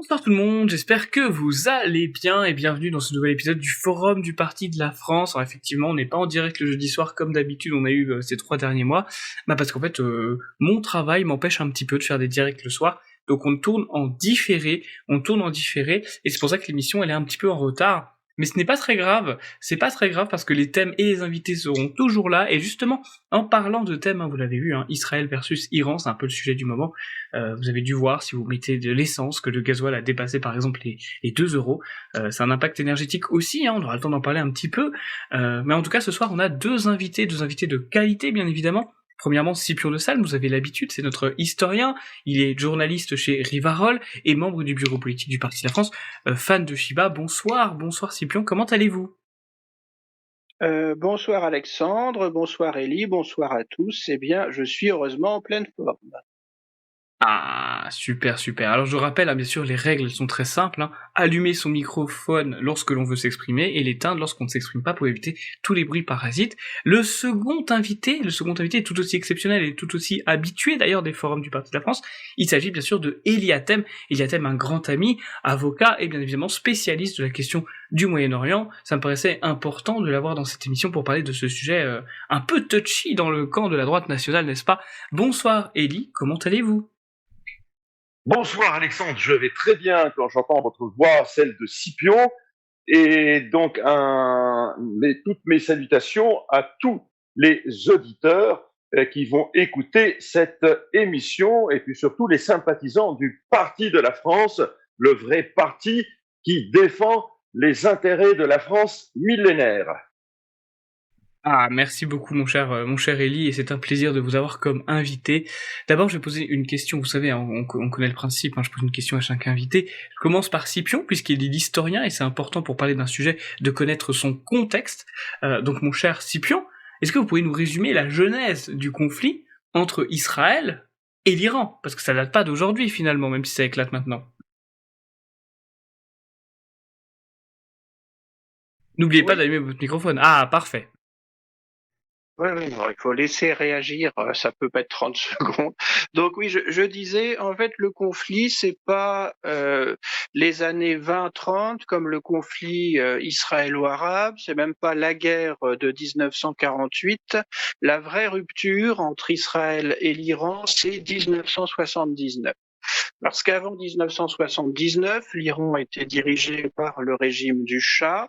Bonsoir tout le monde, j'espère que vous allez bien et bienvenue dans ce nouvel épisode du Forum du Parti de la France. Alors effectivement, on n'est pas en direct le jeudi soir comme d'habitude on a eu ces 3 derniers mois, parce qu'en fait mon travail m'empêche un petit peu de faire des directs le soir, donc on tourne en différé, et c'est pour ça que l'émission elle est un petit peu en retard. Mais ce n'est pas très grave, c'est pas très grave parce que les thèmes et les invités seront toujours là, et justement, en parlant de thèmes, vous l'avez vu, Israël versus Iran, c'est un peu le sujet du moment. Vous avez dû voir, si vous mettez de l'essence, que le gasoil a dépassé par exemple les 2 euros. C'est un impact énergétique aussi, on aura le temps d'en parler un petit peu. Mais en tout cas, ce soir, on a deux invités de qualité, bien évidemment. Premièrement, Scipion de Salm, vous avez l'habitude, c'est notre historien, il est journaliste chez Rivarol et membre du bureau politique du Parti de la France, fan de Shiba. Bonsoir Scipion, comment allez-vous? Bonsoir Alexandre, bonsoir Élie, bonsoir à tous. Eh bien, je suis heureusement en pleine forme. Ah, super, super. Alors je rappelle, bien sûr, les règles elles sont très simples. Allumer son microphone lorsque l'on veut s'exprimer et l'éteindre lorsqu'on ne s'exprime pas pour éviter tous les bruits parasites. Le second invité est tout aussi exceptionnel et tout aussi habitué d'ailleurs des forums du Parti de la France. Il s'agit bien sûr de Eliatem. Eliatem, un grand ami, avocat et bien évidemment spécialiste de la question du Moyen-Orient. Ça me paraissait important de l'avoir dans cette émission pour parler de ce sujet un peu touchy dans le camp de la droite nationale, n'est-ce pas? Bonsoir Eli, comment allez-vous? Bonsoir Alexandre, je vais très bien quand j'entends votre voix, celle de Scipion, et donc toutes mes salutations à tous les auditeurs qui vont écouter cette émission, et puis surtout les sympathisants du Parti de la France, le vrai parti qui défend les intérêts de la France millénaire. Ah, merci beaucoup mon cher Eli, et c'est un plaisir de vous avoir comme invité. D'abord, je vais poser une question, vous savez, on connaît le principe, je pose une question à chaque invité. Je commence par Scipion, puisqu'il est l'historien, et c'est important pour parler d'un sujet de connaître son contexte. Donc mon cher Scipion, est-ce que vous pouvez nous résumer la genèse du conflit entre Israël et l'Iran? Parce que ça date pas d'aujourd'hui finalement, même si ça éclate maintenant. N'oubliez pas Oui, d'allumer votre microphone. Ah, parfait. oui, non, il faut laisser réagir, ça peut pas être 30 secondes. Donc oui, je disais, en fait, le conflit, c'est pas les années 20-30 comme le conflit israélo-arabe, c'est même pas la guerre de 1948. La vraie rupture entre Israël et l'Iran, c'est 1979. Parce qu'avant 1979, l'Iran était dirigé par le régime du Shah.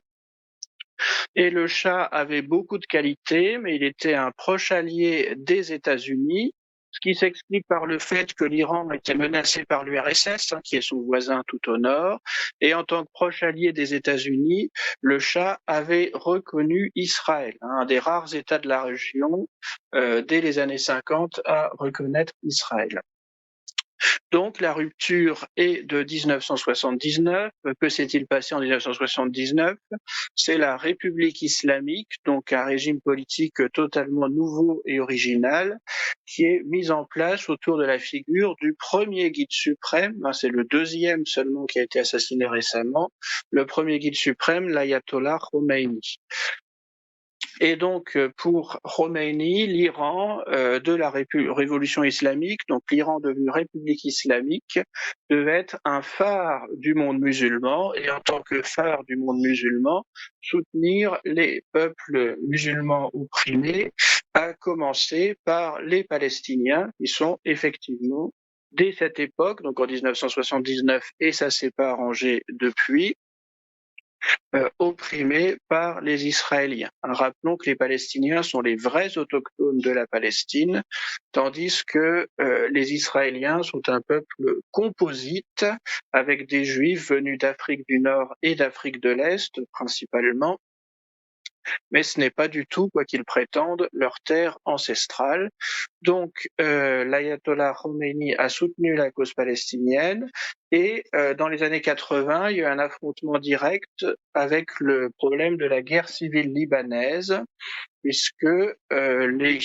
Et le Shah avait beaucoup de qualités, mais il était un proche allié des États-Unis, ce qui s'explique par le fait que l'Iran était menacé par l'URSS, qui est son voisin tout au nord, et en tant que proche allié des États-Unis, le Shah avait reconnu Israël, un des rares États de la région, dès les années 50, à reconnaître Israël. Donc la rupture est de 1979. Que s'est-il passé en 1979? C'est la République islamique, donc un régime politique totalement nouveau et original, qui est mis en place autour de la figure du premier guide suprême. C'est le deuxième seulement qui a été assassiné récemment. Le premier guide suprême, l'ayatollah Khomeini. Et donc, pour Khomeini, l'Iran de la révolution islamique, donc l'Iran devenu République islamique, devait être un phare du monde musulman, et en tant que phare du monde musulman, soutenir les peuples musulmans opprimés, à commencer par les Palestiniens, qui sont effectivement, dès cette époque, donc en 1979, et ça s'est pas arrangé depuis, opprimés par les Israéliens. Rappelons que les Palestiniens sont les vrais autochtones de la Palestine, tandis que les Israéliens sont un peuple composite avec des Juifs venus d'Afrique du Nord et d'Afrique de l'Est principalement, mais ce n'est pas du tout, quoi qu'ils prétendent, leur terre ancestrale. Donc, l'ayatollah Khomeini a soutenu la cause palestinienne, et dans les années 80, il y a eu un affrontement direct avec le problème de la guerre civile libanaise, puisque les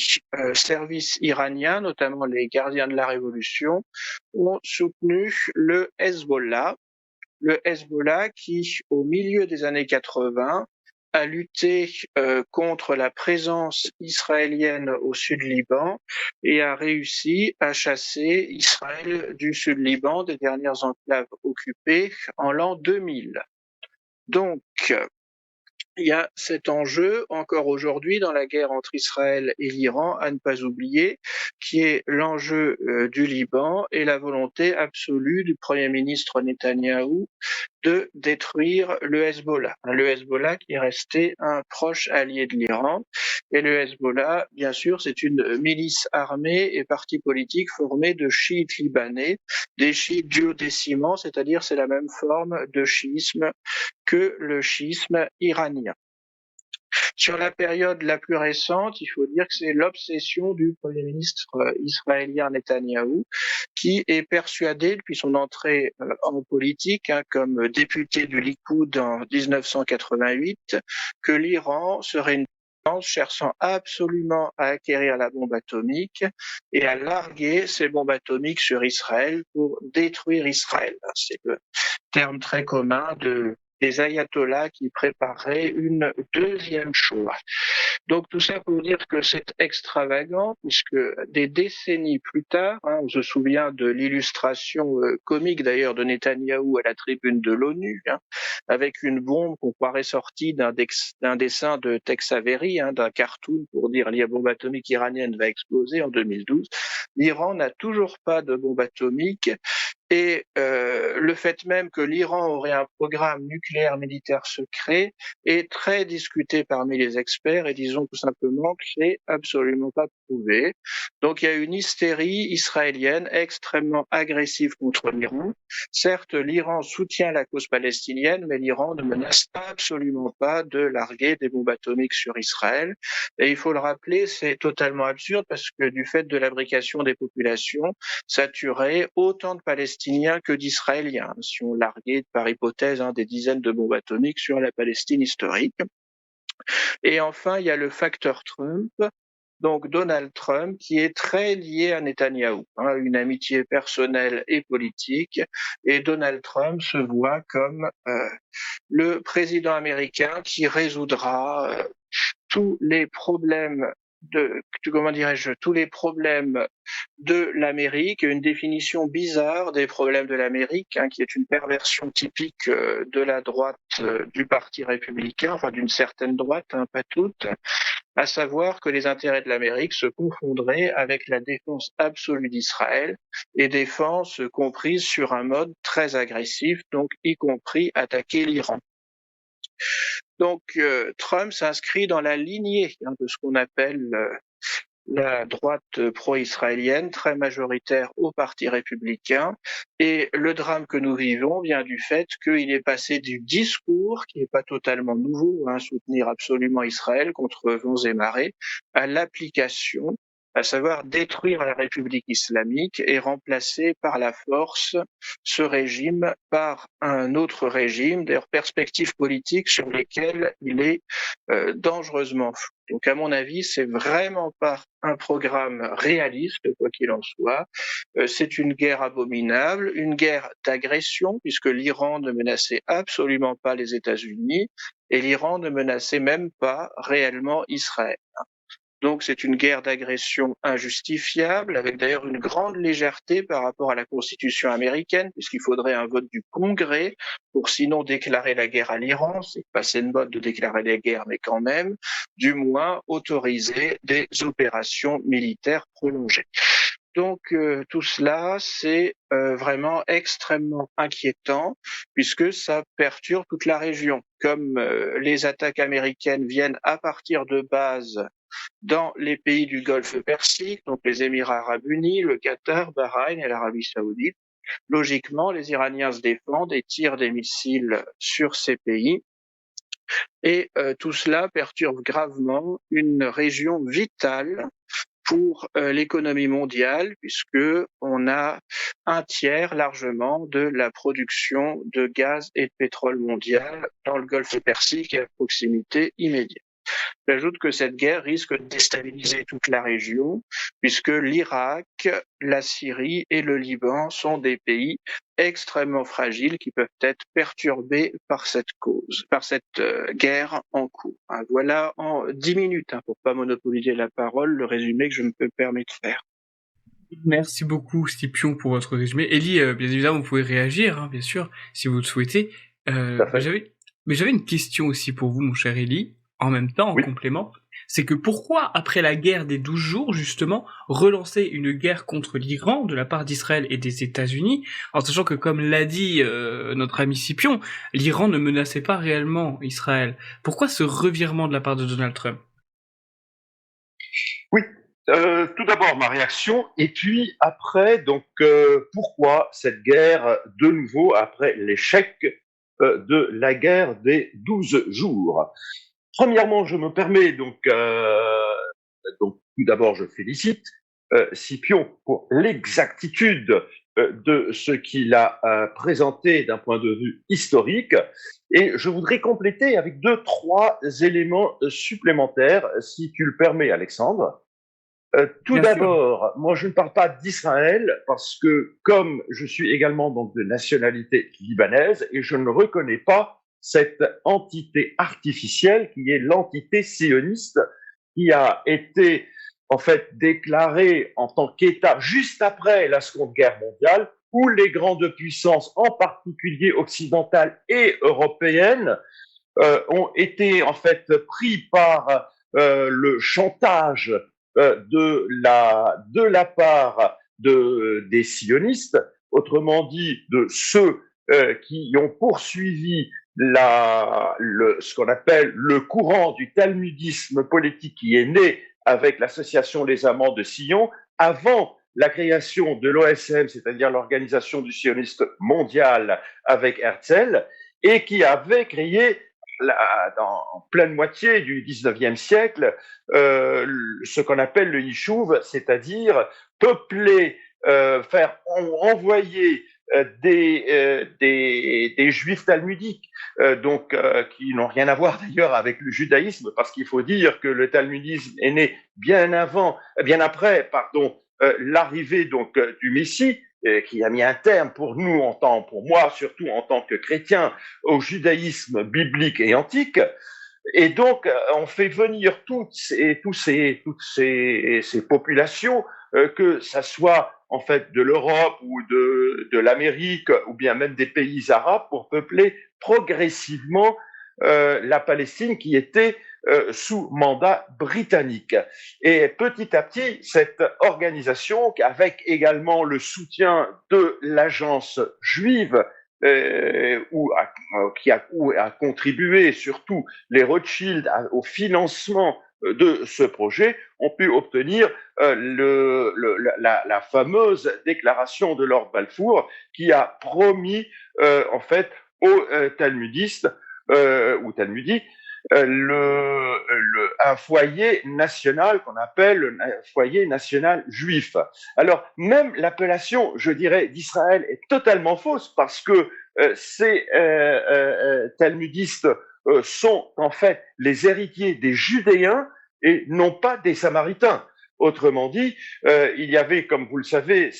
services iraniens, notamment les gardiens de la révolution, ont soutenu le Hezbollah qui, au milieu des années 80, a lutté contre la présence israélienne au sud Liban et a réussi à chasser Israël du sud Liban, des dernières enclaves occupées, en l'an 2000. Donc, il y a cet enjeu encore aujourd'hui dans la guerre entre Israël et l'Iran à ne pas oublier, qui est l'enjeu du Liban et la volonté absolue du Premier ministre Netanyahou de détruire le Hezbollah. Le Hezbollah qui est resté un proche allié de l'Iran. Et le Hezbollah, bien sûr, c'est une milice armée et parti politique formée de chiites libanais, des chiites duodécimants, c'est-à-dire c'est la même forme de chiisme que le chiisme iranien. Sur la période la plus récente, il faut dire que c'est l'obsession du Premier ministre israélien Netanyahou, qui est persuadé depuis son entrée en politique, comme député du Likoud en 1988, que l'Iran serait une puissance cherchant absolument à acquérir la bombe atomique et à larguer ces bombes atomiques sur Israël pour détruire Israël. C'est le terme très commun des ayatollahs qui prépareraient une deuxième Shoah. Donc tout ça pour dire que c'est extravagant, puisque des décennies plus tard, on se souvient de l'illustration comique d'ailleurs de Netanyahou à la tribune de l'ONU, avec une bombe qu'on croirait sortie d'un dessin de Tex Avery, d'un cartoon pour dire la bombe atomique iranienne va exploser en 2012. L'Iran n'a toujours pas de bombe atomique. Et le fait même que l'Iran aurait un programme nucléaire militaire secret est très discuté parmi les experts et disons tout simplement que c'est absolument pas prouvé. Donc il y a une hystérie israélienne extrêmement agressive contre l'Iran. Certes, l'Iran soutient la cause palestinienne, mais l'Iran ne menace absolument pas de larguer des bombes atomiques sur Israël. Et il faut le rappeler, c'est totalement absurde parce que du fait de l'abrication des populations, ça tuerait autant de Palestiniens que d'Israéliens, si on larguait par hypothèse des dizaines de bombes atomiques sur la Palestine historique. Et enfin, il y a le facteur Trump, donc Donald Trump, qui est très lié à Netanyahou, une amitié personnelle et politique. Et Donald Trump se voit comme le président américain qui résoudra tous les problèmes tous les problèmes de l'Amérique, une définition bizarre des problèmes de l'Amérique, qui est une perversion typique de la droite du Parti républicain, enfin d'une certaine droite, pas toute, à savoir que les intérêts de l'Amérique se confondraient avec la défense absolue d'Israël, et défense comprise sur un mode très agressif, donc y compris attaquer l'Iran. Donc Trump s'inscrit dans la lignée de ce qu'on appelle la droite pro-israélienne, très majoritaire au Parti républicain. Et le drame que nous vivons vient du fait qu'il est passé du discours, qui n'est pas totalement nouveau, soutenir absolument Israël contre vents et marées, à l'application, à savoir détruire la République islamique et remplacer par la force ce régime par un autre régime, d'ailleurs perspectives politiques sur lesquelles il est dangereusement flou. Donc à mon avis, c'est vraiment pas un programme réaliste, quoi qu'il en soit. C'est une guerre abominable, une guerre d'agression, puisque l'Iran ne menaçait absolument pas les États-Unis et l'Iran ne menaçait même pas réellement Israël. Donc c'est une guerre d'agression injustifiable, avec d'ailleurs une grande légèreté par rapport à la Constitution américaine, puisqu'il faudrait un vote du Congrès pour sinon déclarer la guerre à l'Iran. C'est passé de mode de déclarer la guerre, mais quand même, du moins autoriser des opérations militaires prolongées. Donc tout cela, c'est vraiment extrêmement inquiétant puisque ça perturbe toute la région. Comme les attaques américaines viennent à partir de bases dans les pays du Golfe Persique, donc les Émirats arabes unis, le Qatar, Bahreïn et l'Arabie saoudite, logiquement, les Iraniens se défendent et tirent des missiles sur ces pays. Et tout cela perturbe gravement une région vitale pour l'économie mondiale, puisque on a un tiers largement de la production de gaz et de pétrole mondial dans le Golfe Persique et à proximité immédiate. J'ajoute que cette guerre risque de déstabiliser toute la région, puisque l'Irak, la Syrie et le Liban sont des pays extrêmement fragiles qui peuvent être perturbés par cette cause, par cette guerre en cours. Voilà en 10 minutes, pour pas monopoliser la parole, le résumé que je me permets de faire. Merci beaucoup, Scipion, pour votre résumé. Ellie, bien évidemment, vous pouvez réagir, hein, bien sûr, si vous le souhaitez. Tout à fait. J'avais une question aussi pour vous, mon cher Ellie, en même temps, en Oui. complément. C'est que pourquoi, après la guerre des 12 jours, justement, relancer une guerre contre l'Iran de la part d'Israël et des États-Unis, en sachant que, comme l'a dit notre ami Scipion, l'Iran ne menaçait pas réellement Israël. Pourquoi ce revirement de la part de Donald Trump? Oui. Tout d'abord ma réaction, et puis après, donc pourquoi cette guerre de nouveau après l'échec de la guerre des 12 jours. Premièrement, je me permets donc tout d'abord je félicite Scipion pour l'exactitude de ce qu'il a présenté d'un point de vue historique, et je voudrais compléter avec 2-3 éléments supplémentaires, si tu le permets, Alexandre. Tout Bien sûr. d'abord, moi je ne parle pas d'Israël parce que comme je suis également donc de nationalité libanaise et je ne reconnais pas cette entité artificielle qui est l'entité sioniste qui a été en fait déclarée en tant qu'État juste après la Seconde Guerre mondiale, où les grandes puissances, en particulier occidentales et européennes, ont été en fait pris par le chantage de la part des sionistes, autrement dit de ceux qui ont poursuivi ce qu'on appelle le courant du talmudisme politique qui est né avec l'association Les Amants de Sion, avant la création de l'OSM, c'est-à-dire l'Organisation du sioniste mondial avec Herzl, et qui avait créé en pleine moitié du 19e siècle, ce qu'on appelle le Yishuv, c'est-à-dire peupler, envoyer des juifs talmudiques, qui n'ont rien à voir d'ailleurs avec le judaïsme, parce qu'il faut dire que le talmudisme est né bien après, l'arrivée donc du Messie, qui a mis un terme pour moi surtout en tant que chrétien, au judaïsme biblique et antique. Et donc, on fait venir toutes ces populations, que ça soit en fait de l'Europe ou de l'Amérique ou bien même des pays arabes, pour peupler progressivement la Palestine qui était sous mandat britannique. Et petit à petit, cette organisation, avec également le soutien de l'agence juive, qui a contribué, surtout les Rothschild, au financement de ce projet, ont pu obtenir la fameuse déclaration de Lord Balfour, qui a promis en fait aux talmudistes ou talmudis un foyer national qu'on appelle un foyer national juif. Alors, même l'appellation, je dirais, d'Israël est totalement fausse, parce que ces talmudistes sont en fait les héritiers des Judéens et non pas des Samaritains. Autrement dit, il y avait, comme vous le savez,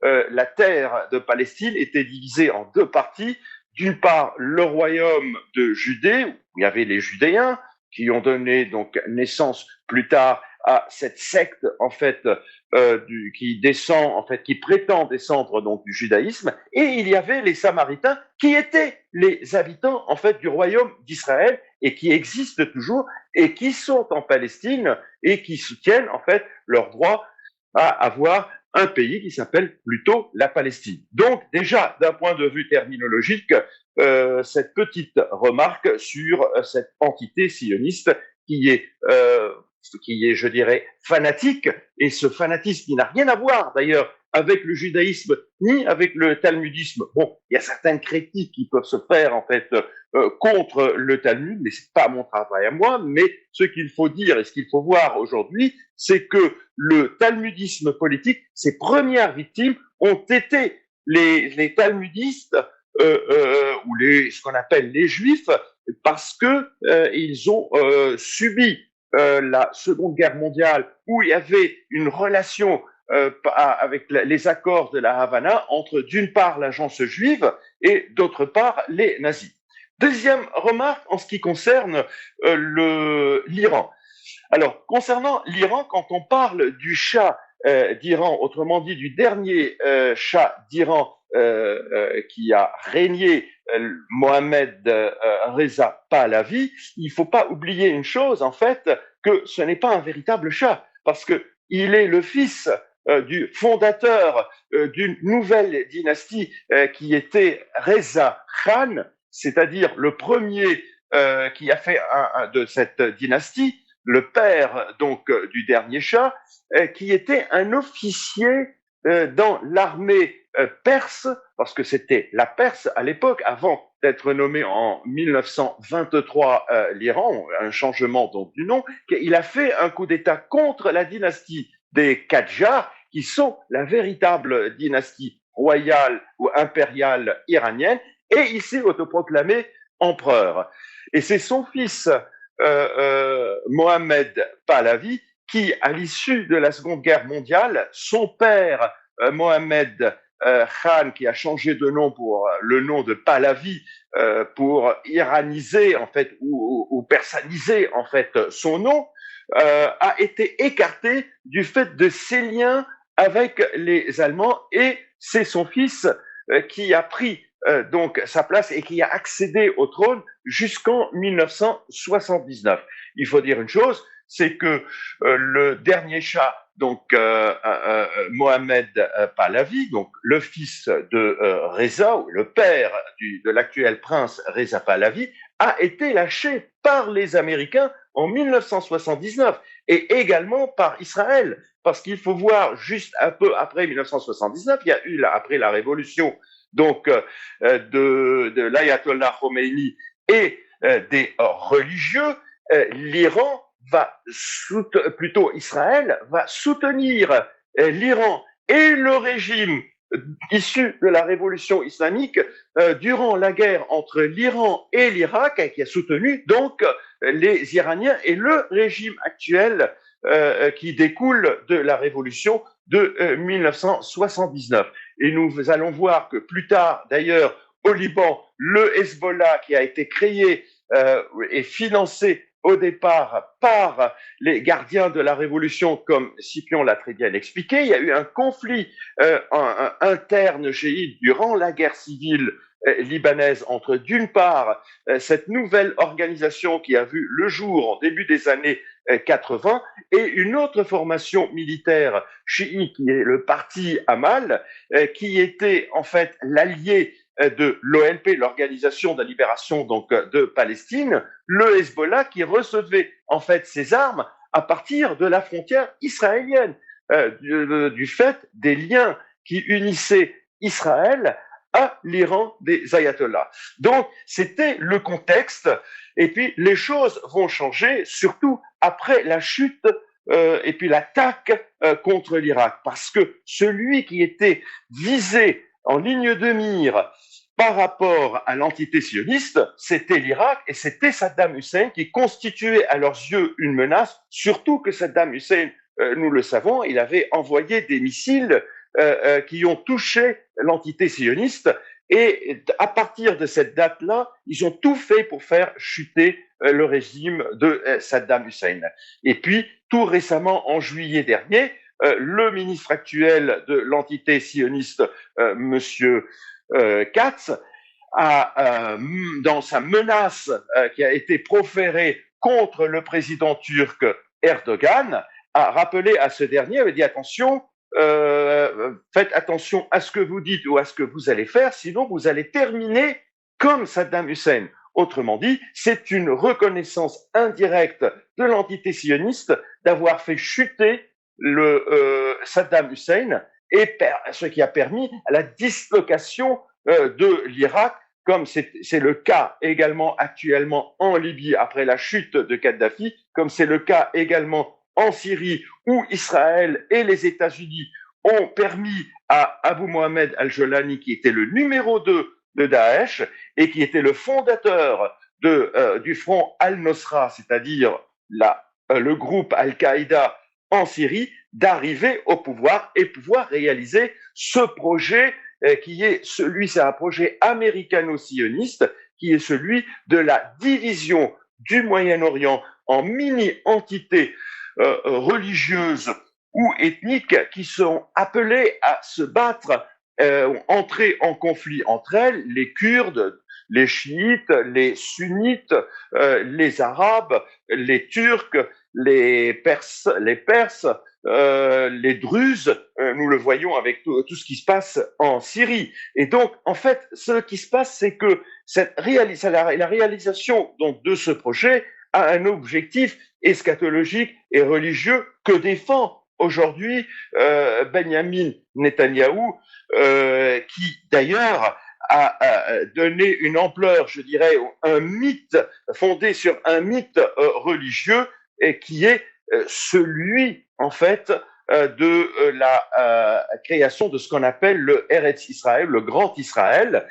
la terre de Palestine était divisée en 2 parties. D'une part, le royaume de Judée, où il y avait les Judéens, qui ont donné donc naissance plus tard à cette secte en fait qui prétend descendre donc du judaïsme, et il y avait les Samaritains qui étaient les habitants en fait du royaume d'Israël et qui existent toujours et qui sont en Palestine et qui soutiennent en fait leur droit à avoir un pays qui s'appelle plutôt la Palestine. Donc déjà, d'un point de vue terminologique, cette petite remarque sur cette entité sioniste qui est, je dirais, fanatique, et ce fanatisme qui n'a rien à voir d'ailleurs avec le judaïsme ni avec le talmudisme. Bon, il y a certaines critiques qui peuvent se faire en fait contre le Talmud, mais c'est pas mon travail à moi. Mais ce qu'il faut dire et ce qu'il faut voir aujourd'hui, c'est que le talmudisme politique, ses premières victimes ont été les talmudistes ou ce qu'on appelle les Juifs, parce que ils ont subi la Seconde Guerre mondiale, où il y avait une relation avec les accords de la Havana entre d'une part l'agence juive et d'autre part les nazis. Deuxième remarque en ce qui concerne l'Iran. Alors, concernant l'Iran, quand on parle du Shah d'Iran, autrement dit du dernier Shah d'Iran qui a régné, Mohammed Reza Pahlavi, il ne faut pas oublier une chose, en fait, que ce n'est pas un véritable Shah, parce qu'il est le fils du fondateur d'une nouvelle dynastie qui était Reza Khan, c'est-à-dire le premier qui a fait de cette dynastie, le père donc du dernier Shah, qui était un officier dans l'armée perse, parce que c'était la Perse à l'époque, avant d'être nommé en 1923 l'Iran, un changement donc du nom, il a fait un coup d'État contre la dynastie des Qadjars, qui sont la véritable dynastie royale ou impériale iranienne, et il s'est autoproclamé empereur. Et c'est son fils Mohammed Pahlavi qui, à l'issue de la Seconde Guerre mondiale, son père Mohammed Khan, qui a changé de nom pour le nom de Pahlavi pour iraniser en fait ou persaniser en fait son nom, a été écarté du fait de ses liens avec les Allemands, et c'est son fils qui a pris donc sa place et qui a accédé au trône jusqu'en 1979. Il faut dire une chose, c'est que le dernier Shah, donc Mohammed Pahlavi, donc le fils de Reza, ou le père de l'actuel prince Reza Pahlavi, a été lâché par les Américains en 1979 et également par Israël. Parce qu'il faut voir, juste un peu après 1979, il y a eu, après la révolution donc de l'ayatollah Khomeini et des religieux, l'Iran plutôt Israël va soutenir l'Iran et le régime issu de la révolution islamique durant la guerre entre l'Iran et l'Irak, qui a soutenu donc les Iraniens et le régime actuel qui découle de la révolution de 1979. Et nous allons voir que plus tard, d'ailleurs, au Liban, le Hezbollah, qui a été créé et financé au départ par les gardiens de la révolution, comme Scipion l'a très bien expliqué, il y a eu un conflit interne chiite durant la guerre civile libanaise entre, d'une part, cette nouvelle organisation qui a vu le jour en début des années 80 et une autre formation militaire chiite qui est le parti Amal, qui était en fait l'allié de l'OLP, l'Organisation de la Libération donc de Palestine, le Hezbollah qui recevait en fait ses armes à partir de la frontière israélienne, du fait des liens qui unissaient Israël à l'Iran des ayatollahs. Donc, c'était le contexte, et puis les choses vont changer, surtout après la chute et puis l'attaque contre l'Irak, parce que celui qui était visé en ligne de mire par rapport à l'entité sioniste, c'était l'Irak et c'était Saddam Hussein qui constituait à leurs yeux une menace, surtout que Saddam Hussein, nous le savons, il avait envoyé des missiles qui ont touché l'entité sioniste, et à partir de cette date-là, ils ont tout fait pour faire chuter le régime de Saddam Hussein. Et puis, tout récemment, en juillet dernier, le ministre actuel de l'entité sioniste, monsieur Katz, dans sa menace qui a été proférée contre le président turc Erdogan, a rappelé à ce dernier, avait dit attention, faites attention à ce que vous dites ou à ce que vous allez faire, sinon vous allez terminer comme Saddam Hussein. Autrement dit, c'est une reconnaissance indirecte de l'entité sioniste d'avoir fait chuter Saddam Hussein, et ce qui a permis à la dislocation de l'Irak, comme c'est le cas également actuellement en Libye après la chute de Kadhafi, comme c'est le cas également en Syrie, où Israël et les États-Unis ont permis à Abu Mohamed al-Jolani, qui était le numéro 2 de Daesh et qui était le fondateur du front Al-Nosra, c'est-à-dire le groupe Al-Qaïda en Syrie, d'arriver au pouvoir et pouvoir réaliser ce projet qui est celui, c'est un projet américano-sioniste, qui est celui de la division du Moyen-Orient en mini-entités religieuses ou ethniques qui sont appelées à se battre, entrer en conflit entre elles, les Kurdes, les chiites, les sunnites, les arabes, les turcs, les perses, les druzes, nous le voyons avec tout ce qui se passe en Syrie. Et donc, en fait, ce qui se passe, c'est que la réalisation donc, de ce projet a un objectif eschatologique et religieux que défend aujourd'hui Benjamin Netanyahou, qui d'ailleurs a donné une ampleur, je dirais, un mythe fondé sur un mythe religieux et qui est celui, en fait, de la création de ce qu'on appelle le Eretz Israël, le Grand Israël,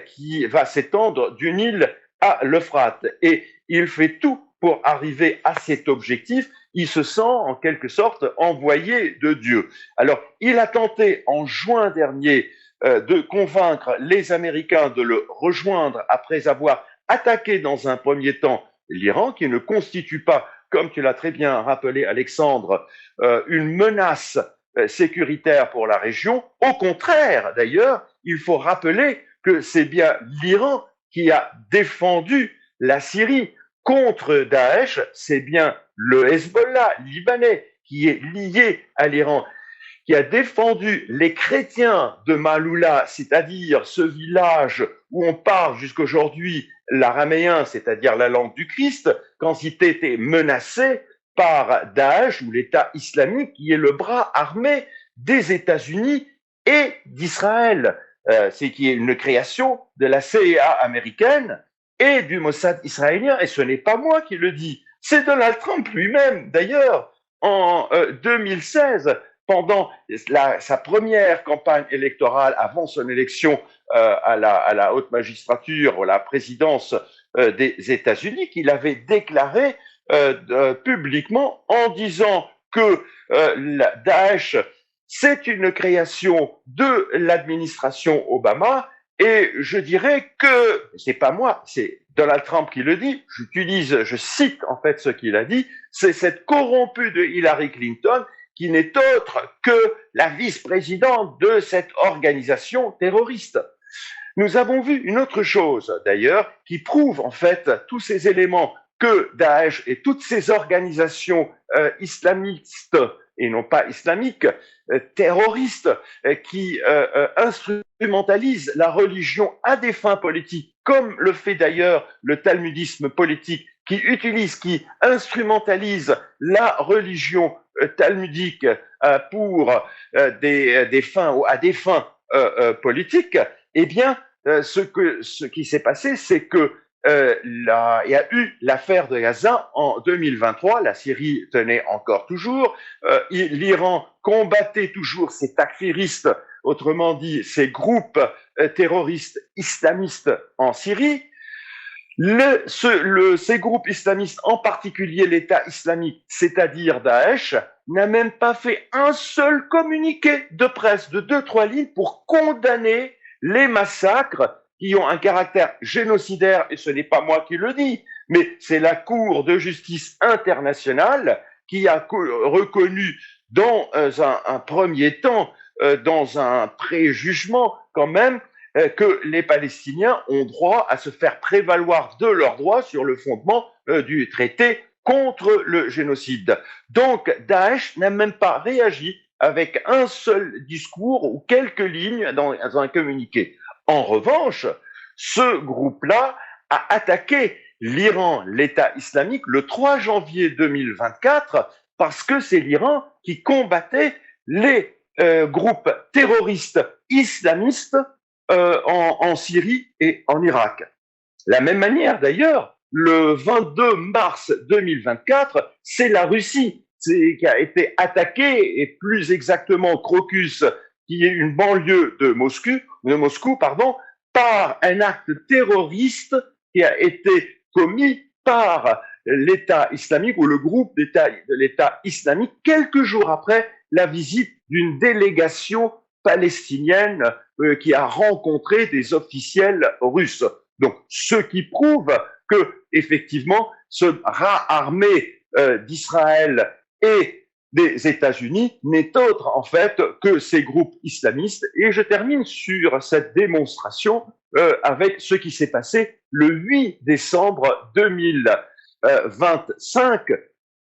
qui va s'étendre du Nil à l'Euphrate. Et il fait tout pour arriver à cet objectif. Il se sent en quelque sorte envoyé de Dieu. Alors, il a tenté en juin dernier de convaincre les Américains de le rejoindre après avoir attaqué dans un premier temps l'Iran, qui ne constitue pas, comme tu l'as très bien rappelé Alexandre, une menace sécuritaire pour la région. Au contraire, d'ailleurs, il faut rappeler que c'est bien l'Iran qui a défendu la Syrie contre Daesh, c'est bien le Hezbollah libanais qui est lié à l'Iran, qui a défendu les chrétiens de Maaloula, c'est-à-dire ce village où on parle jusqu'aujourd'hui l'araméen, c'est-à-dire la langue du Christ, quand il était menacé par Daesh ou l'État islamique, qui est le bras armé des États-Unis et d'Israël. C'est qui est une création de la CIA américaine et du Mossad israélien. Et ce n'est pas moi qui le dis, c'est Donald Trump lui-même, d'ailleurs, en 2016, pendant sa première campagne électorale avant son élection à la haute magistrature, ou la présidence des États-Unis, qu'il avait déclaré publiquement en disant que Daesh, c'est une création de l'administration Obama, et je dirais que, c'est pas moi, c'est Donald Trump qui le dit, je cite en fait ce qu'il a dit, c'est cette corrompue de Hillary Clinton qui n'est autre que la vice-présidente de cette organisation terroriste. Nous avons vu une autre chose, d'ailleurs, qui prouve en fait tous ces éléments que Daesh et toutes ces organisations islamistes, et non pas islamiques, terroristes, qui instrumentalisent la religion à des fins politiques, comme le fait d'ailleurs le talmudisme politique, qui instrumentalise la religion talmudique pour des fins ou à des fins politiques, eh bien, ce qui s'est passé, c'est que il y a eu l'affaire de Gaza en 2023, la Syrie tenait encore toujours, l'Iran combattait toujours ces takfiristes, autrement dit ces groupes terroristes islamistes en Syrie. Ces groupes islamistes, en particulier l'État islamique, c'est-à-dire Daesh, n'a même pas fait un seul communiqué de presse de 2-3 lignes pour condamner les massacres qui ont un caractère génocidaire, et ce n'est pas moi qui le dis, mais c'est la Cour de justice internationale qui a reconnu dans un premier temps, dans un préjugement quand même, que les Palestiniens ont droit à se faire prévaloir de leurs droits sur le fondement du traité contre le génocide. Donc Daesh n'a même pas réagi avec un seul discours ou quelques lignes dans un communiqué. En revanche, ce groupe-là a attaqué l'Iran, l'État islamique, le 3 janvier 2024, parce que c'est l'Iran qui combattait les groupes terroristes islamistes en Syrie et en Irak. De la même manière, d'ailleurs, le 22 mars 2024, c'est la Russie qui a été attaquée, et plus exactement Crocus, qui est une banlieue de Moscou, par un acte terroriste qui a été commis par l'État islamique ou le groupe de l'État islamique quelques jours après la visite d'une délégation palestinienne qui a rencontré des officiels russes. Donc, ce qui prouve que, effectivement, ce bras armé d'Israël et des États-Unis n'est autre, en fait, que ces groupes islamistes. Et je termine sur cette démonstration avec ce qui s'est passé le 8 décembre 2025,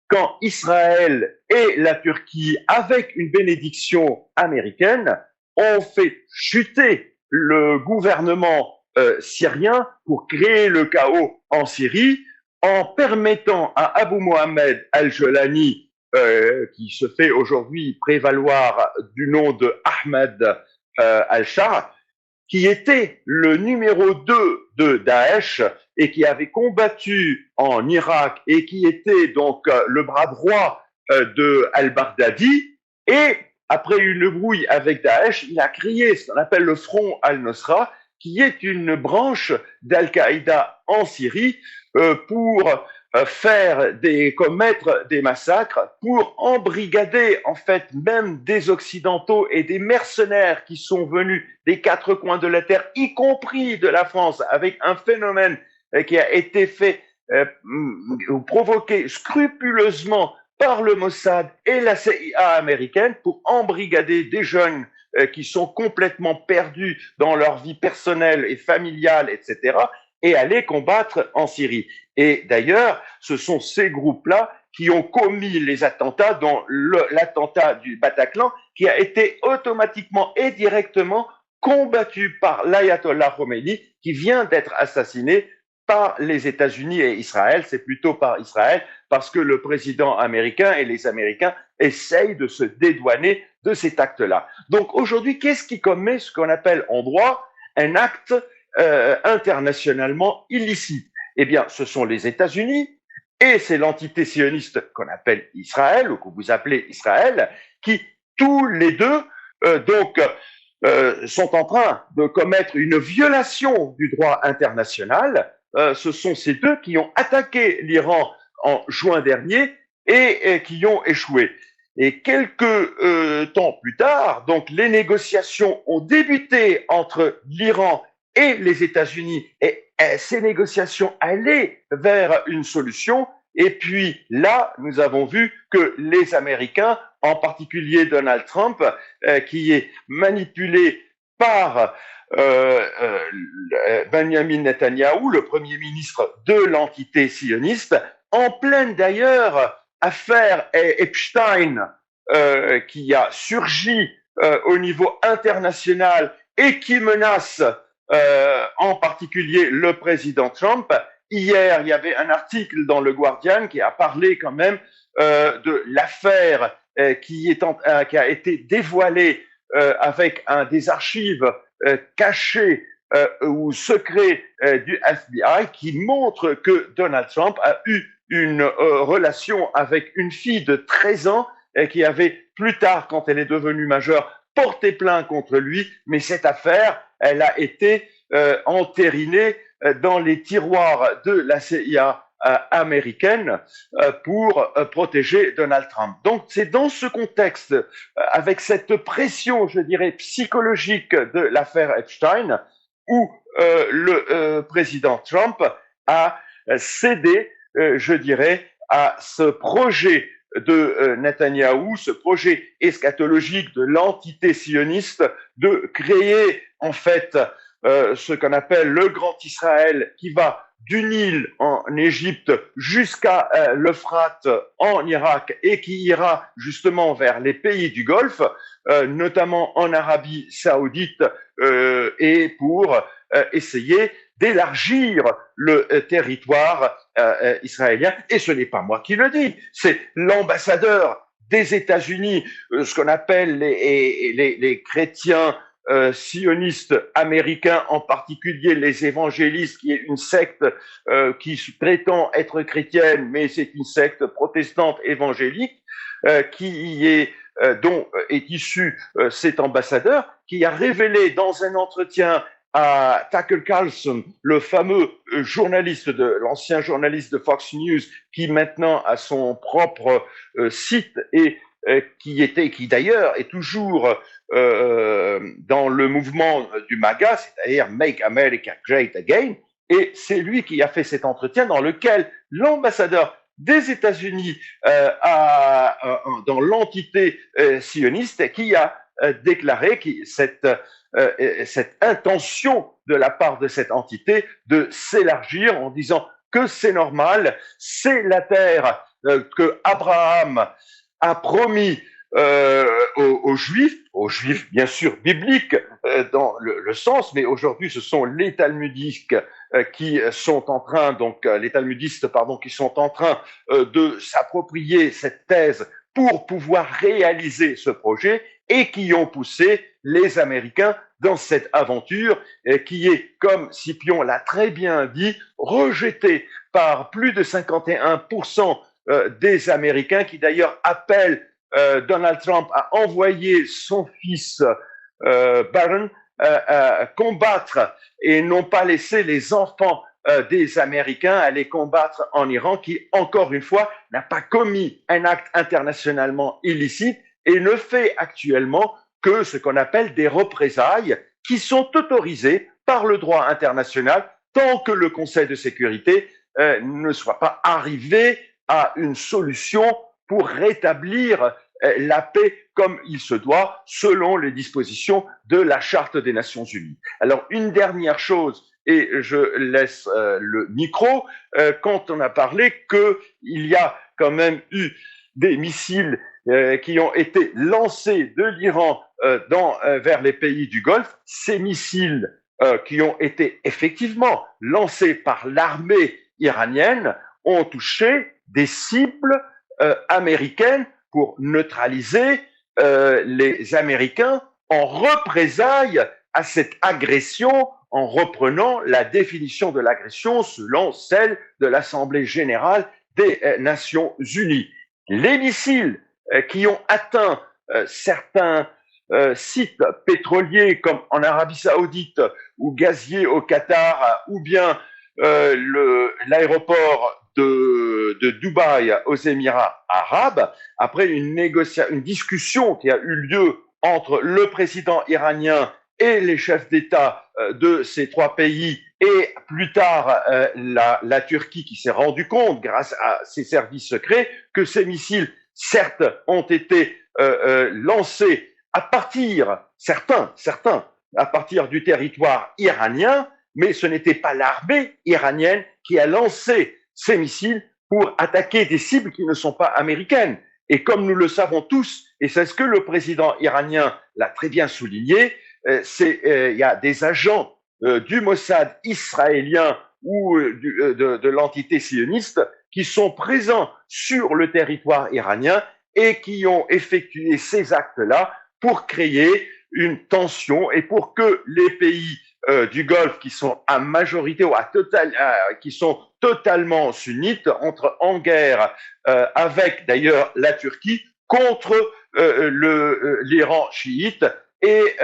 quand Israël et la Turquie, avec une bénédiction américaine, ont fait chuter le gouvernement syrien pour créer le chaos en Syrie, en permettant à Abu Mohamed al-Jolani, qui se fait aujourd'hui prévaloir du nom de Ahmed al-Shah, qui était le numéro 2 de Daesh et qui avait combattu en Irak et qui était donc le bras droit de al-Baghdadi. Et après une brouille avec Daesh, il a créé ce qu'on appelle le Front al-Nusra, qui est une branche d'Al-Qaïda en Syrie pour commettre des massacres, pour embrigader en fait même des Occidentaux et des mercenaires qui sont venus des quatre coins de la Terre, y compris de la France, avec un phénomène qui a été fait provoqué scrupuleusement par le Mossad et la CIA américaine pour embrigader des jeunes qui sont complètement perdus dans leur vie personnelle et familiale, etc., et aller combattre en Syrie. Et d'ailleurs, ce sont ces groupes-là qui ont commis les attentats, dont l'attentat du Bataclan, qui a été automatiquement et directement combattu par l'ayatollah Khomeini, qui vient d'être assassiné par les États-Unis et Israël. C'est plutôt par Israël, parce que le président américain et les Américains essayent de se dédouaner de cet acte-là. Donc aujourd'hui, qu'est-ce qui commet ce qu'on appelle en droit un acte internationalement illicite? Eh bien, ce sont les États-Unis et c'est l'entité sioniste qu'on appelle Israël, ou que vous appelez Israël, qui tous les deux sont en train de commettre une violation du droit international. Ce sont ces deux qui ont attaqué l'Iran en juin dernier et qui ont échoué. Et quelques temps plus tard, donc les négociations ont débuté entre l'Iran et les États-Unis, et ces négociations allaient vers une solution. Et puis là, nous avons vu que les Américains, en particulier Donald Trump, qui est manipulé par Benjamin Netanyahou, le premier ministre de l'entité sioniste, en pleine d'ailleurs affaire Epstein, qui a surgi au niveau international et qui menace en particulier le président Trump. Hier, il y avait un article dans le Guardian qui a parlé quand même de l'affaire qui a été dévoilée avec des archives cachées ou secrets du FBI, qui montre que Donald Trump a eu une relation avec une fille de 13 ans qui avait plus tard, quand elle est devenue majeure, porté plainte contre lui, mais cette affaire, elle a été entérinée dans les tiroirs de la CIA américaine pour protéger Donald Trump. Donc c'est dans ce contexte, avec cette pression, je dirais, psychologique de l'affaire Epstein, où le président Trump a cédé, je dirais, à ce projet de Netanyahou, ce projet eschatologique de l'entité sioniste de créer en fait ce qu'on appelle le Grand Israël, qui va du Nil en Égypte jusqu'à l'Euphrate en Irak et qui ira justement vers les pays du Golfe, notamment en Arabie Saoudite, et pour essayer d'élargir le territoire israélien. Et ce n'est pas moi qui le dis, c'est l'ambassadeur des États-Unis, ce qu'on appelle les chrétiens sionistes américains, en particulier les évangélistes, qui est une secte qui prétend être chrétienne, mais c'est une secte protestante évangélique, dont est issu cet ambassadeur, qui a révélé dans un entretien à Tucker Carlson, le fameux l'ancien journaliste de Fox News, qui maintenant a son propre site et qui d'ailleurs est toujours dans le mouvement du MAGA, c'est-à-dire Make America Great Again, et c'est lui qui a fait cet entretien dans lequel l'ambassadeur des États-Unis dans l'entité sioniste qui a déclaré cette intention de la part de cette entité de s'élargir en disant que c'est normal, c'est la terre que Abraham a promis aux Juifs bien sûr bibliques dans le sens, mais aujourd'hui ce sont les talmudistes qui sont en train, qui sont en train de s'approprier cette thèse pour pouvoir réaliser ce projet et qui ont poussé les Américains dans cette aventure qui est, comme Scipion l'a très bien dit, rejetée par plus de 51% des Américains qui d'ailleurs appellent Donald Trump à envoyer son fils Barron combattre et non pas laisser les enfants des Américains aller combattre en Iran qui, encore une fois, n'a pas commis un acte internationalement illicite et ne fait actuellement que ce qu'on appelle des représailles qui sont autorisées par le droit international tant que le Conseil de sécurité ne soit pas arrivé à une solution pour rétablir la paix comme il se doit, selon les dispositions de la Charte des Nations Unies. Alors, une dernière chose, et je laisse le micro, quand on a parlé qu'il y a quand même eu des missiles qui ont été lancés de l'Iran vers les pays du Golfe, ces missiles qui ont été effectivement lancés par l'armée iranienne ont touché des cibles américaines pour neutraliser les Américains en représailles à cette agression, en reprenant la définition de l'agression selon celle de l'Assemblée générale des Nations unies. Les missiles qui ont atteint certains sites pétroliers comme en Arabie Saoudite ou gaziers au Qatar ou bien l'aéroport de Dubaï aux Émirats arabes, après une discussion qui a eu lieu entre le président iranien et les chefs d'État de ces trois pays et plus tard la Turquie qui s'est rendu compte grâce à ses services secrets que ces missiles certes ont été lancés à partir à partir du territoire iranien, mais ce n'était pas l'armée iranienne qui a lancé ces missiles pour attaquer des cibles qui ne sont pas américaines. Et comme nous le savons tous, et c'est ce que le président iranien l'a très bien souligné, il y a des agents du Mossad israélien ou de l'entité sioniste qui sont présents sur le territoire iranien et qui ont effectué ces actes-là pour créer une tension et pour que les pays du Golfe qui sont à majorité ou qui sont totalement sunnites entrent en guerre avec d'ailleurs la Turquie contre l'Iran chiite et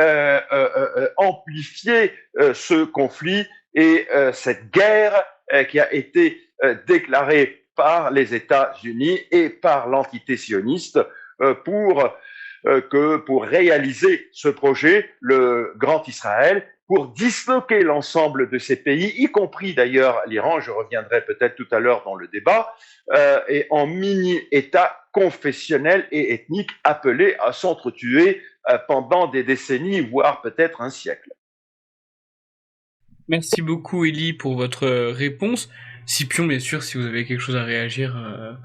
amplifier ce conflit et cette guerre qui a été déclarée par les États-Unis et par l'entité sioniste pour réaliser ce projet, le Grand Israël, pour disloquer l'ensemble de ces pays, y compris d'ailleurs l'Iran, je reviendrai peut-être tout à l'heure dans le débat, et en mini-État confessionnel et ethnique appelé à s'entretuer pendant des décennies, voire peut-être un siècle. Merci beaucoup, Élie, pour votre réponse. Scipion, bien sûr, si vous avez quelque chose à réagir,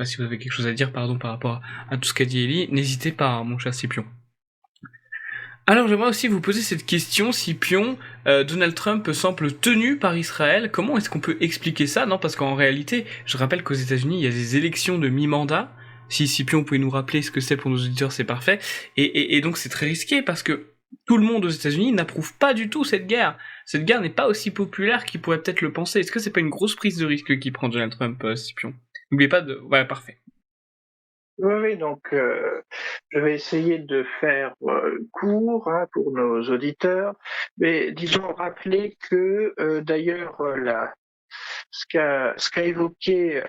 si vous avez quelque chose à dire, par rapport à tout ce qu'a dit Élie, n'hésitez pas, hein, mon cher Scipion. Alors, j'aimerais aussi vous poser cette question, Scipion. Donald Trump semble tenu par Israël. Comment est-ce qu'on peut expliquer ça? Non, parce qu'en réalité, je rappelle qu'aux États-Unis, il y a des élections de mi-mandat. Si Scipion pouvait nous rappeler ce que c'est pour nos auditeurs, c'est parfait. Et donc, c'est très risqué parce que tout le monde aux États-Unis n'approuve pas du tout cette guerre. Cette guerre n'est pas aussi populaire qu'il pourrait peut-être le penser. Est-ce que c'est pas une grosse prise de risque qui prend Donald Trump, Scipion? N'oubliez pas de... Voilà, parfait. Oui, donc je vais essayer de faire court pour nos auditeurs, mais disons rappeler que d'ailleurs ce qu'a évoqué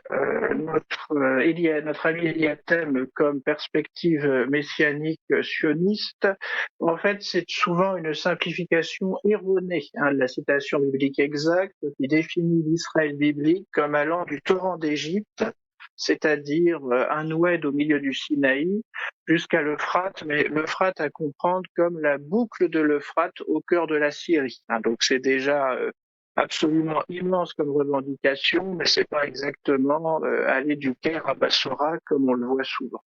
notre ami Eliatem comme perspective messianique sioniste, en fait, c'est souvent une simplification erronée de la citation biblique exacte qui définit l'Israël biblique comme allant du torrent d'Égypte, c'est-à-dire un oued au milieu du Sinaï, jusqu'à l'Euphrate, mais l'Euphrate à comprendre comme la boucle de l'Euphrate au cœur de la Syrie. Donc c'est déjà absolument immense comme revendication, mais c'est pas exactement aller du Caire à Bassora comme on le voit souvent.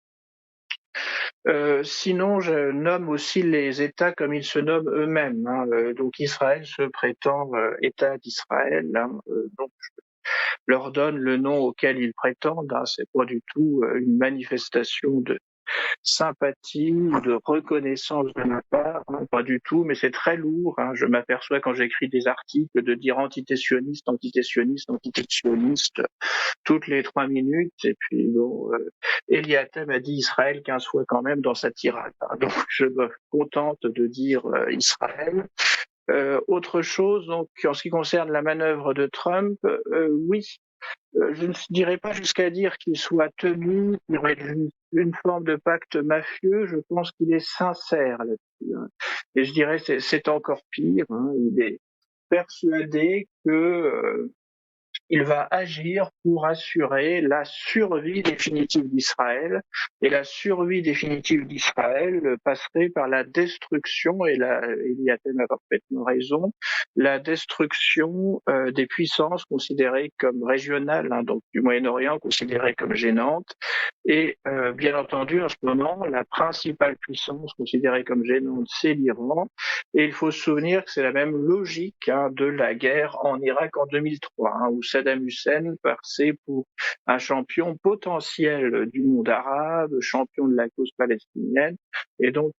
Sinon, je nomme aussi les États comme ils se nomment eux-mêmes. Donc Israël se prétend État d'Israël. Donc je leur donne le nom auquel ils prétendent. C'est pas du tout une manifestation de sympathie ou de reconnaissance de ma part, pas du tout, mais c'est très lourd. Je m'aperçois quand j'écris des articles de dire antitétionniste, antitétionniste, antitétionniste toutes les 3 minutes. Et puis bon, Eliatem a dit Israël 15 fois quand même dans sa tirade. Donc je me contente de dire Israël. Autre chose, donc en ce qui concerne la manœuvre de Trump, oui, je ne dirais pas jusqu'à dire qu'il soit tenu, qu'il y aurait une forme de pacte mafieux. Je pense qu'il est sincère là-dessus. Et je dirais c'est encore pire. Il est persuadé que il va agir pour assurer la survie définitive d'Israël. Et la survie définitive d'Israël passerait par la destruction, et là, Eliatem a parfaitement raison, la destruction des puissances considérées comme régionales, donc du Moyen-Orient, considérées comme gênantes. Et bien entendu, en ce moment, la principale puissance considérée comme gênante, c'est l'Iran. Et il faut se souvenir que c'est la même logique de la guerre en Irak en 2003, où Saddam Hussein passait pour un champion potentiel du monde arabe, champion de la cause palestinienne, et donc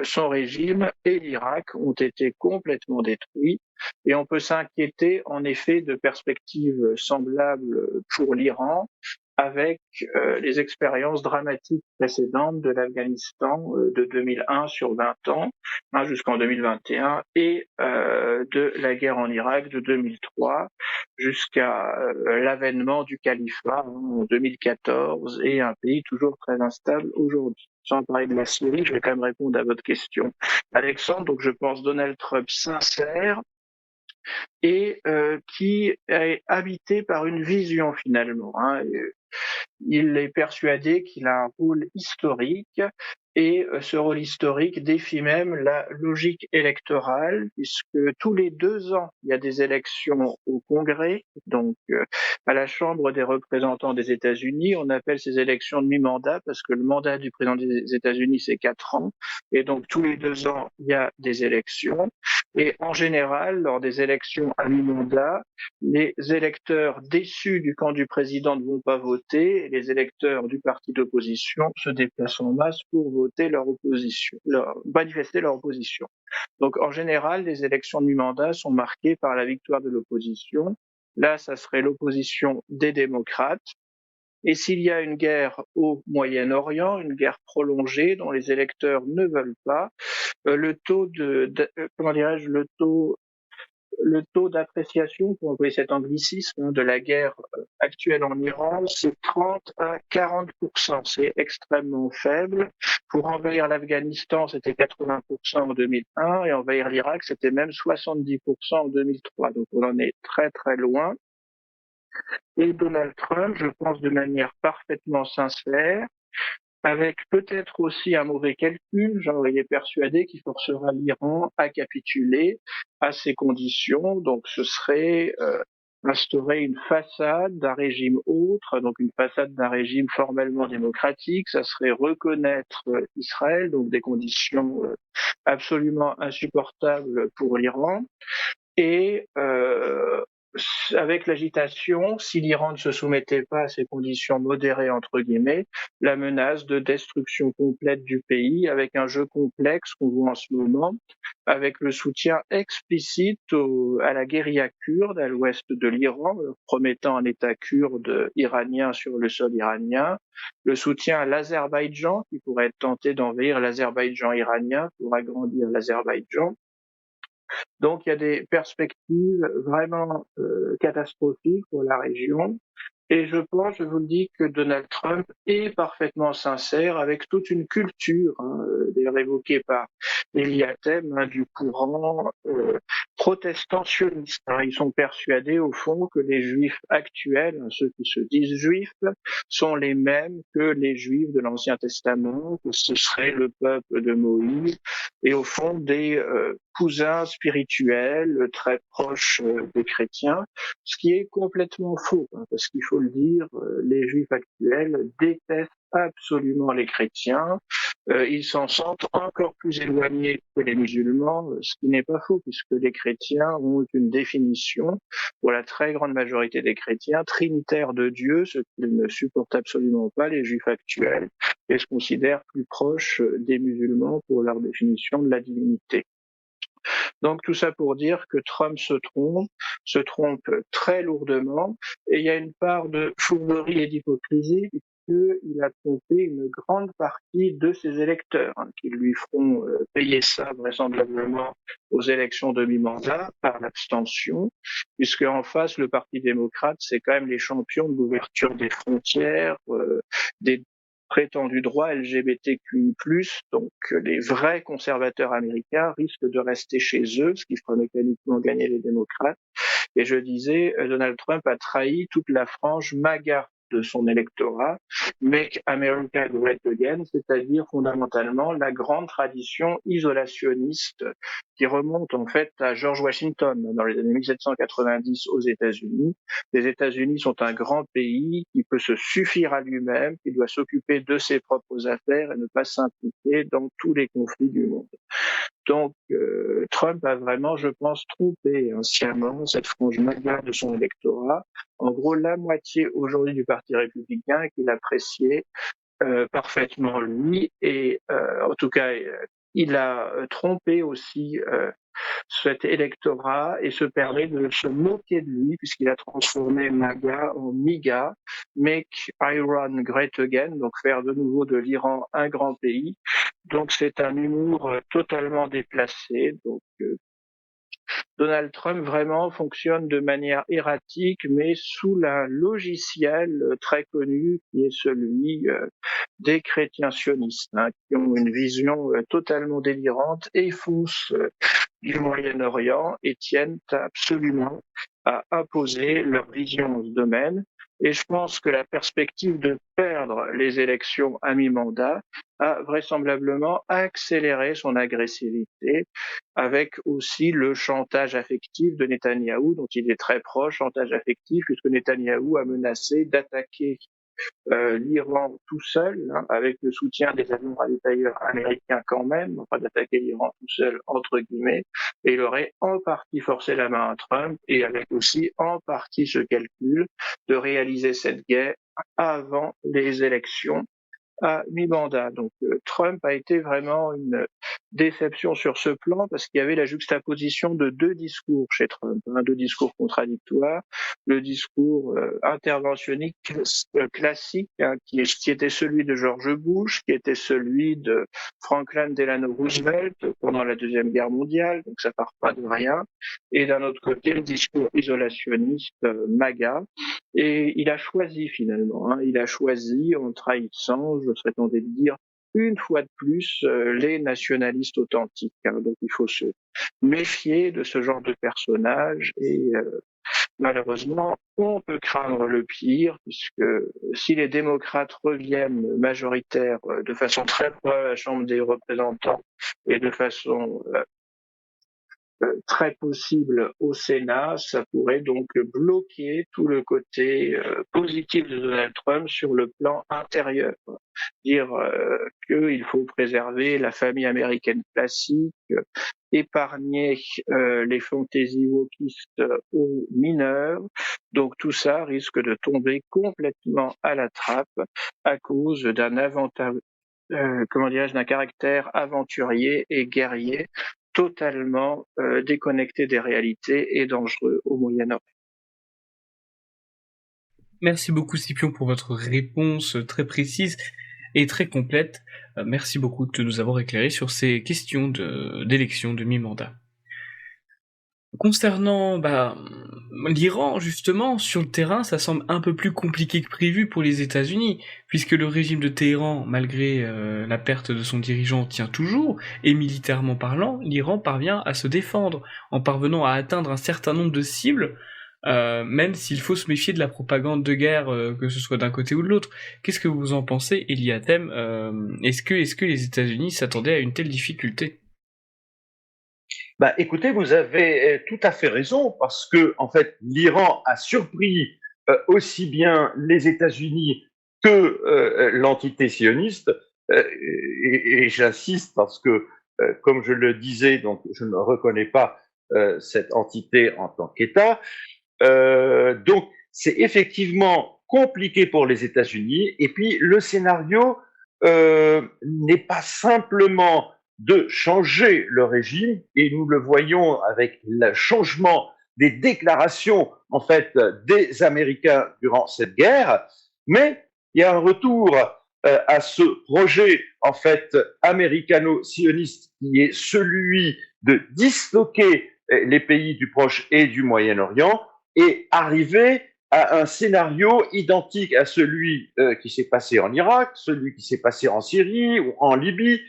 son régime et l'Irak ont été complètement détruits. Et on peut s'inquiéter en effet de perspectives semblables pour l'Iran, avec les expériences dramatiques précédentes de l'Afghanistan de 2001 sur 20 ans jusqu'en 2021 et de la guerre en Irak de 2003 jusqu'à l'avènement du califat en 2014 et un pays toujours très instable aujourd'hui. Sans parler de la Syrie, je vais quand même répondre à votre question, Alexandre. Donc je pense Donald Trump sincère et qui est habité par une vision finalement. Il est persuadé qu'il a un rôle historique et ce rôle historique défie même la logique électorale puisque tous les 2 ans, il y a des élections au Congrès, donc à la Chambre des représentants des États-Unis. On appelle ces élections de mi-mandat parce que le mandat du président des États-Unis, c'est 4 ans. Et donc tous les 2 ans, il y a des élections. Et en général, lors des élections à mi-mandat, les électeurs déçus du camp du président ne vont pas voter et les électeurs du parti d'opposition se déplacent en masse pour voter leur opposition, manifester leur opposition. Donc en général, les élections de mi-mandat sont marquées par la victoire de l'opposition. Là, ça serait l'opposition des démocrates. Et s'il y a une guerre au Moyen-Orient, une guerre prolongée dont les électeurs ne veulent pas, le taux comment dirais-je, le taux d'appréciation, pour employer cet anglicisme, de la guerre actuelle en Iran, c'est 30 à 40%. C'est extrêmement faible. Pour envahir l'Afghanistan, c'était 80% en 2001 et envahir l'Irak, c'était même 70% en 2003. Donc on en est très très loin. Et Donald Trump, je pense de manière parfaitement sincère, avec peut-être aussi un mauvais calcul, il est persuadé qu'il forcera l'Iran à capituler à ces conditions. Donc ce serait instaurer une façade d'un régime autre, donc une façade d'un régime formellement démocratique. Ça serait reconnaître Israël, donc des conditions absolument insupportables pour l'Iran. Et avec l'agitation, si l'Iran ne se soumettait pas à ces conditions modérées, entre guillemets, la menace de destruction complète du pays, avec un jeu complexe qu'on voit en ce moment, avec le soutien explicite à la guérilla kurde à l'ouest de l'Iran, promettant un État kurde iranien sur le sol iranien, le soutien à l'Azerbaïdjan, qui pourrait être tenté d'envahir l'Azerbaïdjan iranien pour agrandir l'Azerbaïdjan. Donc il y a des perspectives vraiment catastrophiques pour la région. Et je pense, je vous le dis, que Donald Trump est parfaitement sincère avec toute une culture, d'ailleurs évoquée par Eliatem, du courant protestant sioniste. Ils sont persuadés, au fond, que les juifs actuels, ceux qui se disent juifs, sont les mêmes que les juifs de l'Ancien Testament, que ce serait le peuple de Moïse, et au fond des cousins spirituels très proches des chrétiens, ce qui est complètement faux, parce qu'il faut le dire, les juifs actuels détestent absolument les chrétiens, ils s'en sentent encore plus éloignés que les musulmans, ce qui n'est pas faux, puisque les chrétiens ont une définition, pour la très grande majorité des chrétiens, trinitaire de Dieu, ce qu'ils ne supportent absolument pas, les juifs actuels, et se considèrent plus proches des musulmans pour leur définition de la divinité. Donc tout ça pour dire que Trump se trompe très lourdement, et il y a une part de fourberie et d'hypocrisie, puisqu'il a trompé une grande partie de ses électeurs, qui lui feront payer ça vraisemblablement aux élections de mi-mandat par l'abstention, puisque en face, le Parti démocrate, c'est quand même les champions de l'ouverture des frontières, des prétendus droits LGBTQI+, donc les vrais conservateurs américains risquent de rester chez eux, ce qui fera mécaniquement gagner les démocrates. Et je disais, Donald Trump a trahi toute la frange MAGA de son électorat, Make America Great Again, c'est-à-dire fondamentalement la grande tradition isolationniste qui remonte en fait à George Washington dans les années 1790 aux États-Unis. Les États-Unis sont un grand pays qui peut se suffire à lui-même, qui doit s'occuper de ses propres affaires et ne pas s'impliquer dans tous les conflits du monde. Donc, Trump a vraiment, je pense, trompé sciemment cette frange MAGA de son électorat. En gros, la moitié aujourd'hui du Parti républicain qu'il appréciait parfaitement lui, et en tout cas, il a trompé aussi cet électorat et se permet de se moquer de lui puisqu'il a transformé MAGA en MIGA, Make Iran Great Again, donc faire de nouveau de l'Iran un grand pays. Donc c'est un humour totalement déplacé. Donc Donald Trump vraiment fonctionne de manière erratique, mais sous un logiciel très connu qui est celui des chrétiens sionistes, qui ont une vision totalement délirante et fausse du Moyen-Orient et tiennent absolument à imposer leur vision dans ce domaine. Et je pense que la perspective de perdre les élections à mi-mandat a vraisemblablement accéléré son agressivité, avec aussi le chantage affectif de Netanyahou, dont il est très proche, chantage affectif, puisque Netanyahou a menacé d'attaquer l'Iran tout seul, avec le soutien des avions ravitailleurs américains quand même, pas d'attaquer l'Iran tout seul, entre guillemets, et il aurait en partie forcé la main à Trump, et avec aussi en partie ce calcul de réaliser cette guerre avant les élections à mi-mandat. Donc Trump a été vraiment une déception sur ce plan parce qu'il y avait la juxtaposition de deux discours chez Trump, deux discours contradictoires, le discours interventionniste classique qui était celui de George Bush, qui était celui de Franklin Delano Roosevelt pendant la Deuxième Guerre mondiale, donc ça part pas de rien, et d'un autre côté le discours isolationniste MAGA. Et il a choisi finalement, il a choisi en trahissant, je serais tenté de dire, une fois de plus, les nationalistes authentiques. Donc il faut se méfier de ce genre de personnages et malheureusement, on peut craindre le pire, puisque si les démocrates reviennent majoritaires de façon très proche à la Chambre des représentants et de façon très possible au Sénat, ça pourrait donc bloquer tout le côté positif de Donald Trump sur le plan intérieur. Dire qu'il faut préserver la famille américaine classique, épargner les fantaisies wokistes aux mineurs. Donc tout ça risque de tomber complètement à la trappe à cause d'un d'un caractère aventurier et guerrier totalement déconnecté des réalités et dangereux au Moyen-Orient. Merci beaucoup Scipion pour votre réponse très précise et très complète. Merci beaucoup de nous avoir éclairé sur ces questions d'élection de mi-mandat. Concernant l'Iran, justement, sur le terrain, ça semble un peu plus compliqué que prévu pour les États-Unis, puisque le régime de Téhéran, malgré la perte de son dirigeant, tient toujours, et militairement parlant, l'Iran parvient à se défendre, en parvenant à atteindre un certain nombre de cibles, même s'il faut se méfier de la propagande de guerre, que ce soit d'un côté ou de l'autre. Qu'est-ce que vous en pensez, Eliatem? Est-ce que les États-Unis s'attendaient à une telle difficulté? Écoutez, vous avez tout à fait raison, parce que en fait, l'Iran a surpris aussi bien les États-Unis que l'entité sioniste, et j'insiste parce que, comme je le disais, donc je ne reconnais pas cette entité en tant qu'État. Donc, c'est effectivement compliqué pour les États-Unis. Et puis, le scénario n'est pas simplement de changer le régime, et nous le voyons avec le changement des déclarations en fait des Américains durant cette guerre, mais il y a un retour à ce projet en fait américano-sioniste qui est celui de disloquer les pays du Proche et du Moyen-Orient et arriver à un scénario identique à celui qui s'est passé en Irak, celui qui s'est passé en Syrie ou en Libye,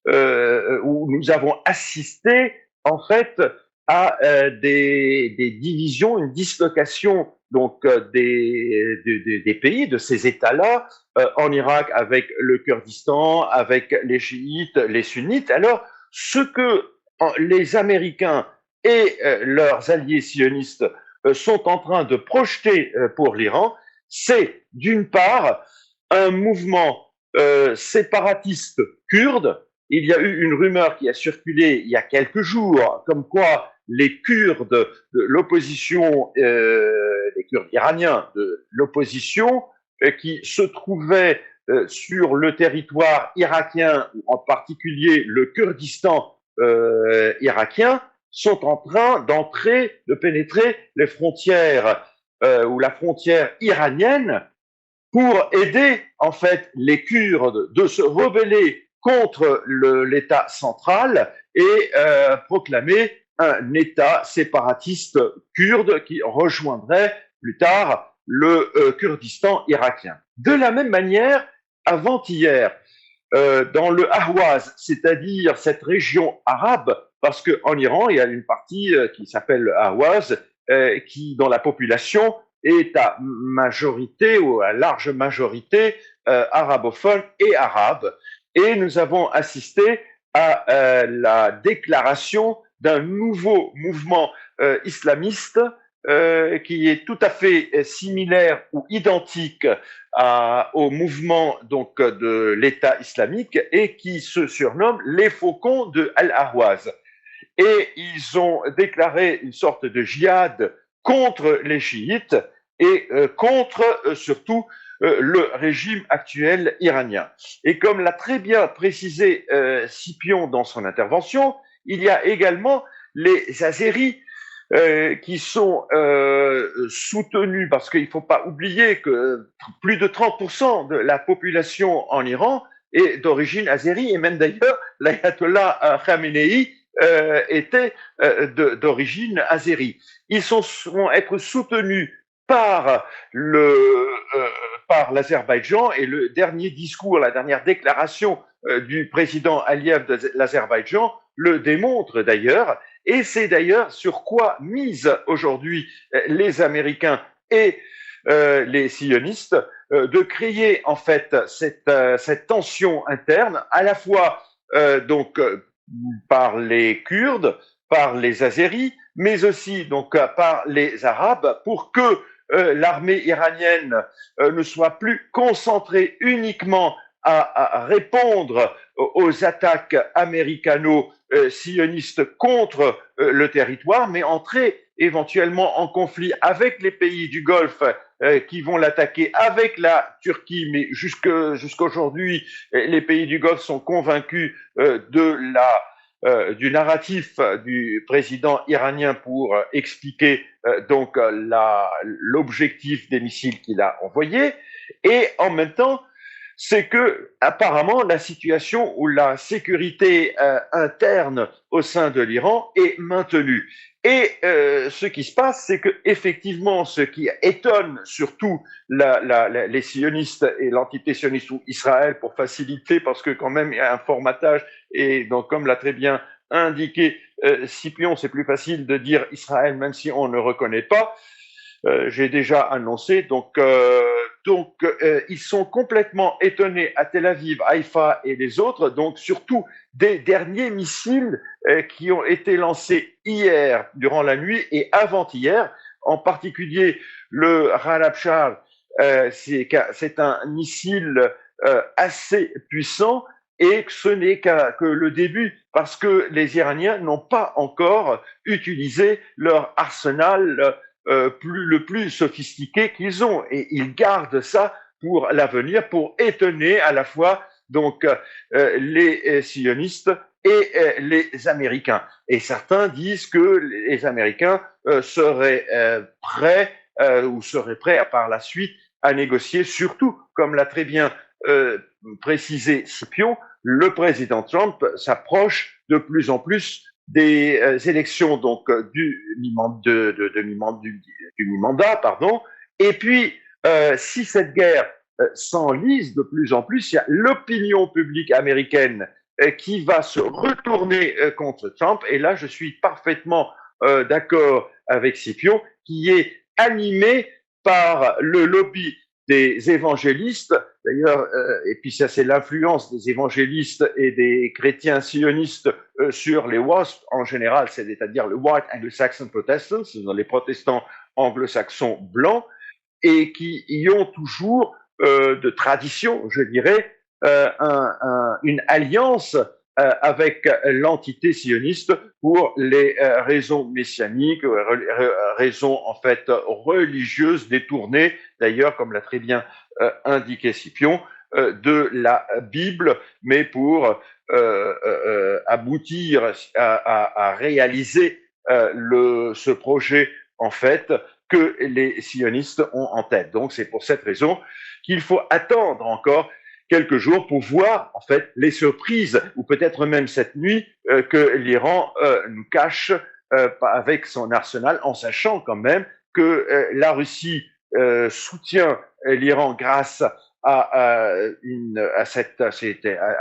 où nous avons assisté en fait à des divisions, une dislocation donc des pays, de ces États-là, en Irak avec le Kurdistan, avec les chiites, les sunnites. Alors, ce que les Américains et leurs alliés sionistes sont en train de projeter pour l'Iran, c'est d'une part un mouvement séparatiste kurde. Il y a eu une rumeur qui a circulé il y a quelques jours, comme quoi les Kurdes de l'opposition, les Kurdes iraniens de l'opposition, qui se trouvaient sur le territoire irakien, en particulier le Kurdistan irakien, sont en train de pénétrer les frontières ou la frontière iranienne pour aider en fait les Kurdes de se rebeller contre l'État central et proclamer un État séparatiste kurde qui rejoindrait plus tard le Kurdistan irakien. De la même manière, avant-hier, dans le Ahwaz, c'est-à-dire cette région arabe, parce qu'en Iran, il y a une partie qui s'appelle le Ahwaz, dont la population est à majorité ou à large majorité arabophone et arabe. Et nous avons assisté à la déclaration d'un nouveau mouvement islamiste qui est tout à fait similaire ou identique au mouvement donc de l'État islamique et qui se surnomme les Faucons de Al-Ahwaz. Et ils ont déclaré une sorte de djihad contre les chiites et contre surtout le régime actuel iranien. Et comme l'a très bien précisé Scipion dans son intervention, il y a également les Azéris qui sont soutenus, parce qu'il ne faut pas oublier que plus de 30% de la population en Iran est d'origine azérie, et même d'ailleurs l'ayatollah Khamenei était d'origine azérie. Ils vont être soutenus par l'Azerbaïdjan, et le dernier discours, la dernière déclaration du président Aliyev de l'Azerbaïdjan le démontre d'ailleurs, et c'est d'ailleurs sur quoi misent aujourd'hui les Américains et les sionistes, de créer en fait cette tension interne, à la fois donc par les Kurdes, par les Azéris, mais aussi donc par les Arabes, pour que l'armée iranienne ne soit plus concentrée uniquement à répondre aux attaques américano-sionistes contre le territoire, mais entrer éventuellement en conflit avec les pays du Golfe qui vont l'attaquer, avec la Turquie, mais jusqu'aujourd'hui, les pays du Golfe sont convaincus du narratif du président iranien pour expliquer donc l'objectif des missiles qu'il a envoyés. Et en même temps, c'est que apparemment la situation ou la sécurité interne au sein de l'Iran est maintenue. Et ce qui se passe, c'est que effectivement, ce qui étonne surtout les sionistes et l'entité sioniste ou Israël pour faciliter, parce que quand même il y a un formatage et donc comme l'a très bien indiqué Scipion, c'est plus facile de dire Israël même si on ne reconnaît pas. J'ai déjà annoncé. Donc, ils sont complètement étonnés à Tel Aviv, Haïfa et les autres. Donc, surtout des derniers missiles qui ont été lancés hier, durant la nuit et avant-hier. En particulier, le Halabshah, c'est un missile assez puissant. Et ce n'est que le début, parce que les Iraniens n'ont pas encore utilisé leur arsenal le plus sophistiqué qu'ils ont. Et ils gardent ça pour l'avenir, pour étonner à la fois donc les sionistes et les Américains. Et certains disent que les Américains seraient prêts ou seraient prêts par la suite à négocier, surtout, comme l'a très bien précisé Scipion, le président Trump s'approche de plus en plus des élections donc du mi-mandat, pardon. Et puis, si cette guerre s'enlise de plus en plus, il y a l'opinion publique américaine qui va se retourner contre Trump. Et là, je suis parfaitement d'accord avec Scipion, qui est animé par le lobby des évangélistes, d'ailleurs, et puis ça c'est l'influence des évangélistes et des chrétiens sionistes sur les WASP en général, c'est-à-dire le White Anglo-Saxon Protestants, les protestants anglo-saxons blancs, et qui y ont toujours de tradition, je dirais, une alliance avec l'entité sioniste pour les raisons messianiques, raisons en fait religieuses détournées, d'ailleurs, comme l'a très bien indiqué Scipion, de la Bible, mais pour aboutir à réaliser ce projet, en fait, que les sionistes ont en tête. Donc, c'est pour cette raison qu'il faut attendre encore quelques jours pour voir en fait les surprises, ou peut-être même cette nuit, que l'Iran nous cache avec son arsenal, en sachant quand même que la Russie soutient l'Iran grâce à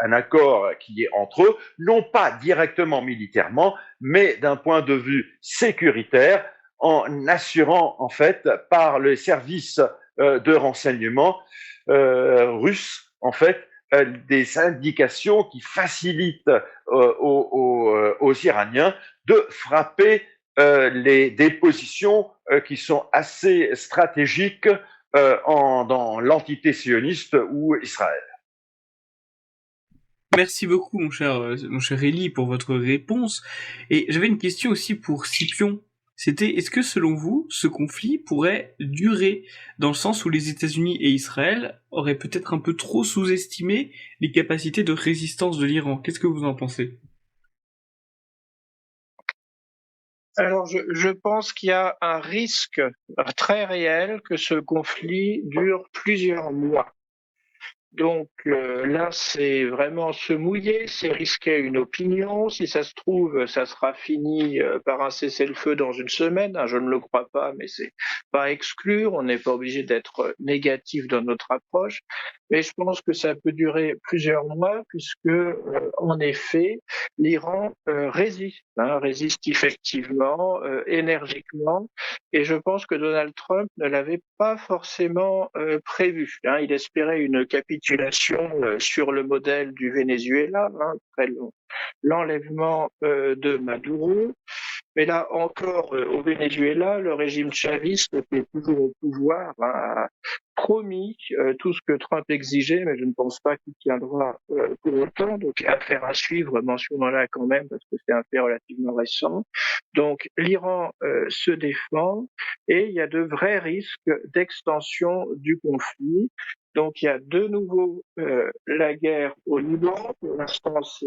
un accord qui est entre eux, non pas directement militairement, mais d'un point de vue sécuritaire, en assurant en fait par le service de renseignement russes en fait des indications qui facilitent aux Iraniens de frapper des positions qui sont assez stratégiques dans l'entité sioniste ou Israël. Merci beaucoup, mon cher Elie, pour votre réponse. Et j'avais une question aussi pour Scipion. C'était, est-ce que selon vous, ce conflit pourrait durer dans le sens où les États-Unis et Israël auraient peut-être un peu trop sous-estimé les capacités de résistance de l'Iran? Qu'est-ce que vous en pensez? Alors, je pense qu'il y a un risque très réel que ce conflit dure plusieurs mois. Donc là, c'est vraiment se mouiller, c'est risquer une opinion. Si ça se trouve, ça sera fini par un cessez-le-feu dans une semaine. Je ne le crois pas, mais c'est pas à exclure. On n'est pas obligé d'être négatif dans notre approche. mais je pense que ça peut durer plusieurs mois puisque, en effet, l'Iran résiste effectivement, énergiquement, et je pense que Donald Trump ne l'avait pas forcément prévu. Il espérait une capitulation sur le modèle du Venezuela, après l'enlèvement de Maduro. Mais là encore, au Venezuela, le régime chaviste qui est toujours au pouvoir a promis tout ce que Trump exigeait, mais je ne pense pas qu'il tiendra pour autant. Donc, affaire à suivre, mentionnons-la quand même, parce que c'est un fait relativement récent. Donc, l'Iran se défend et il y a de vrais risques d'extension du conflit. Donc, il y a de nouveau la guerre au Liban. Pour l'instant, c'est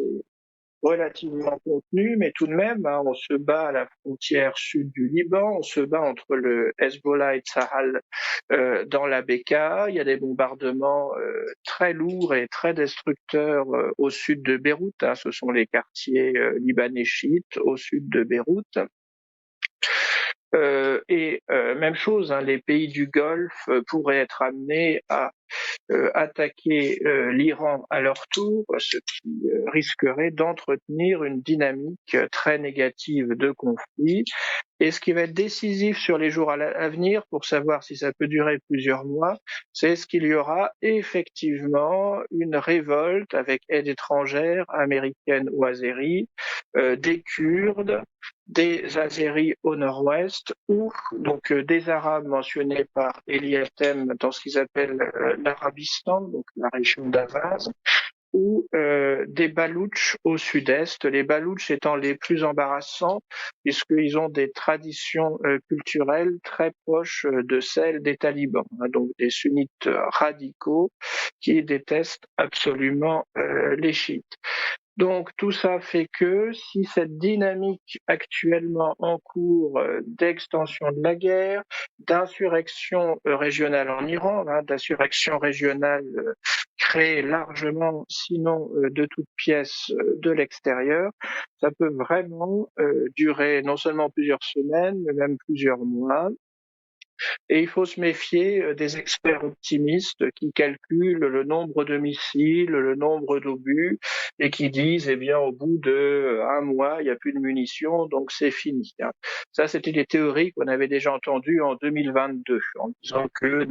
relativement contenu, mais tout de même, on se bat à la frontière sud du Liban, on se bat entre le Hezbollah et Tsahal dans la Bekaa. Il y a des bombardements très lourds et très destructeurs au sud de Beyrouth. Ce sont les quartiers libanais chiites au sud de Beyrouth. Même chose, les pays du Golfe pourraient être amenés à attaquer l'Iran à leur tour, ce qui risquerait d'entretenir une dynamique très négative de conflit. Et ce qui va être décisif sur les jours à venir pour savoir si ça peut durer plusieurs mois, c'est ce qu'il y aura effectivement une révolte avec aide étrangère, américaine ou azérie, des Kurdes, des Azéris au nord-ouest, ou donc des Arabes mentionnés par Eliatem dans ce qu'ils appellent l'Arabistan, donc la région d'Avaz, ou des Baloutches au sud-est, les Baloutches étant les plus embarrassants puisqu'ils ont des traditions culturelles très proches de celles des talibans, donc des sunnites radicaux qui détestent absolument les chiites. Donc tout ça fait que si cette dynamique actuellement en cours d'extension de la guerre, d'insurrection régionale en Iran, d'insurrection régionale créée largement, sinon de toutes pièces, de l'extérieur, ça peut vraiment durer non seulement plusieurs semaines, mais même plusieurs mois. Et il faut se méfier des experts optimistes qui calculent le nombre de missiles, le nombre d'obus, et qui disent, eh bien, au bout de un mois, il n'y a plus de munitions, donc c'est fini. Ça, c'était des théories qu'on avait déjà entendues en 2022, en disant que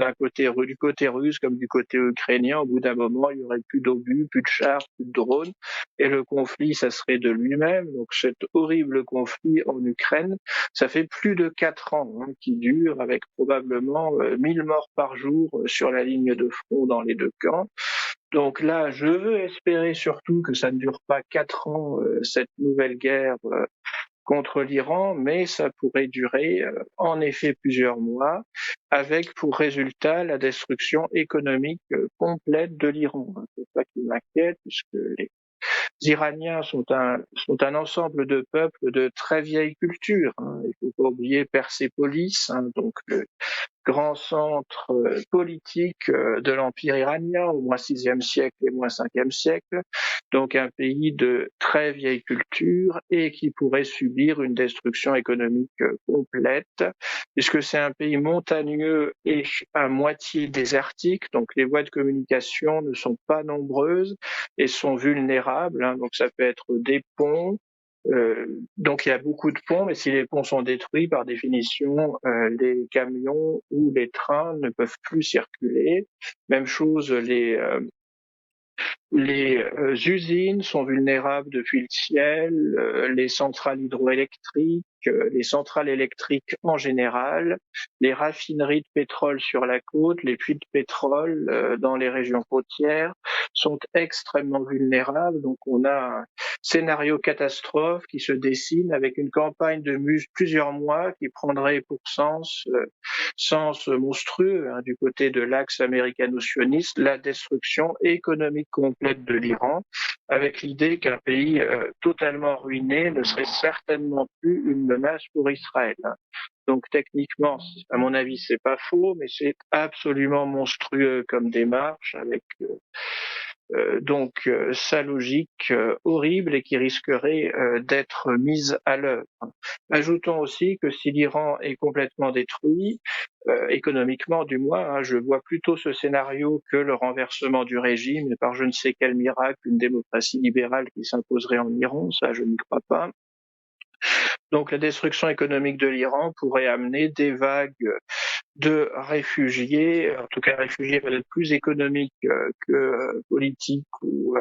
du côté russe comme du côté ukrainien, au bout d'un moment, il y aurait plus d'obus, plus de chars, plus de drones, et le conflit, ça serait de lui-même. Donc, cet horrible conflit en Ukraine, ça fait plus de 4 ans qui dure, avec probablement 1000 morts par jour sur la ligne de front dans les deux camps. Donc là, je veux espérer surtout que ça ne dure pas 4 ans, cette nouvelle guerre contre l'Iran, mais ça pourrait durer en effet plusieurs mois, avec pour résultat la destruction économique complète de l'Iran. C'est ça qui m'inquiète, puisque les Iraniens sont un ensemble de peuples de très vieille culture. Il faut pas oublier Persépolis, donc le grand centre politique de l'Empire iranien au moins 6e siècle et moins 5e siècle, donc un pays de très vieille culture et qui pourrait subir une destruction économique complète, puisque c'est un pays montagneux et à moitié désertique, donc les voies de communication ne sont pas nombreuses et sont vulnérables, donc ça peut être des ponts. Donc il y a beaucoup de ponts, mais si les ponts sont détruits, par définition, les camions ou les trains ne peuvent plus circuler. Même chose, les usines sont vulnérables depuis le ciel, les centrales hydroélectriques, les centrales électriques en général, les raffineries de pétrole sur la côte, les puits de pétrole dans les régions côtières sont extrêmement vulnérables. Donc on a un scénario catastrophe qui se dessine avec une campagne de plusieurs mois qui prendrait pour sens monstrueux du côté de l'axe américano-sioniste, la destruction économique complète de l'Iran, avec l'idée qu'un pays totalement ruiné ne serait certainement plus une menace pour Israël. Donc techniquement, à mon avis, c'est pas faux, mais c'est absolument monstrueux comme démarche, avec donc sa logique horrible et qui risquerait d'être mise à l'œuvre. Ajoutons aussi que si l'Iran est complètement détruit, économiquement du moins, je vois plutôt ce scénario que le renversement du régime et par je ne sais quel miracle une démocratie libérale qui s'imposerait en Iran, ça je n'y crois pas. Donc la destruction économique de l'Iran pourrait amener des vagues de réfugiés, en tout cas réfugiés peut-être plus économiques que politiques ou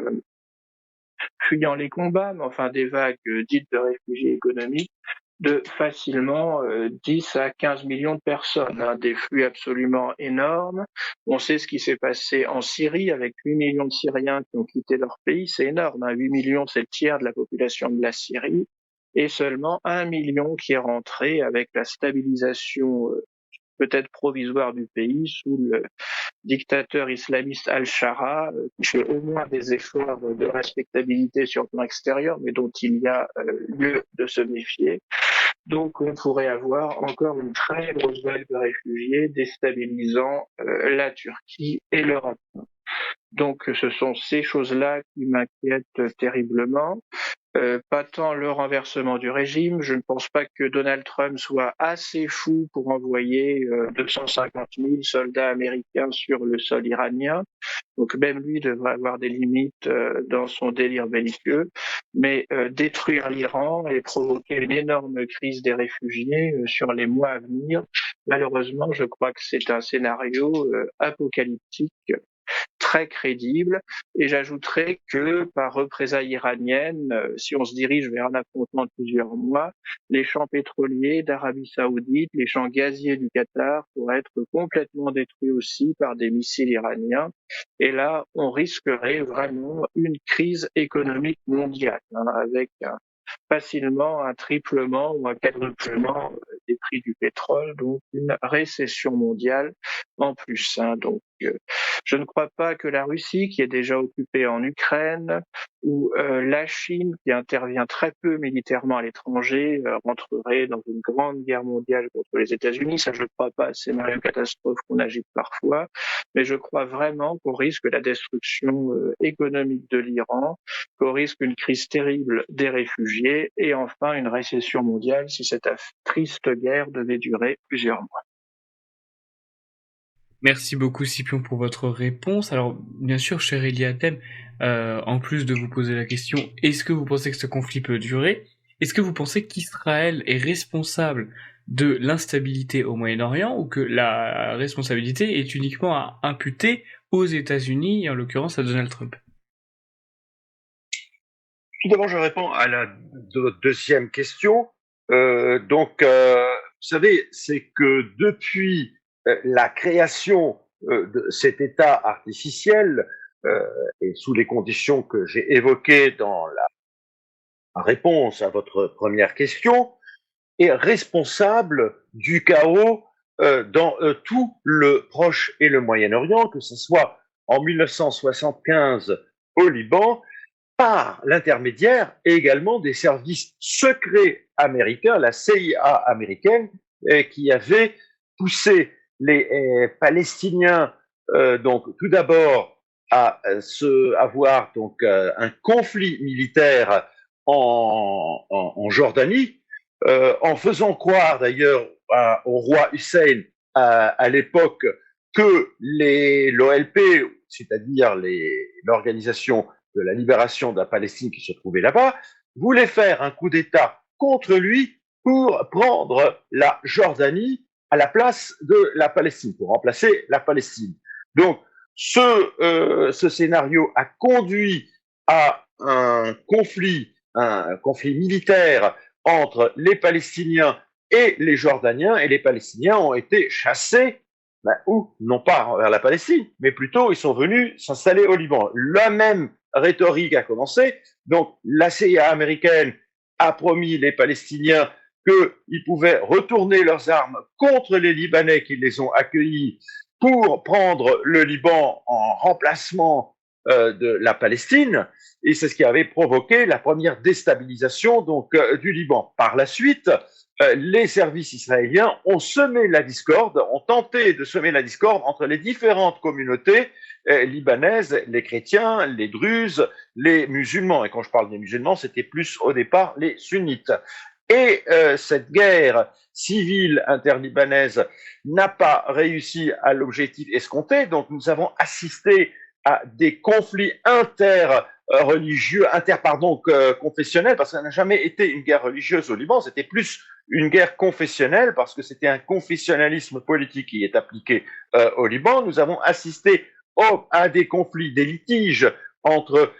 fuyant les combats, mais enfin des vagues dites de réfugiés économiques de facilement 10 à 15 millions de personnes, des flux absolument énormes. On sait ce qui s'est passé en Syrie avec 8 millions de Syriens qui ont quitté leur pays, c'est énorme, 8 millions c'est le tiers de la population de la Syrie, et seulement 1 million qui est rentré avec la stabilisation peut-être provisoire du pays sous le dictateur islamiste Al-Shara, qui fait au moins des efforts de respectabilité sur le plan extérieur, mais dont il y a lieu de se méfier. Donc on pourrait avoir encore une très grosse vague de réfugiés déstabilisant la Turquie et l'Europe. Donc ce sont ces choses-là qui m'inquiètent terriblement. Pas tant le renversement du régime. Je ne pense pas que Donald Trump soit assez fou pour envoyer 250 000 soldats américains sur le sol iranien. Donc même lui devrait avoir des limites dans son délire belliqueux. Mais détruire l'Iran et provoquer une énorme crise des réfugiés sur les mois à venir, malheureusement, je crois que c'est un scénario apocalyptique très crédible. Et j'ajouterais que par représailles iraniennes, si on se dirige vers un affrontement de plusieurs mois, les champs pétroliers d'Arabie Saoudite, les champs gaziers du Qatar pourraient être complètement détruits aussi par des missiles iraniens. Et là, on risquerait vraiment une crise économique mondiale, avec facilement un triplement ou un quadruplement des prix du pétrole, donc une récession mondiale en plus. Donc, je ne crois pas que la Russie, qui est déjà occupée en Ukraine, ou la Chine, qui intervient très peu militairement à l'étranger, rentrerait dans une grande guerre mondiale contre les États-Unis. Ça, je ne crois pas. C'est une catastrophe qu'on agite parfois. Mais je crois vraiment qu'on risque la destruction économique de l'Iran, qu'on risque une crise terrible des réfugiés et enfin une récession mondiale si cette triste guerre devait durer plusieurs mois. Merci beaucoup Scipion pour votre réponse. Alors bien sûr, cher Eliatem, en plus de vous poser la question, est-ce que vous pensez que ce conflit peut durer? Est-ce que vous pensez qu'Israël est responsable de l'instabilité au Moyen-Orient ou que la responsabilité est uniquement à imputer aux États-Unis, et en l'occurrence à Donald Trump? Tout d'abord, je réponds à la deuxième question. Vous savez, c'est que depuis la création de cet État artificiel, et sous les conditions que j'ai évoquées dans la réponse à votre première question, est responsable du chaos dans tout le Proche et le Moyen-Orient, que ce soit en 1975 au Liban, par l'intermédiaire également des services secrets américains, la CIA américaine, qui avait poussé les Palestiniens donc tout d'abord à avoir donc un conflit militaire en Jordanie, en faisant croire d'ailleurs au roi Hussein à l'époque que l'OLP, c'est-à-dire l'organisation de la libération de la Palestine qui se trouvait là-bas, voulait faire un coup d'État contre lui pour prendre la Jordanie à la place de la Palestine, pour remplacer la Palestine. Donc, ce scénario a conduit à un conflit militaire entre les Palestiniens et les Jordaniens, et les Palestiniens ont été chassés, ou non pas vers la Palestine, mais plutôt ils sont venus s'installer au Liban. La même rhétorique a commencé, donc la CIA américaine a promis les Palestiniens qu'ils pouvaient retourner leurs armes contre les Libanais qui les ont accueillis pour prendre le Liban en remplacement de la Palestine, et c'est ce qui avait provoqué la première déstabilisation donc du Liban. Par la suite, les services israéliens ont semé la discorde, ont tenté de semer la discorde entre les différentes communautés libanaise, les chrétiens, les druzes, les musulmans. Et quand je parle des musulmans, c'était plus au départ les sunnites. Et cette guerre civile interlibanaise n'a pas réussi à l'objectif escompté, donc nous avons assisté à des conflits confessionnels, parce que ça n'a jamais été une guerre religieuse au Liban, c'était plus une guerre confessionnelle, parce que c'était un confessionnalisme politique qui est appliqué au Liban. Nous avons assisté à des conflits, des litiges entre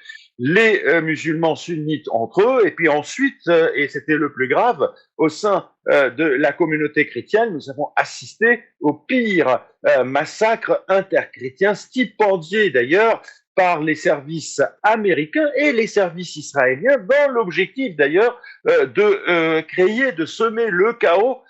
les musulmans sunnites entre eux, et puis ensuite, et c'était le plus grave, au sein de la communauté chrétienne, nous avons assisté au pire massacre interchrétien, stipendié d'ailleurs par les services américains et les services israéliens, dans l'objectif d'ailleurs de créer, de semer le chaos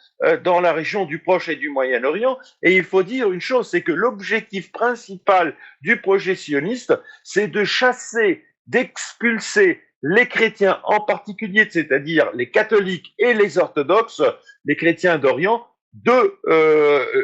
dans la région du Proche et du Moyen-Orient. Et il faut dire une chose, c'est que l'objectif principal du projet sioniste, c'est de chasser, d'expulser les chrétiens en particulier, c'est-à-dire les catholiques et les orthodoxes, les chrétiens d'Orient, de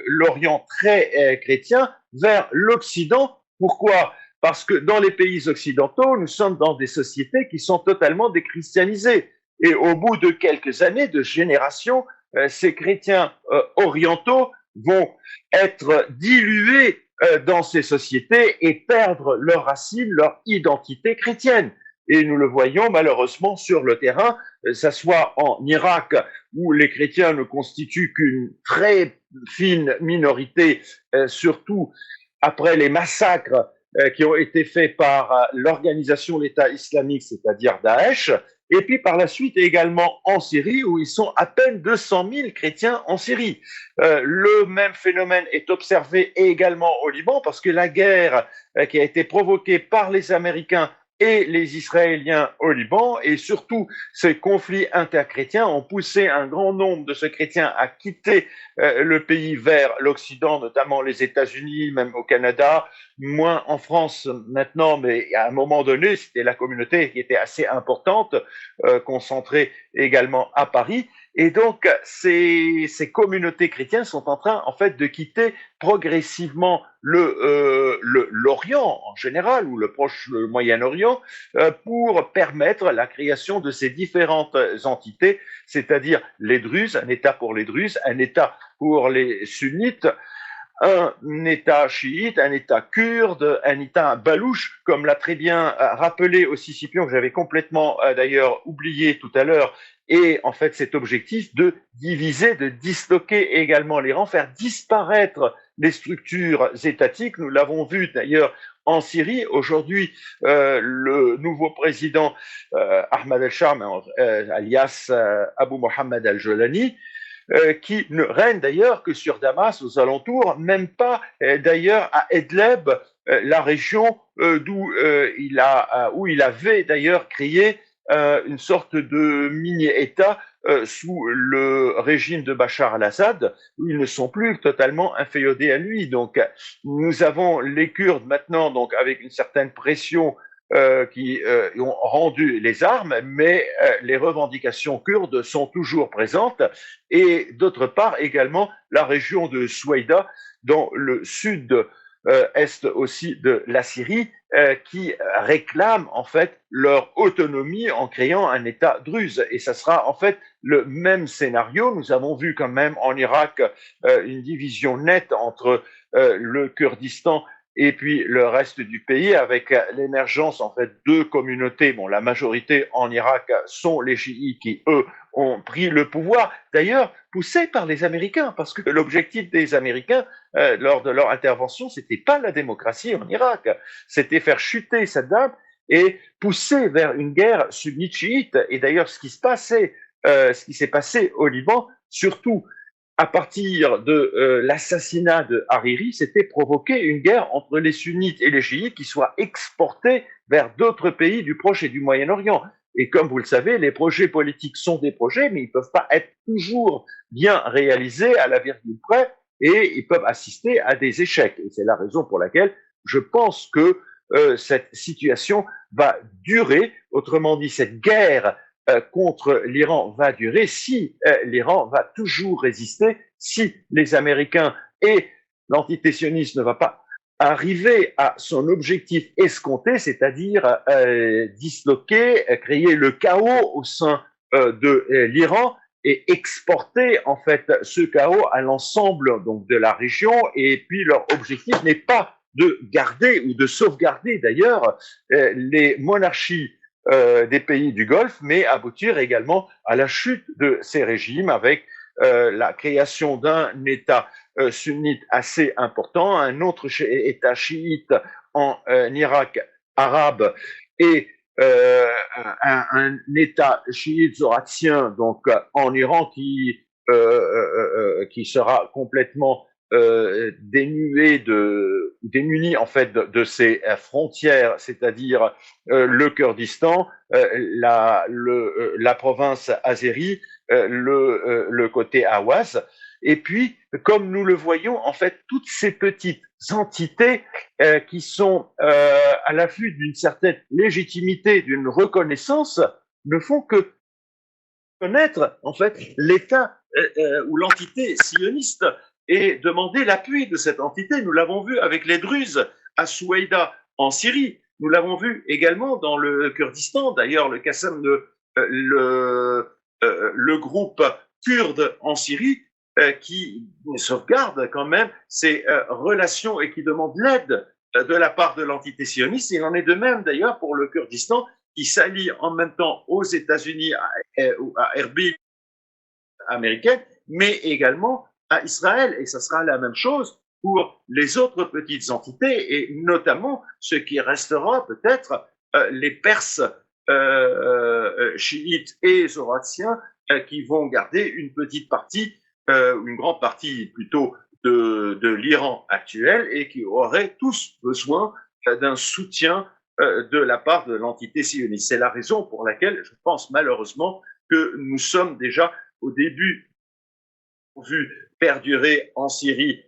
l'Orient très chrétien vers l'Occident. Pourquoi ? Parce que dans les pays occidentaux, nous sommes dans des sociétés qui sont totalement déchristianisées. Et au bout de quelques années, de générations, ces chrétiens orientaux vont être dilués dans ces sociétés et perdre leurs racines, leur identité chrétienne. Et nous le voyons malheureusement sur le terrain, ça soit en Irak, où les chrétiens ne constituent qu'une très fine minorité, surtout après les massacres qui ont été faits par l'organisation l'État islamique, c'est-à-dire Daesh, et puis par la suite également en Syrie, où ils sont à peine 200 000 chrétiens en Syrie. Le même phénomène est observé également au Liban, parce que la guerre qui a été provoquée par les Américains et les Israéliens au Liban, et surtout ces conflits interchrétiens ont poussé un grand nombre de ces chrétiens à quitter le pays vers l'Occident, notamment les États-Unis, même au Canada, moins en France maintenant, mais à un moment donné, c'était la communauté qui était assez importante, concentrée également à Paris. Et donc, ces communautés chrétiennes sont en train, en fait, de quitter progressivement l'Orient en général, ou le proche le Moyen-Orient, pour permettre la création de ces différentes entités, c'est-à-dire les Druzes, un État pour les Druzes, un État pour les Sunnites, un État chiite, un État kurde, un État balouche, comme l'a très bien rappelé aussi Scipion, que j'avais complètement d'ailleurs oublié tout à l'heure, et en fait cet objectif de diviser, de disloquer également l'Iran, faire disparaître les structures étatiques. Nous l'avons vu d'ailleurs en Syrie. Aujourd'hui, le nouveau président Ahmad al-Sham, alias Abu Mohammed al-Jolani, qui ne règne d'ailleurs que sur Damas, aux alentours, même pas d'ailleurs à Idlib, la région où il avait d'ailleurs créé une sorte de mini-État sous le régime de Bachar al-Assad, où ils ne sont plus totalement inféodés à lui. Donc, nous avons les Kurdes maintenant, donc avec une certaine pression qui ont rendu les armes, mais les revendications kurdes sont toujours présentes. Et d'autre part également la région de Souaïda, dans le sud est aussi de la Syrie, qui réclament en fait leur autonomie en créant un État druze. Et ça sera en fait le même scénario. Nous avons vu quand même en Irak une division nette entre le Kurdistan et puis le reste du pays, avec l'émergence en fait de communautés. Bon, la majorité en Irak sont les chiites qui, eux, ont pris le pouvoir, d'ailleurs poussés par les Américains, parce que l'objectif des Américains lors de leur intervention, c'était pas la démocratie en Irak, c'était faire chuter Saddam et pousser vers une guerre sunnite-chiite. Et d'ailleurs, ce qui s'est passé au Liban, surtout à partir de l'assassinat de Hariri, c'était provoquer une guerre entre les sunnites et les chiites qui soit exportée vers d'autres pays du Proche et du Moyen-Orient. Et comme vous le savez, les projets politiques sont des projets, mais ils ne peuvent pas être toujours bien réalisés à la virgule près, et ils peuvent assister à des échecs. Et c'est la raison pour laquelle je pense que cette situation va durer. Autrement dit, cette guerre contre l'Iran va durer si l'Iran va toujours résister, si les Américains et l'antitétionnisme ne va pas arriver à son objectif escompté, c'est-à-dire disloquer, créer le chaos au sein de l'Iran et exporter en fait ce chaos à l'ensemble donc de la région. Et puis leur objectif n'est pas de garder ou de sauvegarder d'ailleurs les monarchies des pays du Golfe, mais aboutir également à la chute de ces régimes avec la création d'un État sunnite assez important, un autre État chiite en Irak arabe et un État chiite zoratien donc en Iran qui sera complètement démuni en fait de ses frontières, c'est-à-dire le Kurdistan, la province azérie, le côté Ahwaz. Et puis, comme nous le voyons, en fait, toutes ces petites entités qui sont à l'affût d'une certaine légitimité, d'une reconnaissance, ne font que connaître en fait l'État ou l'entité sioniste et demander l'appui de cette entité. Nous l'avons vu avec les Druzes à Souaïda en Syrie. Nous l'avons vu également dans le Kurdistan. D'ailleurs, le Qassam, le groupe kurde en Syrie, qui sauvegarde quand même ses relations et qui demande l'aide de la part de l'entité sioniste. Il en est de même d'ailleurs pour le Kurdistan, qui s'allie en même temps aux États-Unis, à Erbil américaine, mais également à Israël. Et ça sera la même chose pour les autres petites entités, et notamment ce qui restera peut-être les Perses chiites et zoratiens qui vont garder une petite partie, une grande partie plutôt de l'Iran actuel, et qui auraient tous besoin d'un soutien de la part de l'entité sioniste. C'est la raison pour laquelle je pense malheureusement que nous sommes déjà au début vu perdurer en Syrie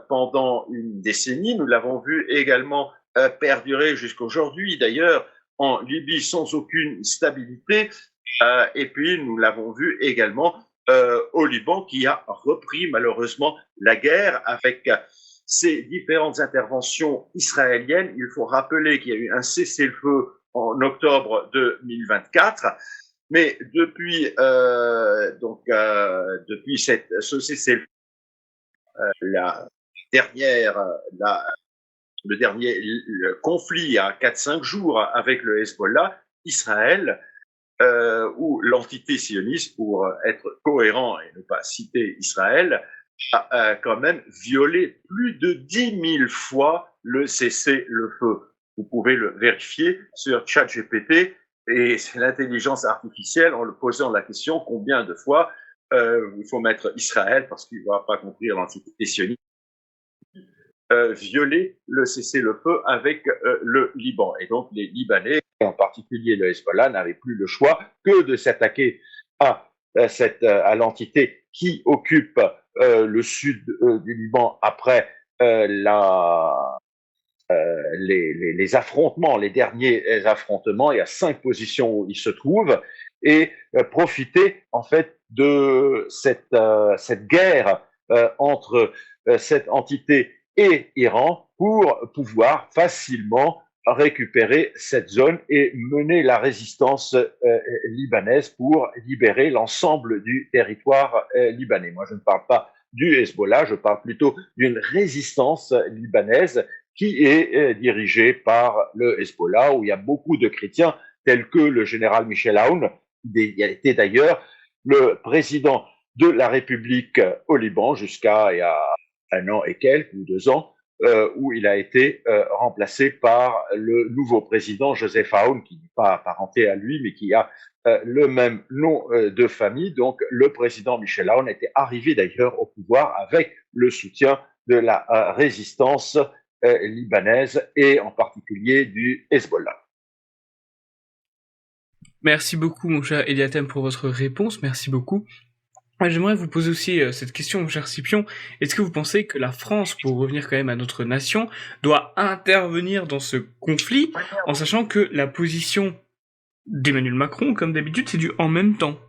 pendant une décennie. Nous l'avons vu également perdurer jusqu'aujourd'hui, d'ailleurs, en Libye sans aucune stabilité. Et puis, nous l'avons vu également au Liban, qui a repris malheureusement la guerre avec ces différentes interventions israéliennes. Il faut rappeler qu'il y a eu un cessez-le-feu en octobre 2024. Mais depuis depuis ce cessez-le-feu, le dernier conflit à 4-5 jours avec le Hezbollah, Israël, où l'entité sioniste, pour être cohérent et ne pas citer Israël, a quand même violé plus de 10 000 fois le cessez-le-feu. Vous pouvez le vérifier sur ChatGPT, et c'est l'intelligence artificielle en le posant la question combien de fois il faut mettre Israël, parce qu'il ne va pas compris l'entité sioniste, violer le cessez-le-feu avec le Liban. Et donc les Libanais, en particulier le Hezbollah, n'avaient plus le choix que de s'attaquer à l'entité qui occupe le sud du Liban après les affrontements, les derniers affrontements. Il y a 5 positions où ils se trouvent, et profiter en fait de cette guerre entre cette entité et Iran pour pouvoir facilement récupérer cette zone et mener la résistance libanaise pour libérer l'ensemble du territoire libanais. Moi, je ne parle pas du Hezbollah, je parle plutôt d'une résistance libanaise qui est dirigée par le Hezbollah, où il y a beaucoup de chrétiens, tels que le général Michel Aoun, qui a été d'ailleurs le président de la République au Liban jusqu'à il y a 1 an et quelques, ou 2 ans, où il a été remplacé par le nouveau président Joseph Aoun, qui n'est pas apparenté à lui, mais qui a le même nom de famille. Donc le président Michel Aoun était arrivé d'ailleurs au pouvoir avec le soutien de la résistance libanaise, et en particulier du Hezbollah. Merci beaucoup, mon cher Eliatem, pour votre réponse. Merci beaucoup. J'aimerais vous poser aussi cette question, mon cher Scipion. Est-ce que vous pensez que la France, pour revenir quand même à notre nation, doit intervenir dans ce conflit, en sachant que la position d'Emmanuel Macron, comme d'habitude, c'est du en même temps?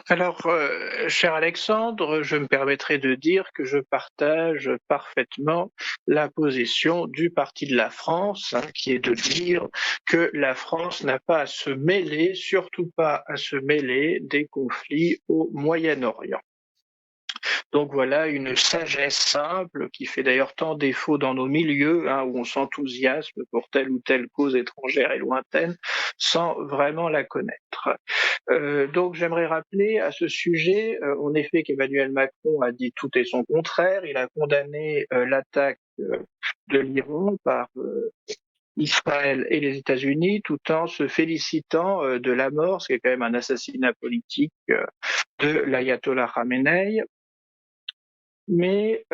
Alors, cher Alexandre, je me permettrai de dire que je partage parfaitement la position du Parti de la France, hein, qui est de dire que la France n'a pas à se mêler, surtout pas à se mêler des conflits au Moyen-Orient. Donc voilà une sagesse simple qui fait d'ailleurs tant défaut dans nos milieux, hein, où on s'enthousiasme pour telle ou telle cause étrangère et lointaine sans vraiment la connaître. Donc j'aimerais rappeler à ce sujet, en effet, qu'Emmanuel Macron a dit tout et son contraire. Il a condamné l'attaque de l'Iran par Israël et les États-Unis, tout en se félicitant de la mort, ce qui est quand même un assassinat politique, de l'ayatollah Khamenei. Mais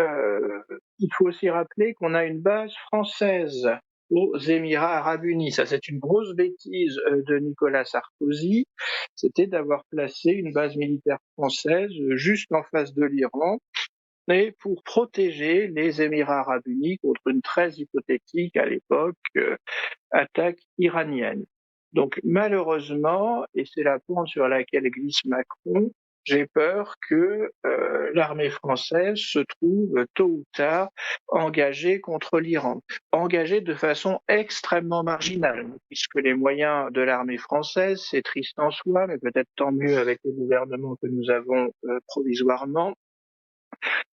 il faut aussi rappeler qu'on a une base française aux Émirats arabes unis. Ça, c'est une grosse bêtise de Nicolas Sarkozy. C'était d'avoir placé une base militaire française juste en face de l'Iran, et pour protéger les Émirats arabes unis contre une très hypothétique à l'époque attaque iranienne. Donc malheureusement, et c'est la pente sur laquelle glisse Macron, j'ai peur que l'armée française se trouve tôt ou tard engagée contre l'Iran, engagée de façon extrêmement marginale, puisque les moyens de l'armée française, c'est triste en soi, mais peut-être tant mieux avec le gouvernement que nous avons provisoirement,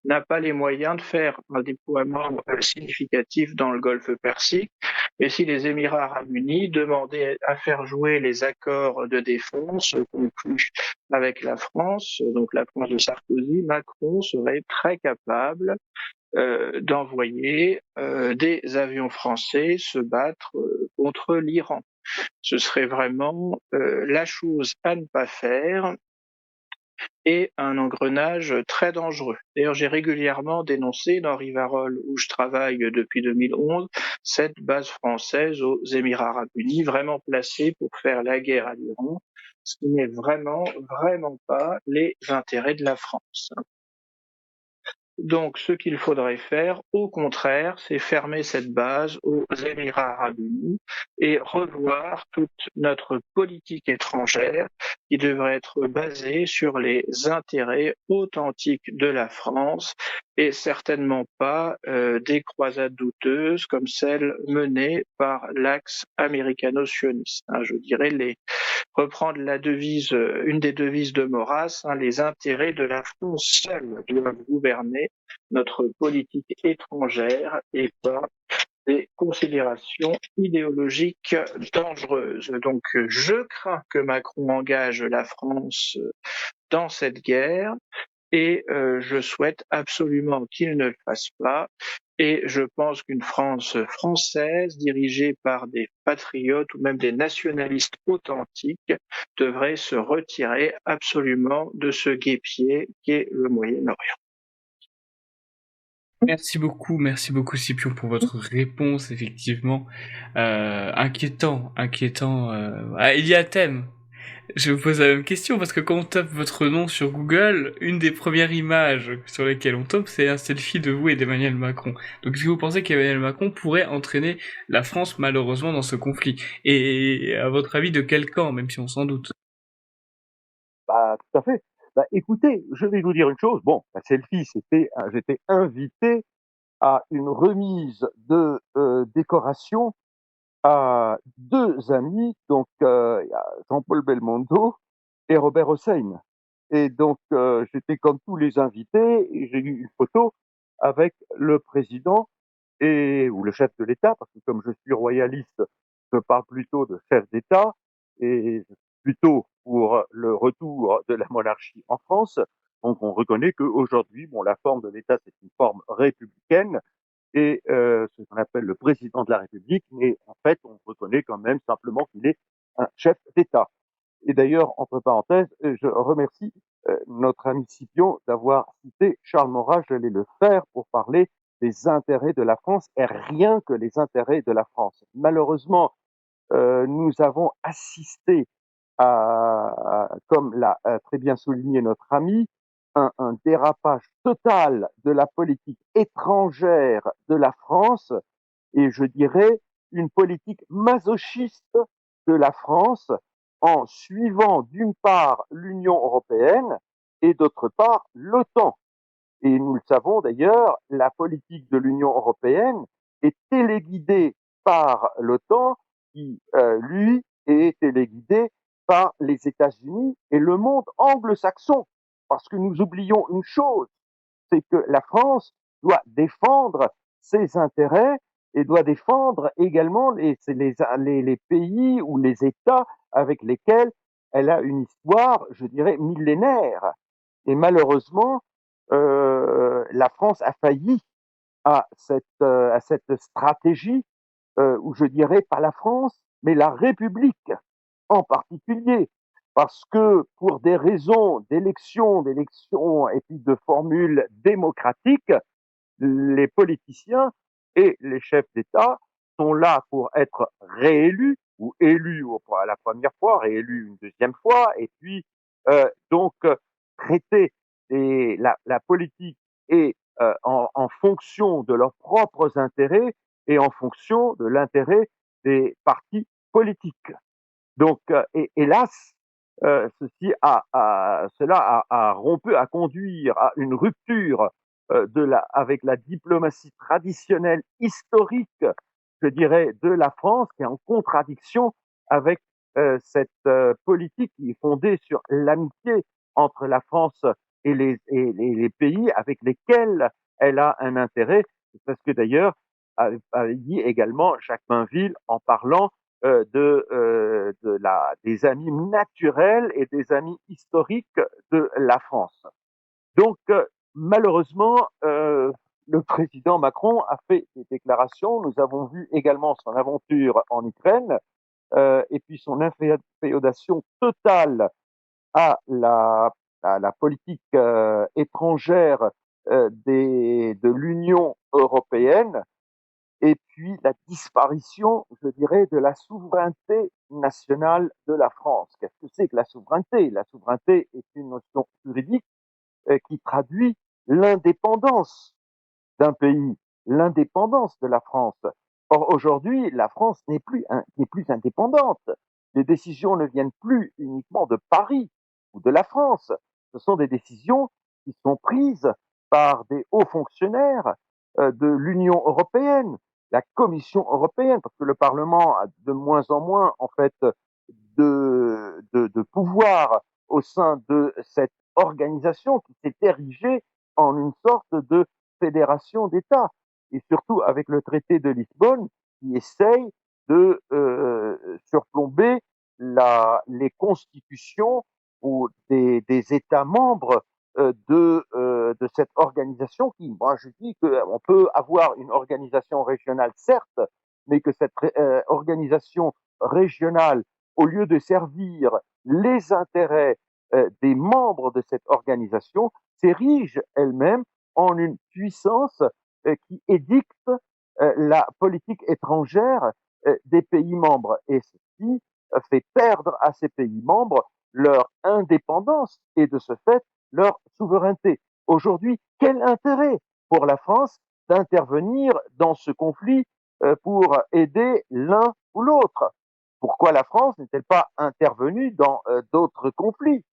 n'a pas les moyens de faire un déploiement significatif dans le golfe Persique. Et si les Émirats arabes unis demandaient à faire jouer les accords de défense conclus avec la France, donc la France de Sarkozy, Macron serait très capable d'envoyer des avions français se battre contre l'Iran. Ce serait vraiment la chose à ne pas faire et un engrenage très dangereux. D'ailleurs, j'ai régulièrement dénoncé dans Rivarol, où je travaille depuis 2011, cette base française aux Émirats arabes unis, vraiment placée pour faire la guerre à l'Iran, ce qui n'est vraiment pas les intérêts de la France. Donc, ce qu'il faudrait faire, au contraire, c'est fermer cette base aux Émirats arabes unis et revoir toute notre politique étrangère qui devrait être basée sur les intérêts authentiques de la France et certainement pas des croisades douteuses comme celles menées par l'axe américano-sioniste. Hein, je dirais reprendre la devise, une des devises de Maurras, hein, les intérêts de la France seule doivent gouverner notre politique étrangère et pas des considérations idéologiques dangereuses. Donc je crains que Macron engage la France dans cette guerre et je souhaite absolument qu'il ne le fasse pas. Et je pense qu'une France française, dirigée par des patriotes ou même des nationalistes authentiques, devrait se retirer absolument de ce guêpier qu'est le Moyen-Orient. Merci beaucoup Scipion pour votre réponse, effectivement. Inquiétant. Il y a thème. Je vous pose la même question parce que quand on tape votre nom sur Google, une des premières images sur lesquelles on tombe, c'est un selfie de vous et d'Emmanuel Macron. Donc est-ce que vous pensez qu'Emmanuel Macron pourrait entraîner la France malheureusement dans ce conflit? Et à votre avis, de quel camp, même si on s'en doute? Bah, tout à fait. Bah, écoutez, je vais vous dire une chose. Bon, la selfie, j'étais invité à une remise de décoration à deux amis, donc il y a Jean-Paul Belmondo et Robert Hossein. Et donc j'étais comme tous les invités et j'ai eu une photo avec le président ou le chef de l'État, parce que comme je suis royaliste, je parle plutôt de chef d'État et plutôt pour le retour de la monarchie en France. Donc on reconnaît qu'aujourd'hui, bon, la forme de l'État, c'est une forme républicaine et ce qu'on appelle le président de la République, mais en fait, on reconnaît quand même simplement qu'il est un chef d'État. Et d'ailleurs, entre parenthèses, je remercie notre ami Scipion d'avoir cité Charles Maurras. J'allais le faire pour parler des intérêts de la France et rien que les intérêts de la France. Malheureusement, nous avons assisté comme l'a très bien souligné notre ami, un dérapage total de la politique étrangère de la France et je dirais une politique masochiste de la France en suivant d'une part l'Union européenne et d'autre part l'OTAN. Et nous le savons d'ailleurs, la politique de l'Union européenne est téléguidée par l'OTAN, qui, lui, est téléguidé par les États-Unis et le monde anglo-saxon. Parce que nous oublions une chose, c'est que la France doit défendre ses intérêts et doit défendre également les pays ou les États avec lesquels elle a une histoire, je dirais, millénaire. Et malheureusement, la France a failli à cette stratégie, ou je dirais pas la France, mais la République en particulier, parce que pour des raisons d'élections et puis de formules démocratiques, les politiciens et les chefs d'État sont là pour être réélus ou élus pour la première fois, réélus une deuxième fois, et puis donc traiter la politique et en fonction de leurs propres intérêts et en fonction de l'intérêt des partis politiques. Donc, hélas, cela a rompu, a conduire à une rupture avec la diplomatie traditionnelle historique, je dirais, de la France, qui est en contradiction avec cette politique qui est fondée sur l'amitié entre la France et les pays avec lesquels elle a un intérêt. Parce que d'ailleurs, avait dit également Jacques Mainville en parlant des amis naturels et des amis historiques de la France. Donc, malheureusement, le président Macron a fait des déclarations. Nous avons vu également son aventure en Ukraine et puis son inféodation totale à la politique étrangère de l'Union européenne, et puis la disparition, je dirais, de la souveraineté nationale de la France. Qu'est-ce que c'est que la souveraineté? La souveraineté est une notion juridique qui traduit l'indépendance d'un pays, l'indépendance de la France. Or, aujourd'hui, la France n'est plus indépendante. Les décisions ne viennent plus uniquement de Paris ou de la France. Ce sont des décisions qui sont prises par des hauts fonctionnaires de l'Union européenne, la Commission européenne, parce que le Parlement a de moins en moins, en fait, de pouvoir au sein de cette organisation qui s'est érigée en une sorte de fédération d'États, et surtout avec le traité de Lisbonne qui essaye de surplomber les constitutions ou des États membres de cette organisation qui, moi je dis qu'on peut avoir une organisation régionale certes, mais que cette organisation régionale, au lieu de servir les intérêts des membres de cette organisation, s'érige elle-même en une puissance qui édicte la politique étrangère des pays membres. Et ceci fait perdre à ces pays membres leur indépendance et de ce fait leur souveraineté. Aujourd'hui, quel intérêt pour la France d'intervenir dans ce conflit pour aider l'un ou l'autre? Pourquoi la France n'est-elle pas intervenue dans d'autres conflits?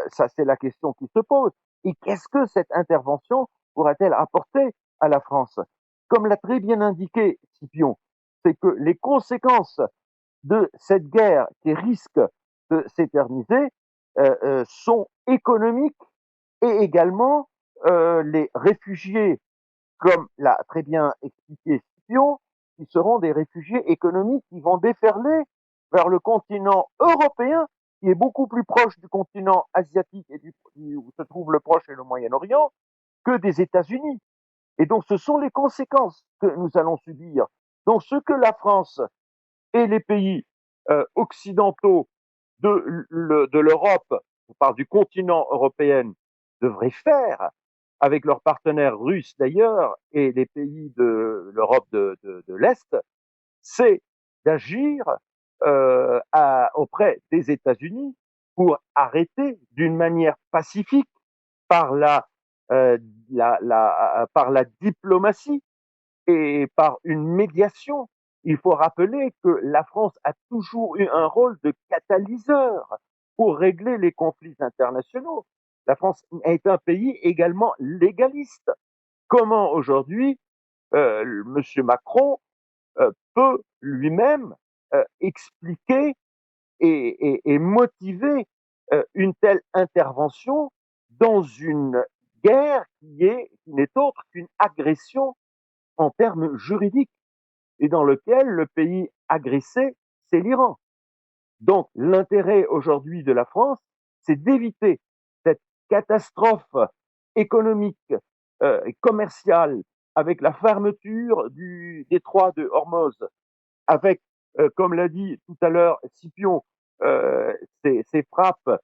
Ça, c'est la question qui se pose. Et qu'est-ce que cette intervention pourrait-elle apporter à la France? Comme l'a très bien indiqué Scipion, c'est que les conséquences de cette guerre qui risque de s'éterniser sont économiques et également les réfugiés, comme l'a très bien expliqué Scipion, qui seront des réfugiés économiques qui vont déferler vers le continent européen, qui est beaucoup plus proche du continent asiatique et où se trouve le Proche et le Moyen-Orient, que des États-Unis. Et donc, ce sont les conséquences que nous allons subir. Donc, ce que la France et les pays occidentaux de l'Europe, on parle du continent européen, devraient faire, avec leurs partenaires russes d'ailleurs, et les pays de l'Europe de l'Est, c'est d'agir auprès des États-Unis pour arrêter d'une manière pacifique par par la diplomatie et par une médiation il faut rappeler que la France a toujours eu un rôle de catalyseur pour régler les conflits internationaux. La France est un pays également légaliste. Comment aujourd'hui M. Macron peut lui-même expliquer et motiver une telle intervention dans une guerre qui n'est autre qu'une agression en termes juridiques et dans lequel le pays agressé, c'est l'Iran. Donc l'intérêt aujourd'hui de la France, c'est d'éviter cette catastrophe économique et commerciale avec la fermeture du détroit de Hormuz, avec, comme l'a dit tout à l'heure Scipion, ces frappes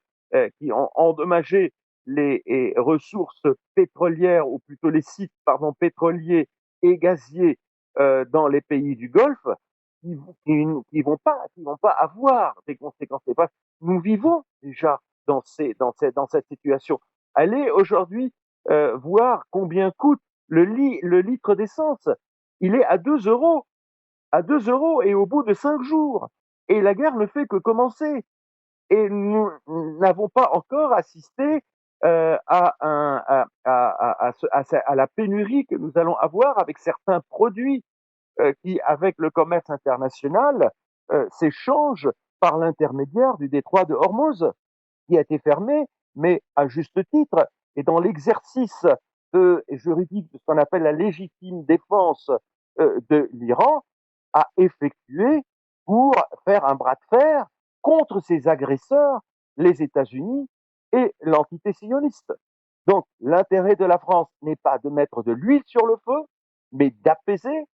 qui ont endommagé les ressources pétrolières, ou plutôt les sites pétroliers et gaziers dans les pays du Golfe, qui vont pas avoir des conséquences néfastes. Nous vivons déjà dans cette situation. Allez aujourd'hui voir combien coûte le litre d'essence. Il est à 2 euros et au bout de 5 jours. Et la guerre ne fait que commencer. Et nous n'avons pas encore assisté à la pénurie que nous allons avoir avec certains produits qui, avec le commerce international, s'échangent par l'intermédiaire du détroit de Hormuz, qui a été fermé, mais à juste titre, et dans l'exercice juridique de ce qu'on appelle la légitime défense de l'Iran, a effectué pour faire un bras de fer contre ses agresseurs, les États-Unis et l'entité sioniste. Donc l'intérêt de la France n'est pas de mettre de l'huile sur le feu, mais d'apaiser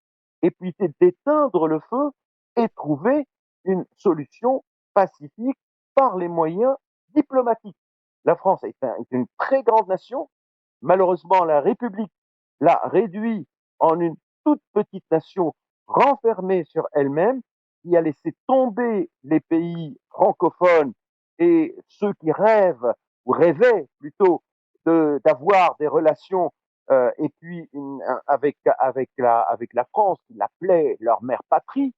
et puis d'éteindre le feu et trouver une solution pacifique par les moyens diplomatiques. La France est une très grande nation. Malheureusement, la République l'a réduit en une toute petite nation renfermée sur elle-même, qui a laissé tomber les pays francophones et ceux qui rêvent, ou rêvaient plutôt, d'avoir des relations et puis avec la France, qui l'appelait leur mère patrie.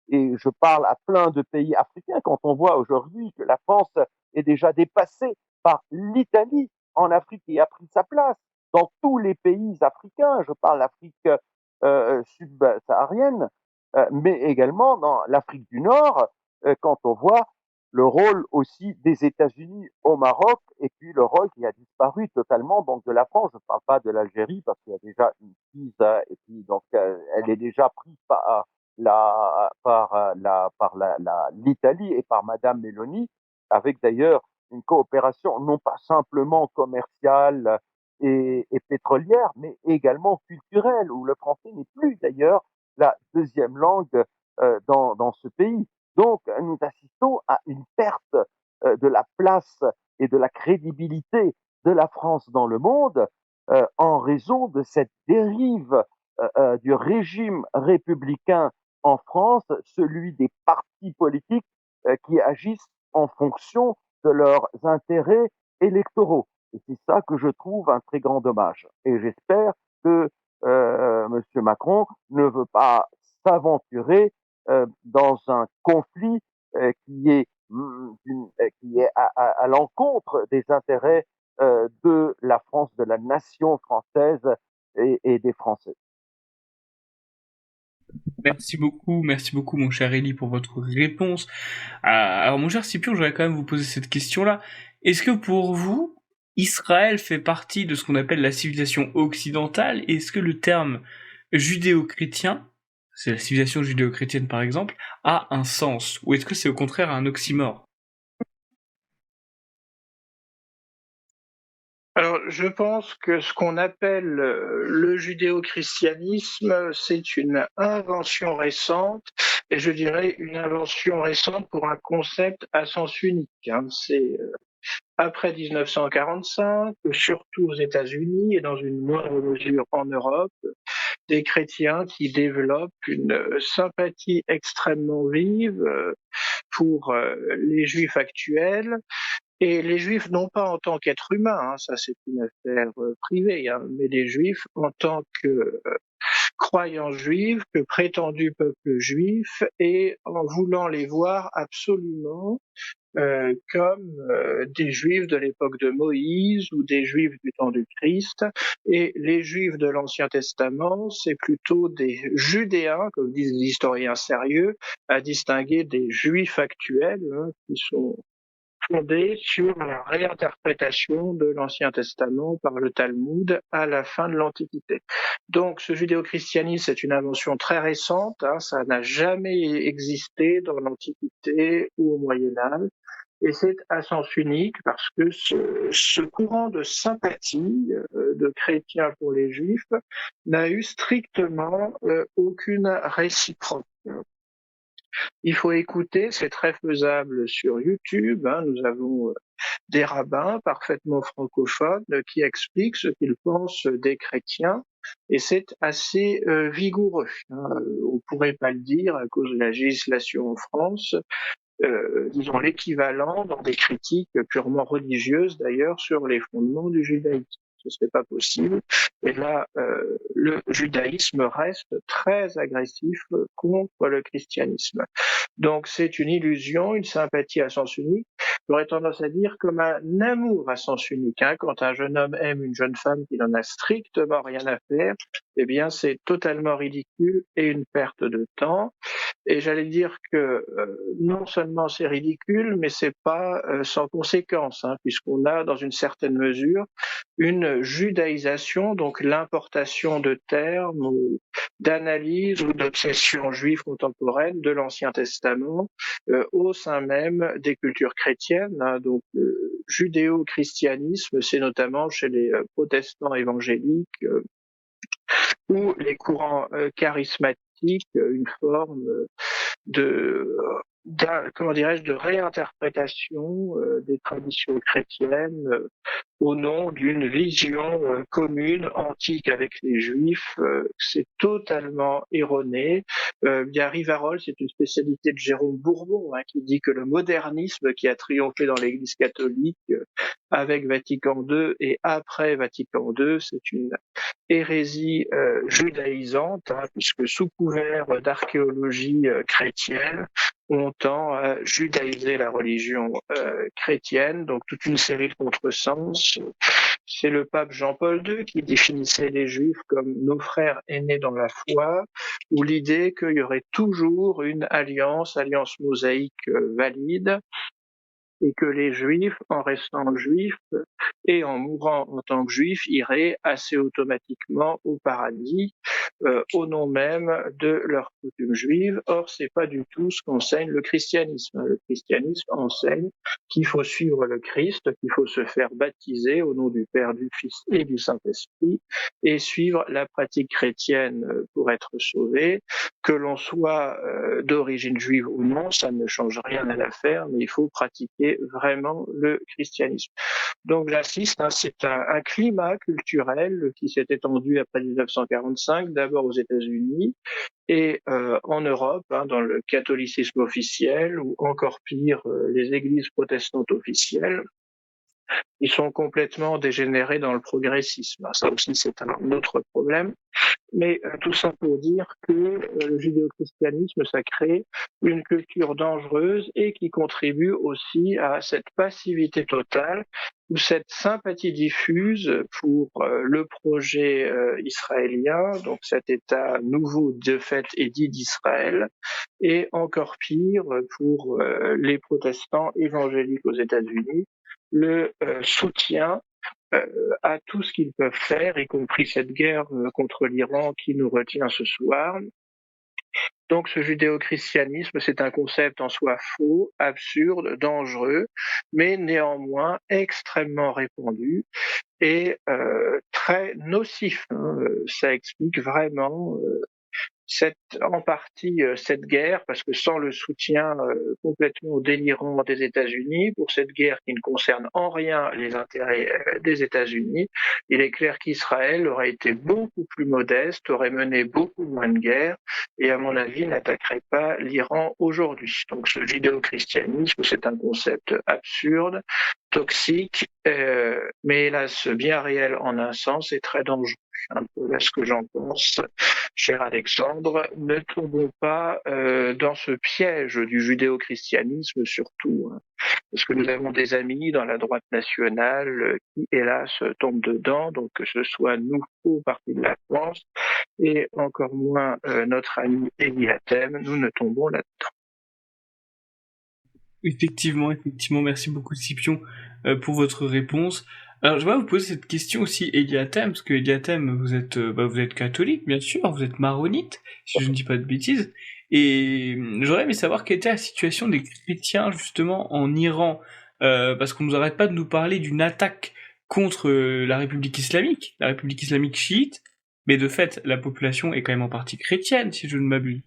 Et je parle à plein de pays africains quand on voit aujourd'hui que la France est déjà dépassée par l'Italie en Afrique et a pris sa place dans tous les pays africains. Je parle d'Afrique subsaharienne, mais également dans l'Afrique du Nord, quand on voit le rôle aussi des États-Unis au Maroc et puis le rôle qui a disparu totalement donc de la France. Je ne parle pas de l'Algérie parce qu'il y a déjà une crise et puis donc elle est déjà prise par l'Italie et par Madame Meloni, avec d'ailleurs une coopération non pas simplement commerciale et pétrolière, mais également culturelle, où le français n'est plus d'ailleurs la deuxième langue dans ce pays. Donc, nous assistons à une perte de la place et de la crédibilité de la France dans le monde en raison de cette dérive du régime républicain en France, celui des partis politiques qui agissent en fonction de leurs intérêts électoraux. Et c'est ça que je trouve un très grand dommage. Et j'espère que M. Macron ne veut pas s'aventurer dans un conflit qui est à l'encontre des intérêts de la France, de la nation française et des Français. Merci beaucoup, mon cher Eli, pour votre réponse. Alors, mon cher Scipion, j'aurais quand même vous poser cette question-là. Est-ce que pour vous, Israël fait partie de ce qu'on appelle la civilisation occidentale? Est-ce que le terme judéo-chrétien, c'est la civilisation judéo-chrétienne par exemple, a un sens? Ou est-ce que c'est au contraire un oxymore? Alors, je pense que ce qu'on appelle le judéo-christianisme, c'est une invention récente, et je dirais une invention récente pour un concept à sens unique. C'est après 1945, surtout aux États-Unis et dans une moindre mesure en Europe, des chrétiens qui développent une sympathie extrêmement vive pour les juifs actuels. Et les juifs, non pas en tant qu'êtres humains, ça c'est une affaire privée, mais les juifs en tant que croyances juives que prétendu peuple juif, et en voulant les voir absolument comme des juifs de l'époque de Moïse ou des juifs du temps du Christ. Et les juifs de l'Ancien Testament, c'est plutôt des judéens, comme disent les historiens sérieux, à distinguer des juifs actuels, qui sont fondés sur la réinterprétation de l'Ancien Testament par le Talmud à la fin de l'Antiquité. Donc ce judéo-christianisme est une invention très récente, ça n'a jamais existé dans l'Antiquité ou au Moyen-Âge, et c'est à sens unique parce que ce courant de sympathie de chrétiens pour les juifs n'a eu strictement aucune réciproque. Il faut écouter, c'est très faisable sur YouTube. Nous avons des rabbins parfaitement francophones qui expliquent ce qu'ils pensent des chrétiens, et c'est assez vigoureux. On pourrait pas le dire à cause de la législation en France. Disons l'équivalent dans des critiques purement religieuses d'ailleurs sur les fondements du judaïsme. Ce serait pas possible. Et là, le judaïsme reste très agressif contre le christianisme. Donc c'est une illusion, une sympathie à sens unique. J'aurais tendance à dire comme un amour à sens unique. Quand un jeune homme aime une jeune femme qui n'en a strictement rien à faire, eh bien c'est totalement ridicule et une perte de temps. Et j'allais dire que non seulement c'est ridicule, mais c'est pas sans conséquence, puisqu'on a dans une certaine mesure une judaïsation, donc l'importation de termes ou d'analyses ou d'obsessions juives contemporaines de l'Ancien Testament au sein même des cultures chrétiennes. Donc le judéo-christianisme, c'est notamment chez les protestants évangéliques ou les courants charismatiques, une forme de de réinterprétation des traditions chrétiennes au nom d'une vision commune antique avec les Juifs. C'est totalement erroné. Il y a Rivarol, c'est une spécialité de Jérôme Bourbon, qui dit que le modernisme qui a triomphé dans l'Église catholique avec Vatican II et après Vatican II, c'est une hérésie judaïsante, puisque sous couvert d'archéologie chrétienne, on tend à judaïser la religion chrétienne, donc toute une série de contresens. C'est le pape Jean-Paul II qui définissait les Juifs comme nos frères aînés dans la foi, ou l'idée qu'il y aurait toujours une alliance mosaïque valide, et que les Juifs, en restant juifs et en mourant en tant que juifs, iraient assez automatiquement au paradis au nom même de leur coutume juive. Or, c'est pas du tout ce qu'enseigne le christianisme. Le christianisme enseigne qu'il faut suivre le Christ, qu'il faut se faire baptiser au nom du Père, du Fils et du Saint-Esprit, et suivre la pratique chrétienne pour être sauvé. Que l'on soit d'origine juive ou non, ça ne change rien à l'affaire, mais il faut pratiquer vraiment le christianisme. Donc j'insiste, c'est un climat culturel qui s'est étendu après 1945, d'abord aux États-Unis et en Europe, dans le catholicisme officiel, ou encore pire, les églises protestantes officielles. Ils sont complètement dégénérés dans le progressisme. Ça aussi, c'est un autre problème. Mais tout ça pour dire que le judéo-christianisme, ça crée une culture dangereuse et qui contribue aussi à cette passivité totale ou cette sympathie diffuse pour le projet israélien, donc cet État nouveau de fait et dit d'Israël, et encore pire pour les protestants évangéliques aux États-Unis, le soutien à tout ce qu'ils peuvent faire, y compris cette guerre contre l'Iran qui nous retient ce soir. Donc ce judéo-christianisme, c'est un concept en soi faux, absurde, dangereux, mais néanmoins extrêmement répandu et très nocif. Ça explique vraiment en partie cette guerre, parce que sans le soutien complètement délirant des États-Unis pour cette guerre qui ne concerne en rien les intérêts des États-Unis, il est clair qu'Israël aurait été beaucoup plus modeste, aurait mené beaucoup moins de guerres et à mon avis n'attaquerait pas l'Iran aujourd'hui. Donc ce judéo-christianisme, c'est un concept absurde, toxique, mais hélas bien réel en un sens et très dangereux. un peu là ce que j'en pense, cher Alexandre. Ne tombons pas dans ce piège du judéo-christianisme surtout, hein, parce que nous avons des amis dans la droite nationale qui, hélas, tombent dedans, donc que ce soit nous, au Parti de la France, et encore moins notre ami Elie Hatem, nous ne tombons là-dedans. Effectivement, merci beaucoup Scipion pour votre réponse. Alors je vais vous poser cette question aussi, Eliathème, parce que Eliathème, vous êtes catholique, bien sûr, vous êtes maronite, si je ne dis pas de bêtises, et j'aurais aimé savoir quelle était la situation des chrétiens justement en Iran, parce qu'on nous arrête pas de nous parler d'une attaque contre la République islamique chiite, mais de fait, la population est quand même en partie chrétienne, si je ne m'abuse.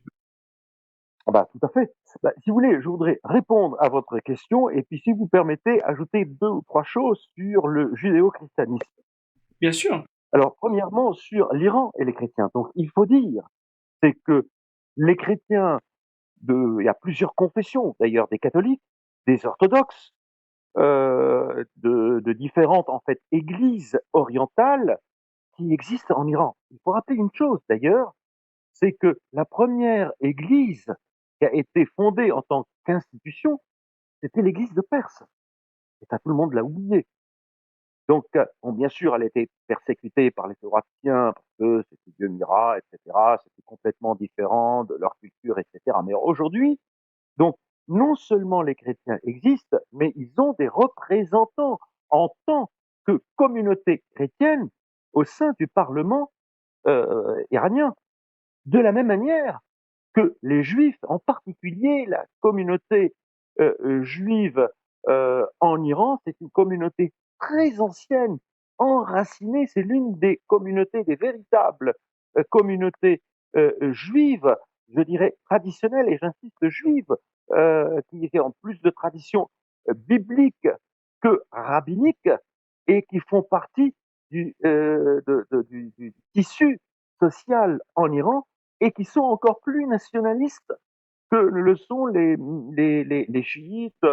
Ah bah, tout à fait. Bah, si vous voulez, je voudrais répondre à votre question et puis, si vous permettez, ajouter 2 ou 3 choses sur le judéo-christianisme. Bien sûr. Alors, premièrement, sur l'Iran et les chrétiens. Donc, il faut dire, c'est que les chrétiens il y a plusieurs confessions, d'ailleurs des catholiques, des orthodoxes, de différentes, en fait, églises orientales qui existent en Iran. Il faut rappeler une chose, d'ailleurs, c'est que la première église qui a été fondée en tant qu'institution, c'était l'église de Perse. Et ça, tout le monde l'a oublié. Donc, bon, bien sûr, elle a été persécutée par les Eurasiens parce que c'était Dieu Mira, etc. C'était complètement différent de leur culture, etc. Mais aujourd'hui, donc, non seulement les chrétiens existent, mais ils ont des représentants en tant que communauté chrétienne au sein du Parlement iranien. De la même manière que les Juifs, en particulier la communauté juive en Iran, c'est une communauté très ancienne, enracinée. C'est l'une des communautés, des véritables communautés juives, je dirais traditionnelles, et j'insiste juives, qui ont plus de tradition biblique que rabbinique et qui font partie du tissu social en Iran et qui sont encore plus nationalistes que le sont les chiites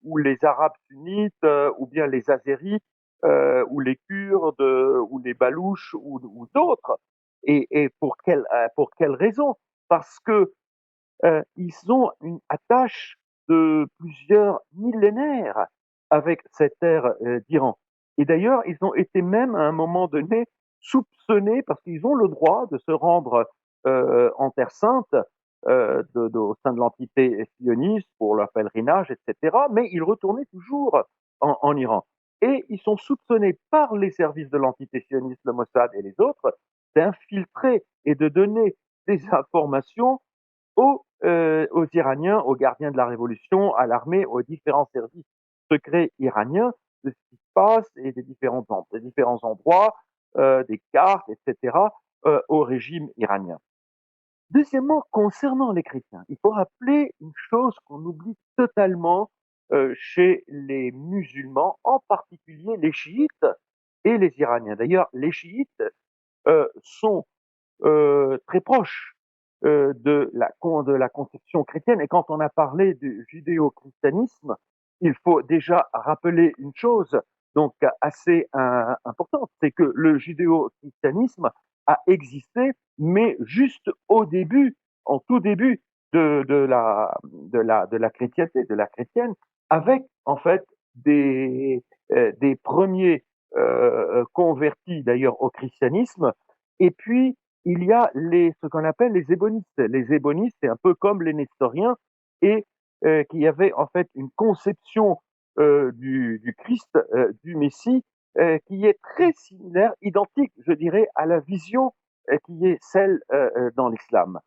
ou les arabes sunnites ou bien les azéris ou les kurdes ou les balouches ou d'autres. Et pour quelle raison? Parce que ils ont une attache de plusieurs millénaires avec cette ère d'Iran. Et d'ailleurs, ils ont été même à un moment donné soupçonnés, parce qu'ils ont le droit de se rendre en Terre Sainte au sein de l'entité sioniste pour leur pèlerinage, etc. Mais ils retournaient toujours en Iran. Et ils sont soupçonnés par les services de l'entité sioniste, le Mossad et les autres, d'infiltrer et de donner des informations aux Iraniens, aux gardiens de la révolution, à l'armée, aux différents services secrets iraniens de ce qui se passe et des différents endroits, des cartes, etc., au régime iranien. Deuxièmement, concernant les chrétiens, il faut rappeler une chose qu'on oublie totalement chez les musulmans, en particulier les chiites et les Iraniens. D'ailleurs, les chiites sont très proche de la conception chrétienne. Et quand on a parlé du judéo-christianisme, il faut déjà rappeler une chose donc assez importante, c'est que le judéo-christianisme a existé, mais juste au début, en tout début de la chrétienté, de la chrétienne, avec en fait des premiers convertis d'ailleurs au christianisme, et puis il y a ce qu'on appelle les ébónistes. Les ébónistes, c'est un peu comme les nestoriens, et qui avaient en fait une conception du Christ, du Messie, qui est très similaire, identique, je dirais, à la vision qui est celle dans l'islam.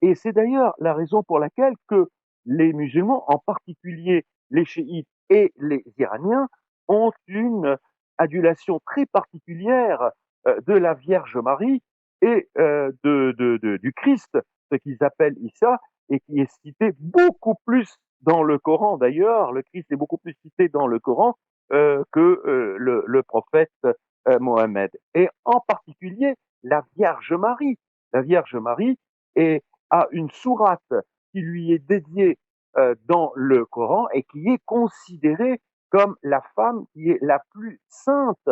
Et c'est d'ailleurs la raison pour laquelle que les musulmans, en particulier les chiites et les iraniens, ont une adulation très particulière de la Vierge Marie et du Christ, ce qu'ils appellent Issa, et qui est cité beaucoup plus dans le Coran. D'ailleurs, le Christ est beaucoup plus cité dans le Coran que le prophète Mohammed. Et en particulier, la Vierge Marie. La Vierge Marie a une sourate qui lui est dédiée dans le Coran et qui est considérée comme la femme qui est la plus sainte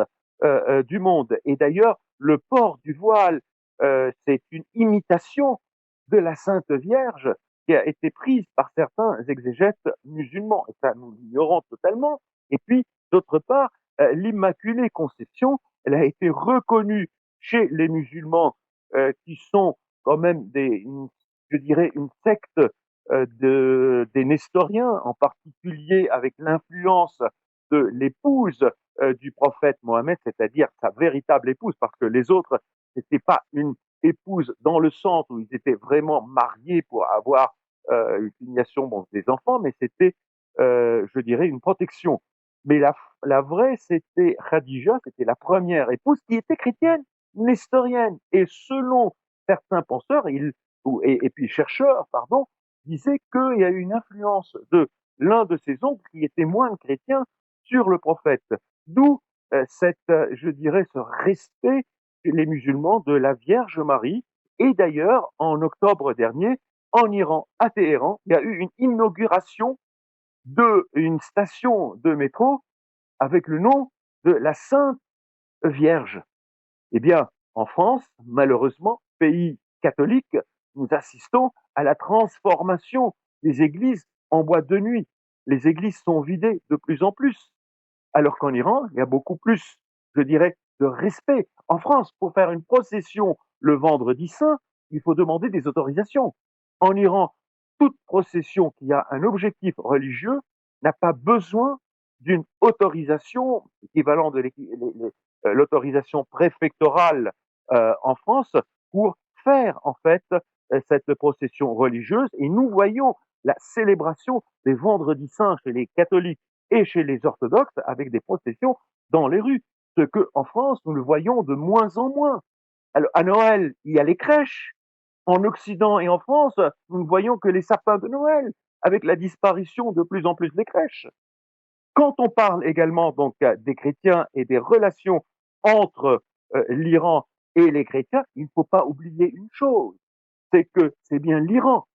du monde. Et d'ailleurs, le port du voile, c'est une imitation de la Sainte Vierge qui a été prise par certains exégètes musulmans. Et ça, nous l'ignorons totalement. Et puis, d'autre part, l'Immaculée Conception, elle a été reconnue chez les musulmans qui sont quand même je dirais, une secte des Nestoriens, en particulier avec l'influence de l'épouse du prophète Mohammed, c'est-à-dire sa véritable épouse, parce que les autres, c'était pas une épouse dans le sens où ils étaient vraiment mariés pour avoir une filiation, bon, des enfants, mais c'était, je dirais, une protection. Mais la vraie, c'était Khadija, c'était la première épouse qui était chrétienne, nestorienne. Et selon certains penseurs, et puis chercheurs, pardon, disaient qu'il y a eu une influence de l'un de ses oncles qui était moine chrétien sur le prophète. D'où je dirais, ce respect chez les musulmans de la Vierge Marie. Et d'ailleurs, en octobre dernier, en Iran, à Téhéran, il y a eu une inauguration d'une station de métro avec le nom de la Sainte Vierge. Eh bien, en France, malheureusement, pays catholique, nous assistons à la transformation des églises en boîte de nuit. Les églises sont vidées de plus en plus. Alors qu'en Iran, il y a beaucoup plus, je dirais, de respect. En France, pour faire une procession le vendredi saint, il faut demander des autorisations. En Iran, toute procession qui a un objectif religieux n'a pas besoin d'une autorisation équivalent de l'autorisation préfectorale en France pour faire en fait cette procession religieuse. Et nous voyons la célébration des vendredis saints chez les catholiques et chez les orthodoxes avec des processions dans les rues. Ce que en France, nous le voyons de moins en moins. Alors, à Noël, il y a les crèches. En Occident et en France, nous ne voyons que les sapins de Noël, avec la disparition de plus en plus des crèches. Quand on parle également donc des chrétiens et des relations entre l'Iran et les chrétiens, il ne faut pas oublier une chose, c'est que c'est bien l'Iran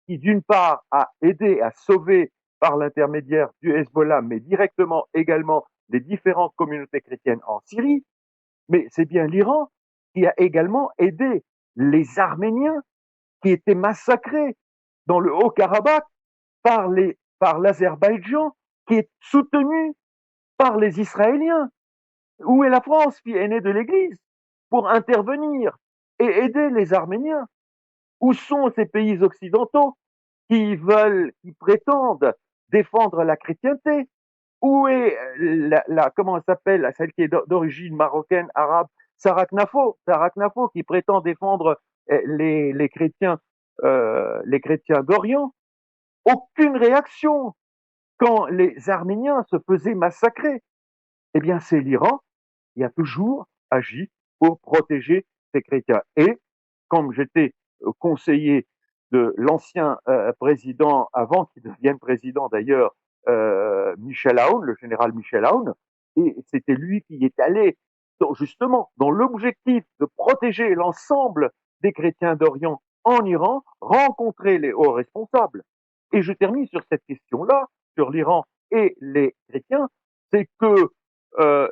qui, d'une part, a aidé à sauver par l'intermédiaire du Hezbollah, mais directement également les différentes communautés chrétiennes en Syrie, mais c'est bien l'Iran qui a également aidé les Arméniens qui étaient massacrés dans le Haut-Karabakh par l'Azerbaïdjan, qui est soutenu par les Israéliens. Où est la France, fille aînée de l'Église, pour intervenir et aider les Arméniens? Où sont ces pays occidentaux qui prétendent défendre la chrétienté? Où est comment elle s'appelle, celle qui est d'origine marocaine, arabe, Sarah Knafo, qui prétend défendre les chrétiens d'Orient? Aucune réaction quand les Arméniens se faisaient massacrer. Eh bien, c'est l'Iran qui a toujours agi pour protéger ces chrétiens. Et comme j'étais conseiller de l'ancien président, avant qu'il devienne président d'ailleurs, Michel Aoun, le général Michel Aoun, et c'était lui qui est allé justement dans l'objectif de protéger l'ensemble des chrétiens d'Orient en Iran, rencontrer les hauts responsables. Et je termine sur cette question-là, sur l'Iran et les chrétiens, c'est que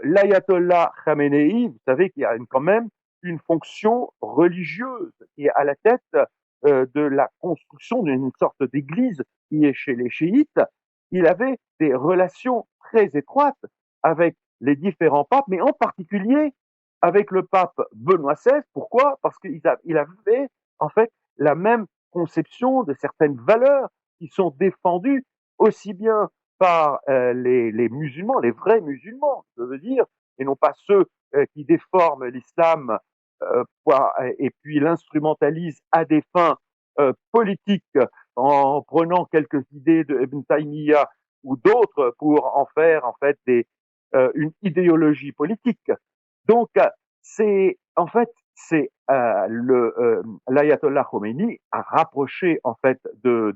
l'ayatollah Khamenei, vous savez qu'il y a quand même une fonction religieuse qui est à la tête de la construction d'une sorte d'église qui est chez les chiites. Il avait des relations très étroites avec les différents papes, mais en particulier avec le pape Benoît XVI. Pourquoi? Parce qu'il avait en fait la même conception de certaines valeurs qui sont défendues aussi bien par les musulmans, les vrais musulmans, je veux dire, et non pas ceux qui déforment l'islam et puis l'instrumentalisent à des fins politiques en prenant quelques idées de Ibn Taymiyyah ou d'autres pour en faire en fait une idéologie politique. Donc c'est en fait c'est l'ayatollah Khomeini a rapproché en fait de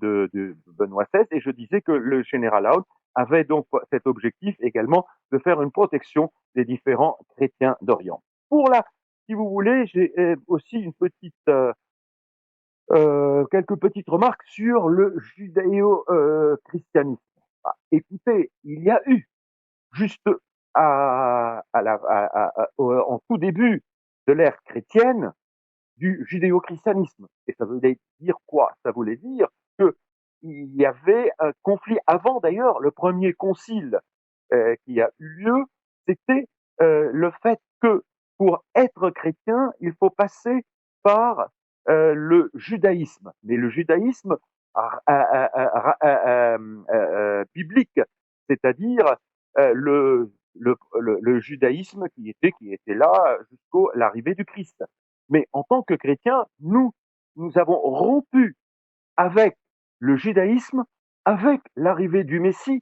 Benoît XVI, et je disais que le général Aoun avait donc cet objectif également de faire une protection des différents chrétiens d'Orient. Si vous voulez, j'ai aussi quelques petites remarques sur le judéo-christianisme. Écoutez, il y a eu juste en tout début de l'ère chrétienne du judéo-christianisme. Et ça voulait dire quoi? Ça voulait dire qu'il y avait un conflit avant d'ailleurs le premier concile qui a eu lieu, c'était le fait que pour être chrétien, il faut passer par le judaïsme. Mais le judaïsme biblique, c'est-à-dire le judaïsme qui était là jusqu'à l'arrivée du Christ. Mais en tant que chrétiens, nous avons rompu avec le judaïsme, avec l'arrivée du Messie,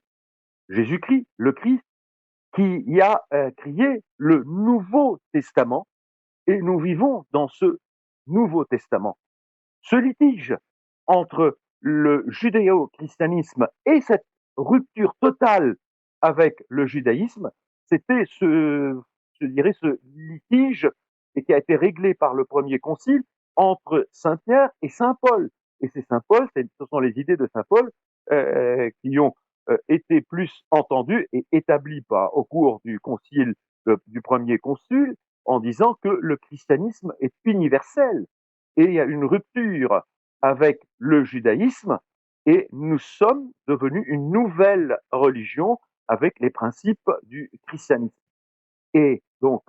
Jésus-Christ, le Christ, qui y a créé le Nouveau Testament, et nous vivons dans ce Nouveau Testament. Ce litige entre le judéo-christianisme et cette rupture totale avec le judaïsme, c'était je dirais, ce litige et qui a été réglé par le premier concile entre Saint Pierre et Saint Paul. Et c'est Saint Paul, ce sont les idées de Saint Paul qui ont été plus entendues et établies au cours du concile du premier concile en disant que le christianisme est universel et il y a une rupture avec le judaïsme et nous sommes devenus une nouvelle religion avec les principes du christianisme. Et donc,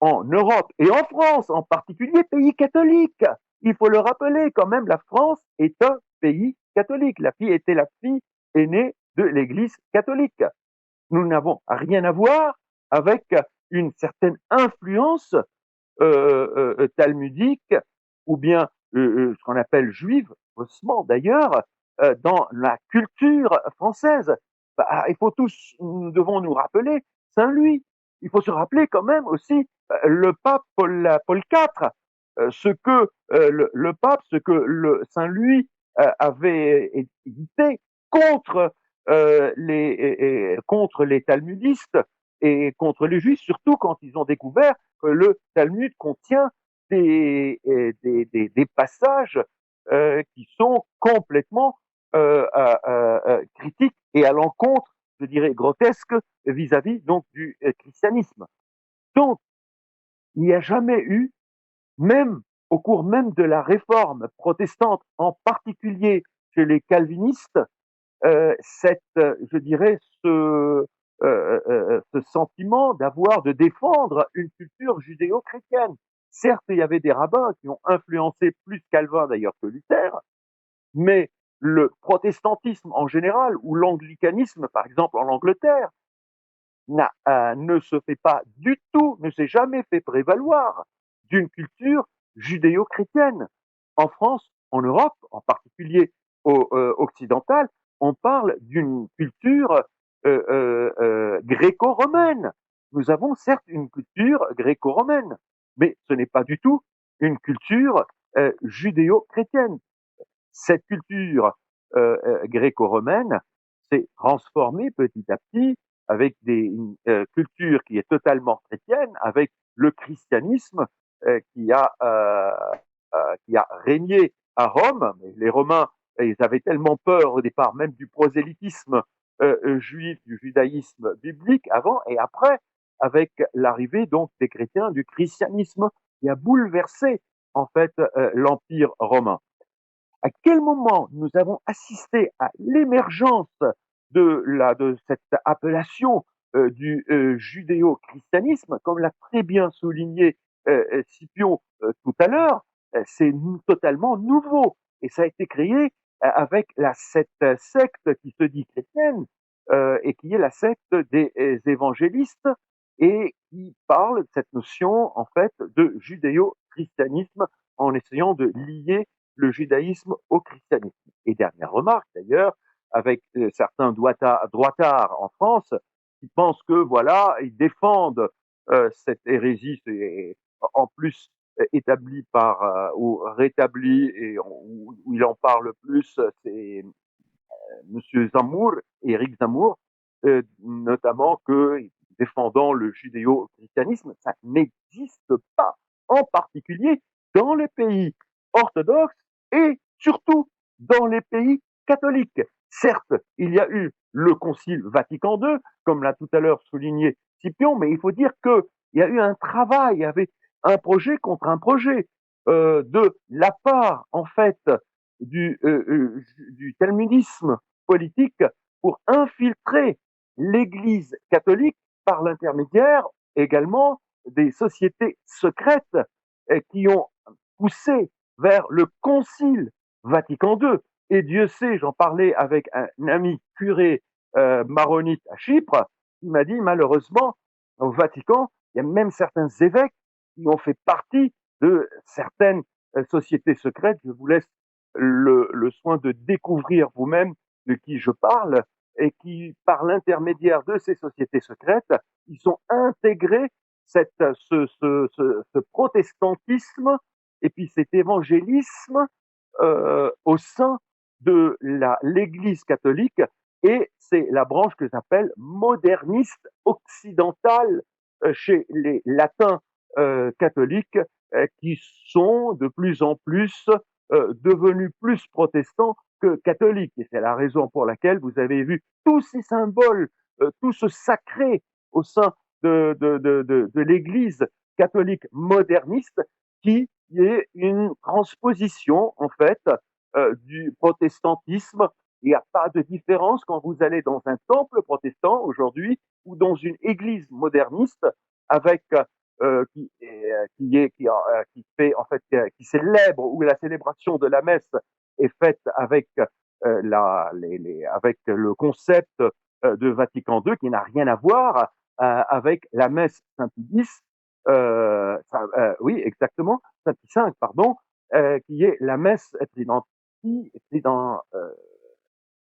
en Europe et en France en particulier, pays catholique, il faut le rappeler quand même, la France est un pays catholique. La fille était la fille aînée de l'Église catholique. Nous n'avons rien à voir avec une certaine influence talmudique ou bien ce qu'on appelle juive, faussement d'ailleurs, dans la culture française. Il faut tous, nous devons nous rappeler Saint-Louis. Il faut se rappeler quand même aussi le pape Paul IV, ce que le pape, ce que le Saint-Louis avait édité contre contre les talmudistes et contre les juifs, surtout quand ils ont découvert que le Talmud contient des passages qui sont complètement critiques et à l'encontre, je dirais, grotesques vis-à-vis donc du christianisme. Donc, il n'y a jamais eu, même au cours même de la réforme protestante, en particulier chez les calvinistes, je dirais, ce sentiment de défendre une culture judéo-chrétienne. Certes, il y avait des rabbins qui ont influencé plus Calvin d'ailleurs que Luther, mais le protestantisme en général ou l'anglicanisme, par exemple en Angleterre, ne se fait pas du tout, ne s'est jamais fait prévaloir d'une culture judéo-chrétienne. En France, en Europe, en particulier occidentale, on parle d'une culture gréco-romaine. Nous avons certes une culture gréco-romaine, mais ce n'est pas du tout une culture judéo-chrétienne. Cette culture gréco-romaine s'est transformée petit à petit avec une culture qui est totalement chrétienne, avec le christianisme qui a régné à Rome. Mais les Romains, ils avaient tellement peur au départ même du prosélytisme juif, du judaïsme biblique avant et après, avec l'arrivée donc des chrétiens, du christianisme qui a bouleversé en fait l'Empire romain. À quel moment nous avons assisté à l'émergence de cette appellation du judéo-christianisme, comme l'a très bien souligné Scipion tout à l'heure, c'est totalement nouveau et ça a été créé avec cette secte qui se dit chrétienne et qui est la secte des évangélistes et qui parle de cette notion en fait de judéo-christianisme en essayant de lier le judaïsme au christianisme. Et dernière remarque d'ailleurs, avec certains droitards en France qui pensent que voilà, ils défendent cette hérésie, en plus établie ou rétablie et où il en parle plus, c'est Monsieur Zemmour, Éric Zemmour, notamment que défendant le judéo-christianisme, ça n'existe pas, en particulier dans les pays orthodoxes et surtout dans les pays catholiques. Certes, il y a eu le Concile Vatican II, comme l'a tout à l'heure souligné Scipion, mais il faut dire qu'il y a eu un travail, il y avait un projet contre un projet de la part, en fait, du talmudisme politique pour infiltrer l'Église catholique par l'intermédiaire également des sociétés secrètes qui ont poussé vers le Concile Vatican II. Et Dieu sait, j'en parlais avec un ami curé maronite à Chypre, qui m'a dit malheureusement, au Vatican, il y a même certains évêques qui ont fait partie de certaines sociétés secrètes. Je vous laisse le soin de découvrir vous-même de qui je parle, et qui, par l'intermédiaire de ces sociétés secrètes, ils ont intégré ce protestantisme et puis cet évangélisme au sein de l'Église catholique, et c'est la branche que j'appelle moderniste occidentale chez les latins catholiques qui sont de plus en plus devenus plus protestants que catholiques. Et c'est la raison pour laquelle vous avez vu tous ces symboles, tout ce sacré au sein de l'Église catholique moderniste qui est une transposition, en fait, du protestantisme. Il n'y a pas de différence quand vous allez dans un temple protestant aujourd'hui ou dans une église moderniste avec qui fait en fait qui célèbre, où la célébration de la messe est faite avec avec le concept de Vatican II qui n'a rien à voir avec la messe Saint-Pie X, oui exactement, Saint-Pie V pardon, qui est la messe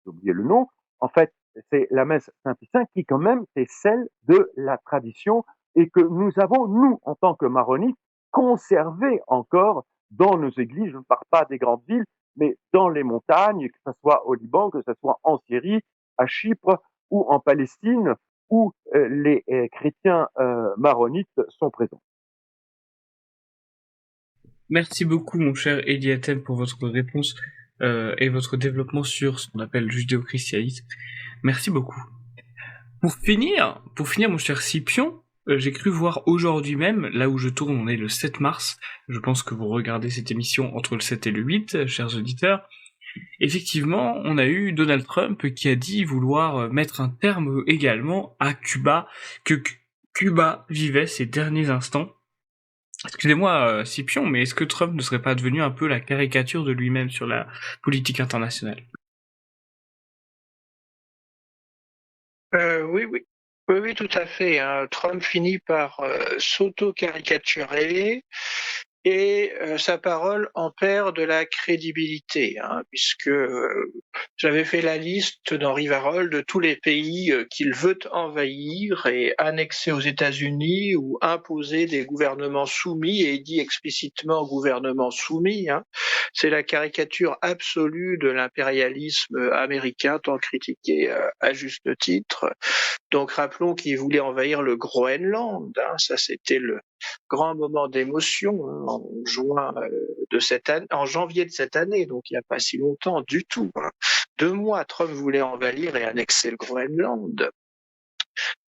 j'ai oublié le nom, en fait, c'est la messe Saint-Pie V qui, quand même, est celle de la tradition et que nous avons, nous, en tant que maronites, conservé encore dans nos églises. Je ne parle pas des grandes villes, mais dans les montagnes, que ce soit au Liban, que ce soit en Syrie, à Chypre ou en Palestine, où les chrétiens maronites sont présents. Merci beaucoup, mon cher Eliatem, pour votre réponse et votre développement sur ce qu'on appelle le judéo-christianisme. Merci beaucoup. Pour finir, mon cher Scipion, j'ai cru voir aujourd'hui même, là où je tourne, on est le 7 mars, je pense que vous regardez cette émission entre le 7 et le 8, chers auditeurs. Effectivement, on a eu Donald Trump qui a dit vouloir mettre un terme également à Cuba, que Cuba vivait ses derniers instants. Excusez-moi, Scipion, mais est-ce que Trump ne serait pas devenu un peu la caricature de lui-même sur la politique internationale ? Oui, oui. Oui, oui, tout à fait, hein. Trump finit par s'auto-caricaturer et sa parole en perd de la crédibilité, hein, puisque j'avais fait la liste dans Rivarol de tous les pays qu'il veut envahir et annexer aux États-Unis ou imposer des gouvernements soumis, et il dit explicitement gouvernement soumis, hein. C'est la caricature absolue de l'impérialisme américain, tant critiqué à juste titre. Donc rappelons qu'il voulait envahir le Groenland, hein, ça c'était le grand moment d'émotion, hein, en janvier de cette année, donc il n'y a pas si longtemps du tout, hein. 2 mois, Trump voulait envahir et annexer le Groenland.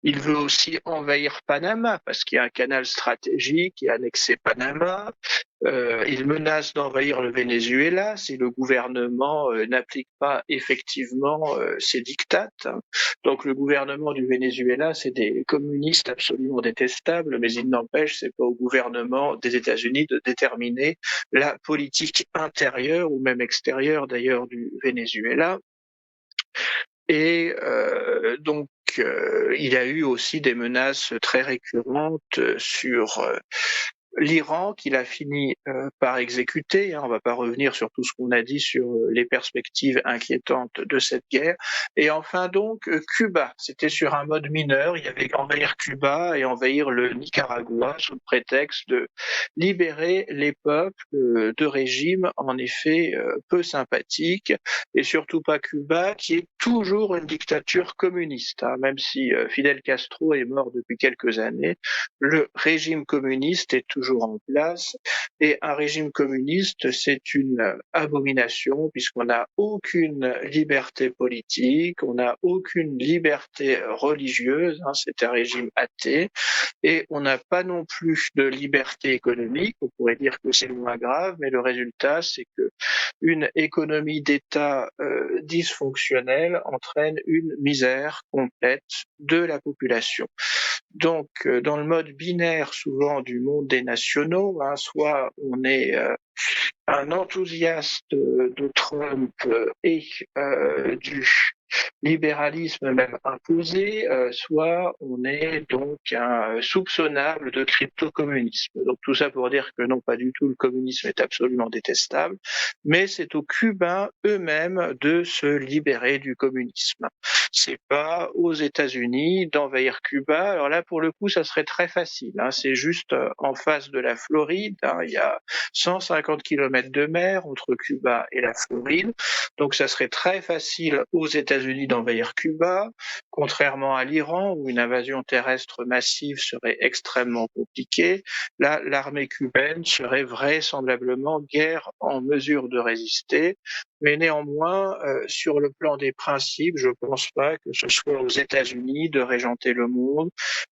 Il veut aussi envahir Panama parce qu'il y a un canal stratégique et annexer Panama. Il menace d'envahir le Venezuela si le gouvernement n'applique pas effectivement ses dictates. Donc le gouvernement du Venezuela, c'est des communistes absolument détestables, mais il n'empêche, c'est pas au gouvernement des États-Unis de déterminer la politique intérieure ou même extérieure d'ailleurs du Venezuela. Et donc il y a eu aussi des menaces très récurrentes sur l'Iran, qu'il a fini par exécuter, hein. On ne va pas revenir sur tout ce qu'on a dit sur les perspectives inquiétantes de cette guerre. Et enfin donc Cuba, c'était sur un mode mineur, il y avait envahir Cuba et envahir le Nicaragua sous le prétexte de libérer les peuples de régimes en effet peu sympathiques, et surtout pas Cuba, qui est toujours une dictature communiste, hein. Même si Fidel Castro est mort depuis quelques années, le régime communiste est toujours toujours en place. Et un régime communiste, c'est une abomination puisqu'on n'a aucune liberté politique, on n'a aucune liberté religieuse, c'est un régime athée, et on n'a pas non plus de liberté économique. On pourrait dire que c'est moins grave, mais le résultat, c'est que une économie d'État dysfonctionnelle entraîne une misère complète de la population. Donc, dans le mode binaire souvent du monde des nationaux, soit on est un enthousiaste de Trump et du libéralisme même imposé, soit on est donc un soupçonnable de crypto-communisme. Donc tout ça pour dire que non, pas du tout, le communisme est absolument détestable, mais c'est aux Cubains eux-mêmes de se libérer du communisme. C'est pas aux États-Unis d'envahir Cuba. Alors là, pour le coup, ça serait très facile. C'est juste en face de la Floride. Il y a 150 kilomètres de mer entre Cuba et la Floride. Donc ça serait très facile aux États-Unis d'envahir Cuba, contrairement à l'Iran où une invasion terrestre massive serait extrêmement compliquée. Là, l'armée cubaine serait vraisemblablement guère en mesure de résister. Mais néanmoins, sur le plan des principes, je ne pense pas que ce soit aux États-Unis de régenter le monde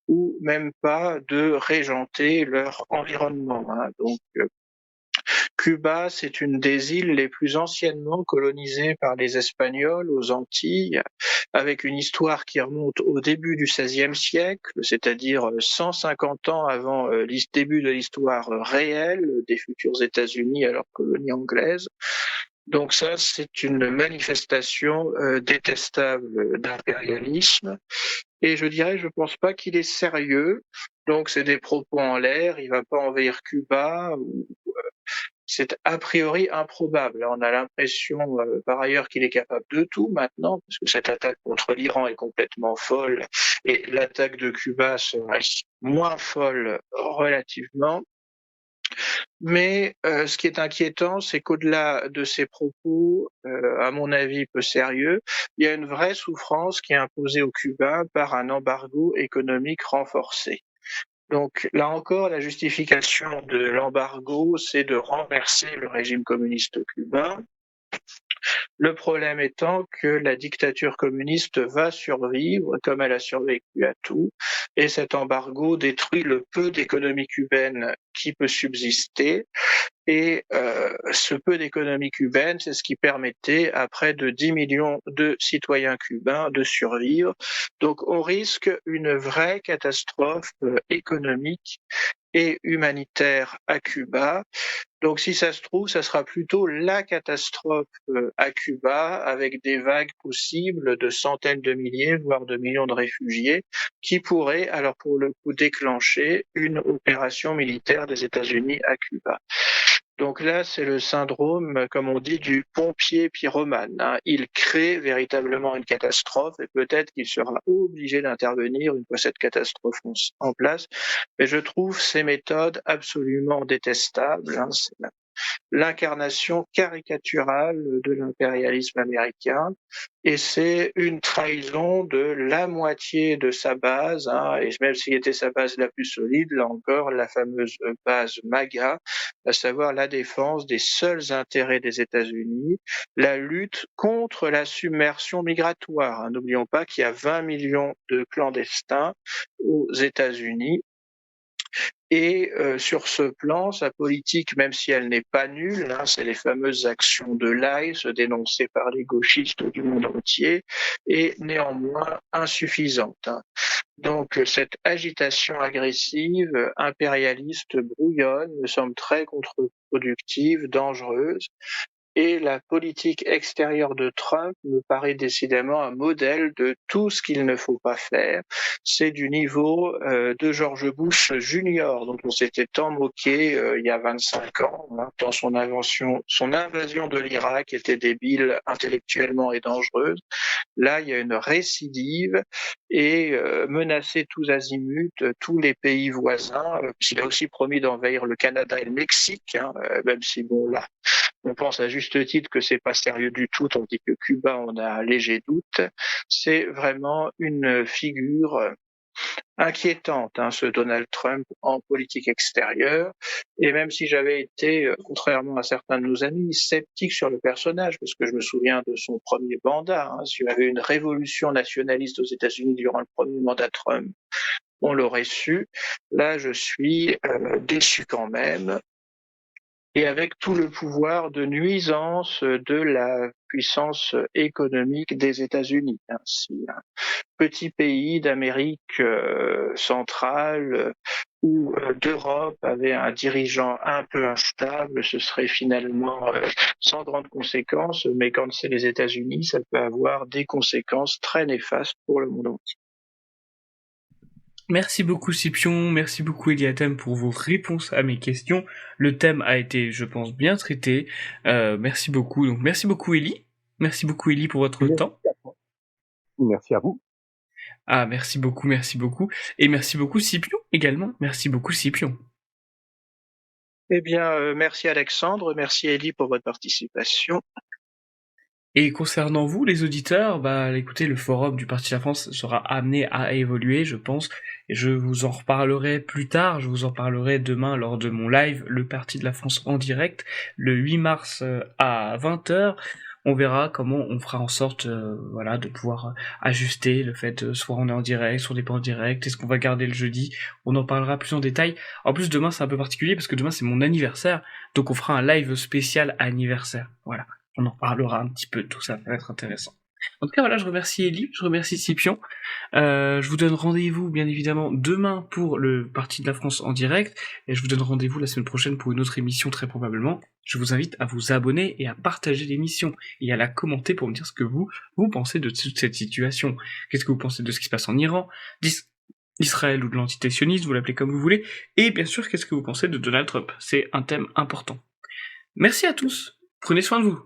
ou même pas de régenter leur environnement. Donc, Cuba, c'est une des îles les plus anciennement colonisées par les Espagnols aux Antilles, avec une histoire qui remonte au début du XVIe siècle, c'est-à-dire 150 ans avant le début de l'histoire réelle des futurs États-Unis, alors colonie anglaise. Donc ça, c'est une manifestation détestable d'impérialisme. Et je dirais, je pense pas qu'il est sérieux. Donc c'est des propos en l'air. Il va pas envahir Cuba. C'est a priori improbable. On a l'impression, par ailleurs, qu'il est capable de tout maintenant, parce que cette attaque contre l'Iran est complètement folle, et l'attaque de Cuba serait moins folle relativement. Mais ce qui est inquiétant, c'est qu'au-delà de ces propos, à mon avis peu sérieux, il y a une vraie souffrance qui est imposée aux Cubains par un embargo économique renforcé. Donc là encore, la justification de l'embargo, c'est de renverser le régime communiste cubain. Le problème étant que la dictature communiste va survivre comme elle a survécu à tout, et cet embargo détruit le peu d'économie cubaine qui peut subsister. Et ce peu d'économie cubaine, c'est ce qui permettait à près de 10 millions de citoyens cubains de survivre. Donc on risque une vraie catastrophe économique et humanitaire à Cuba. Donc si ça se trouve, ça sera plutôt la catastrophe à Cuba, avec des vagues possibles de centaines de milliers, voire de millions de réfugiés, qui pourraient alors pour le coup déclencher une opération militaire des États-Unis à Cuba. Donc là, c'est le syndrome, comme on dit, du pompier pyromane. Il crée véritablement une catastrophe et peut-être qu'il sera obligé d'intervenir une fois cette catastrophe en place. Mais je trouve ces méthodes absolument détestables. C'est l'incarnation caricaturale de l'impérialisme américain, et c'est une trahison de la moitié de sa base, et même s'il était sa base la plus solide, là encore, la fameuse base MAGA, à savoir la défense des seuls intérêts des États-Unis, la lutte contre la submersion migratoire. N'oublions pas qu'il y a 20 millions de clandestins aux États-Unis. Et sur ce plan, sa politique, même si elle n'est pas nulle, c'est les fameuses actions de l'ICE dénoncées par les gauchistes du monde entier, est néanmoins insuffisante. Donc cette agitation agressive, impérialiste, brouillonne, me semble très contre-productive, dangereuse. Et la politique extérieure de Trump me paraît décidément un modèle de tout ce qu'il ne faut pas faire. C'est du niveau de George Bush Junior, dont on s'était tant moqué il y a 25 ans, tant son invasion de l'Irak était débile intellectuellement et dangereuse. Là, il y a une récidive et menacer tous azimuts tous les pays voisins. Il a aussi promis d'envahir le Canada et le Mexique, même si bon là, on pense à juste titre que c'est pas sérieux du tout, tandis que Cuba, on a un léger doute. C'est vraiment une figure inquiétante, ce Donald Trump en politique extérieure. Et même si j'avais été, contrairement à certains de nos amis, sceptique sur le personnage, parce que je me souviens de son premier mandat, s'il y avait une révolution nationaliste aux États-Unis durant le premier mandat Trump, on l'aurait su. Là, je suis déçu quand même. Et avec tout le pouvoir de nuisance de la puissance économique des États-Unis. Si un petit pays d'Amérique centrale ou d'Europe avait un dirigeant un peu instable, ce serait finalement sans grandes conséquences, mais quand c'est les États-Unis, ça peut avoir des conséquences très néfastes pour le monde entier. Merci beaucoup Scipion, merci beaucoup Eliatem pour vos réponses à mes questions. Le thème a été, je pense, bien traité. Merci beaucoup. Donc merci beaucoup Eli. Merci beaucoup Eli pour votre temps. Merci à vous. Ah, merci beaucoup, merci beaucoup. Et merci beaucoup Scipion également. Merci beaucoup Scipion. Eh bien, merci Alexandre, merci Eli pour votre participation. Et concernant vous, les auditeurs, écoutez, le forum du Parti de la France sera amené à évoluer, je pense. Et je vous en reparlerai plus tard, je vous en parlerai demain lors de mon live, le Parti de la France en direct, le 8 mars à 20h. On verra comment on fera en sorte de pouvoir ajuster le fait soit on est en direct, soit on n'est pas en direct, est-ce qu'on va garder le jeudi, on en parlera plus en détail. En plus demain c'est un peu particulier parce que demain c'est mon anniversaire, donc on fera un live spécial anniversaire, voilà. On en parlera un petit peu de tout ça, ça va être intéressant. En tout cas, voilà, je remercie Eli, je remercie Scipion. Je vous donne rendez-vous, bien évidemment, demain pour le Parti de la France en direct, et je vous donne rendez-vous la semaine prochaine pour une autre émission, très probablement. Je vous invite à vous abonner et à partager l'émission, et à la commenter pour me dire ce que vous pensez de toute cette situation. Qu'est-ce que vous pensez de ce qui se passe en Iran, d'Israël ou de l'antiterrorisme, vous l'appelez comme vous voulez, et bien sûr, qu'est-ce que vous pensez de Donald Trump. C'est un thème important. Merci à tous, prenez soin de vous.